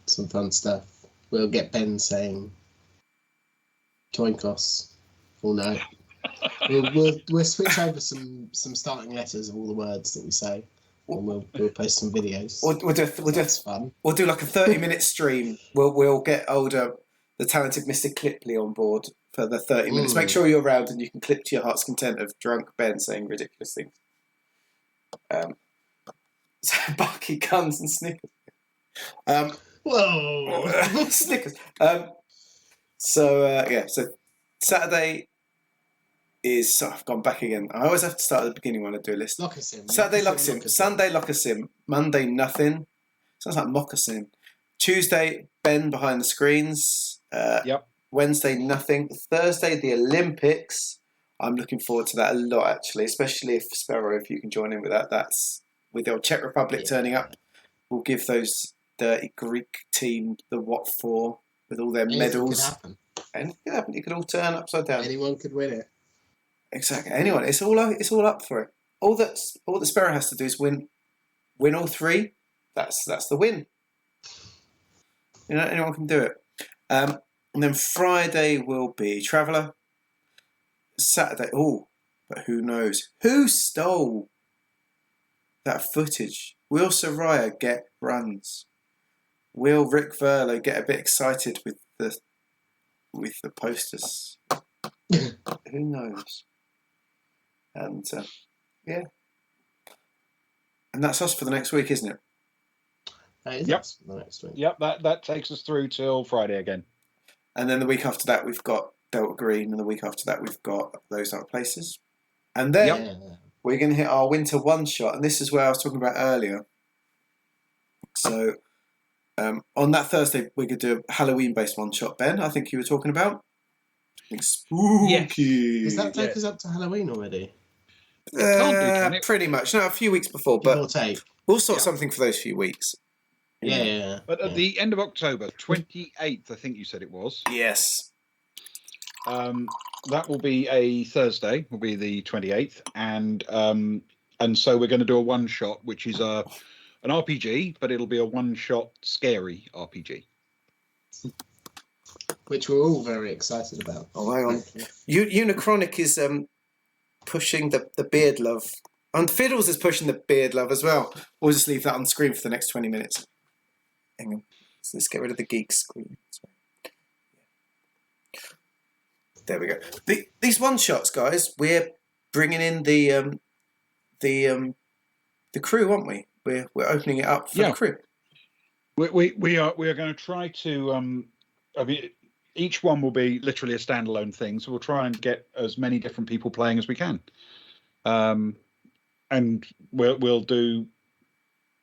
stuff. We'll get Ben saying Toinkos all night. We'll switch over some starting letters of all the words that we say, and we'll post some videos. That's fun. We'll do like a 30-minute stream. We'll get the talented Mr. Clipley on board for the 30 minutes. Make sure you're around and you can clip to your heart's content of drunk Ben saying ridiculous things. So Bucky, guns and Snickers. Whoa, Snickers. So Saturday is I've gone back again. I always have to start at the beginning when I do a list. Locker Sim. Saturday Locker Sim. Sunday Locker Sim. Monday nothing. Sounds like Moccasin. Tuesday Ben behind the screens. Wednesday nothing. Thursday the Olympics. I'm looking forward to that a lot actually, especially if Sparrow, if you can join in with that. That's with the old Czech Republic turning up. We'll give those dirty Greek team the what for. with all their Anything medals. could happen. Anything could happen. It could all turn upside down. Anyone could win it. Exactly. Anyone. It's all up for it. All that Sparrow has to do is win all three. That's the win. You know, anyone can do it. And then Friday will be Traveller. Saturday, but who knows? Who stole that footage? Will Soraya get runs? Will Rick Verlo get a bit excited with the posters? Who knows? And yeah, and that's us for the next week, isn't it? Yep. The next week. Yep. That takes us through till Friday again. And then the week after that, we've got Delta Green, and the week after that, we've got Those Dark Places. And then we're going to hit our winter one-shot, and this is where I was talking about earlier. So on that Thursday, we could do a Halloween-based one-shot, Ben, I think you were talking about. Spooky. Yes. Does that take us up to Halloween already? Pretty much. No, a few weeks before, but we'll sort something for those few weeks. Yeah. But at the end of October, 28th, I think you said it was. Yes. That will be a Thursday. Will be the 28th, and so we're going to do a one shot, which is an RPG, but it'll be a one shot scary RPG, which we're all very excited about. Oh, hang on. Unichronic is pushing the beard love, and Fiddles is pushing the beard love as well. We'll just leave that on screen for the next 20 minutes. Hang on. So let's get rid of the geek screen. There we go. These one shots, guys. We're bringing in the crew, aren't we? We're opening it up for the crew. We are going to try to. I mean, each one will be literally a standalone thing. So we'll try and get as many different people playing as we can. And we'll do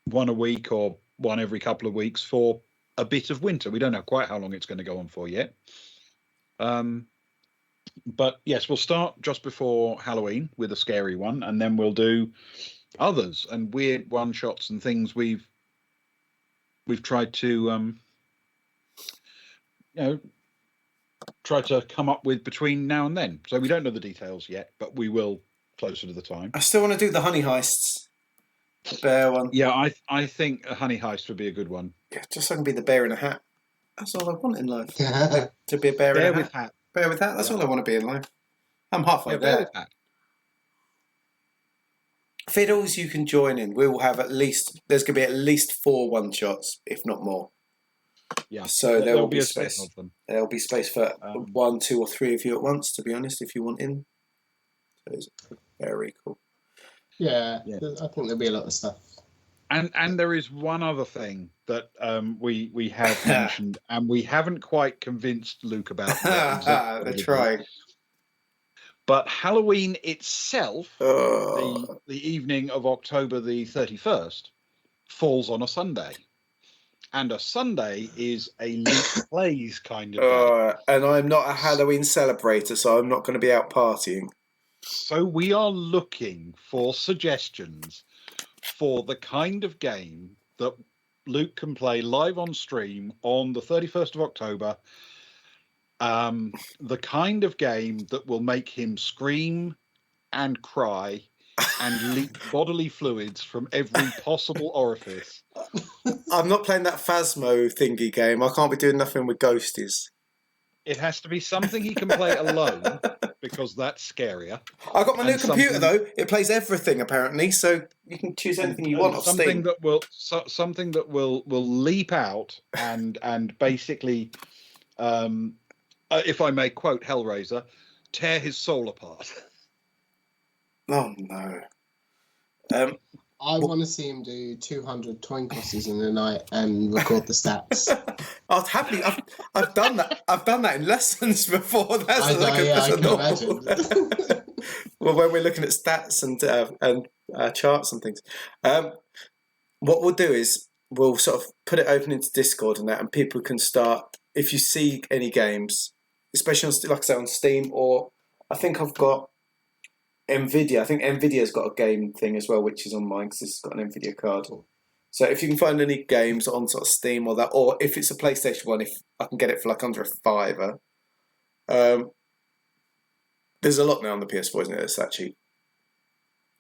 one a week or one every couple of weeks for a bit of winter. We don't know quite how long it's going to go on for yet. But yes, we'll start just before Halloween with a scary one, and then we'll do others and weird one shots and things we've tried to try to come up with between now and then. So we don't know the details yet, but we will closer to the time. I still want to do the honey heists. The bear one. Yeah, I think a honey heist would be a good one. Yeah, just so I can be the bear in a hat. That's all I want in life. To be a bear in a hat. Bear with that. That's all I want to be in life. I'm halfway there. Fiddles, you can join in. We will have there's going to be at least 4 one-shots, if not more. Yeah. So there will be space. Of them. There'll be space for 1, 2, or 3 of you at once, to be honest, if you want in. So it's very cool. Yeah, I think there'll be a lot of stuff. And there is one other thing that we have mentioned, and we haven't quite convinced Luke about. They're trying. But Halloween itself, the evening of October the 31st, falls on a Sunday. And a Sunday is a Luke Plays kind of day. And I'm not a Halloween celebrator, so I'm not going to be out partying. So we are looking for suggestions for the kind of game that Luke can play live on stream on the 31st of October. The kind of game that will make him scream and cry and leak bodily fluids from every possible orifice. I'm not playing that Phasmo thingy game. I can't be doing nothing with ghosties. It has to be something he can play alone, because that's scarier. I got my new computer though. It plays everything apparently, so you can choose anything you want off Steam. Something that will leap out and basically, if I may quote Hellraiser, tear his soul apart. Oh no. I want to see him do 200 coin tosses in a night and record the stats. I'd happily. I've done that. I've done that in lessons before. That's I can imagine. Well, when we're looking at stats and charts and things, what we'll do is we'll sort of put it open into Discord and that, and people can start. If you see any games, especially on, like I say, on Steam, or I think I've got NVIDIA. I think NVIDIA's got a game thing as well, which is on mine because it's got an NVIDIA card. So if you can find any games on sort of Steam or that, or if it's a PlayStation one, if I can get it for like under a £5. There's a lot now on the PS4, isn't it? It's that cheap.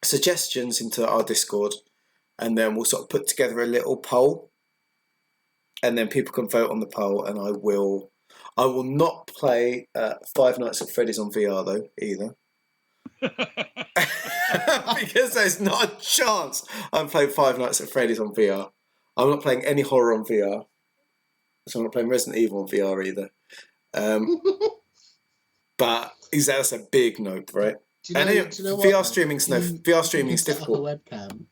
Suggestions into our Discord, and then we'll sort of put together a little poll, and then people can vote on the poll. And I will not play Five Nights at Freddy's on VR though either, because there's not a chance I'm playing Five Nights at Freddy's on VR. I'm not playing any horror on VR, so I'm not playing Resident Evil on VR either. But that's a big nope, right? Do you know VR what, streaming's VR streaming's difficult. Set up a webcam.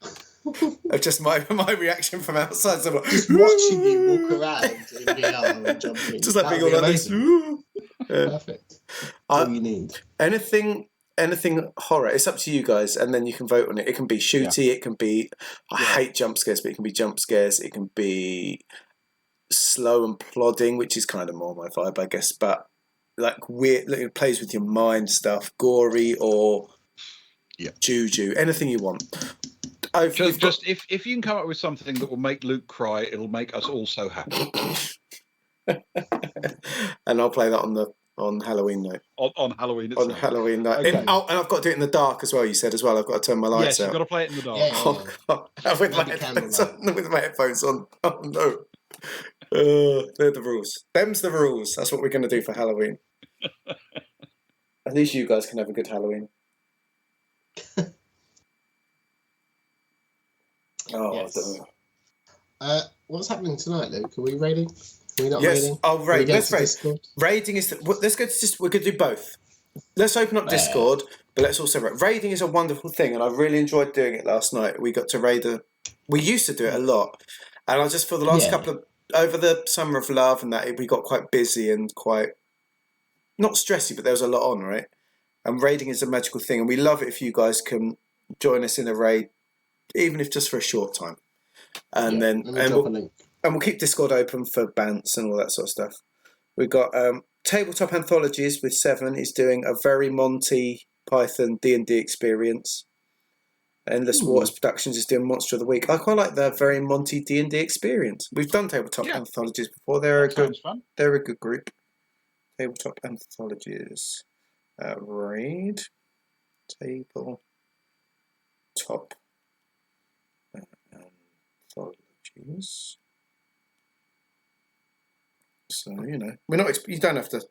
Of just my reaction from outside. So like, just watching you walk around in VR and jumping. Just like being all like this. Perfect. All you need. Anything horror. It's up to you guys, and then you can vote on it. It can be shooty. It can be. I hate jump scares, but it can be jump scares. It can be slow and plodding, which is kind of more my vibe, I guess. But like weird, it plays with your mind stuff, gory or juju, anything you want. Just if you can come up with something that will make Luke cry, it'll make us all so happy. And I'll play that on Halloween night. On Halloween itself. On Halloween night. Okay. And I've got to do it in the dark as well. You said as well. I've got to turn my lights out. Yes, you've got to play it in the dark. Yeah. Oh God! With my headphones on. Oh no! They're the rules. Them's the rules. That's what we're going to do for Halloween. At least you guys can have a good Halloween. Oh, Yes. I don't know. What's happening tonight, Luke? Are we raiding? Are we not Yes. raiding? Oh, raid. Let's raid. Discord? Raiding is. Let's go to. We're going to do both. Let's open up Discord, but let's also raid. Raiding is a wonderful thing, and I really enjoyed doing it last night. We got to raid We used to do it a lot, and I just feel the last couple of over the summer of love and that we got quite busy and quite not stressy, but there was a lot on, right? And raiding is a magical thing, and we love it if you guys can join us in a raid, even if just for a short time. And we'll keep Discord open for bants and all that sort of stuff. We've got Tabletop Anthologies with 7 is doing a very Monty Python D&D experience. Endless Waters Productions is doing Monster of the Week. I quite like the very Monty D&D experience. We've done Tabletop Anthologies before. They're a good group. Tabletop Anthologies. Raid. Tabletop Anthologies. So we're not. You don't have to.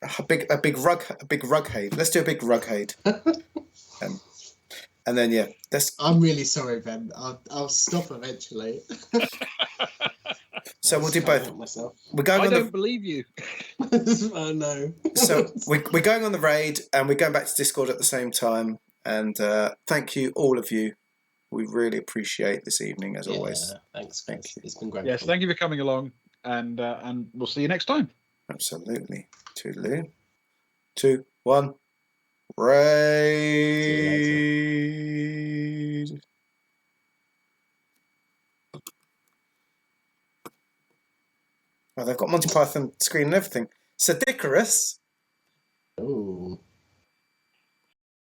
A big rug haid. Let's do a big rug haid. And then I'm really sorry, Ben. I'll stop eventually. So we'll do both. We're going. I don't believe you. Oh no. So we're going on the raid, and we're going back to Discord at the same time. And thank you, all of you. We really appreciate this evening, as always. Thanks. It's been great. Yes, thank you for coming along, and we'll see you next time. Absolutely. Toodaloo. 2, 1. Raid. Oh, they've got Monty Python screen and everything. Sadicarus. Ooh.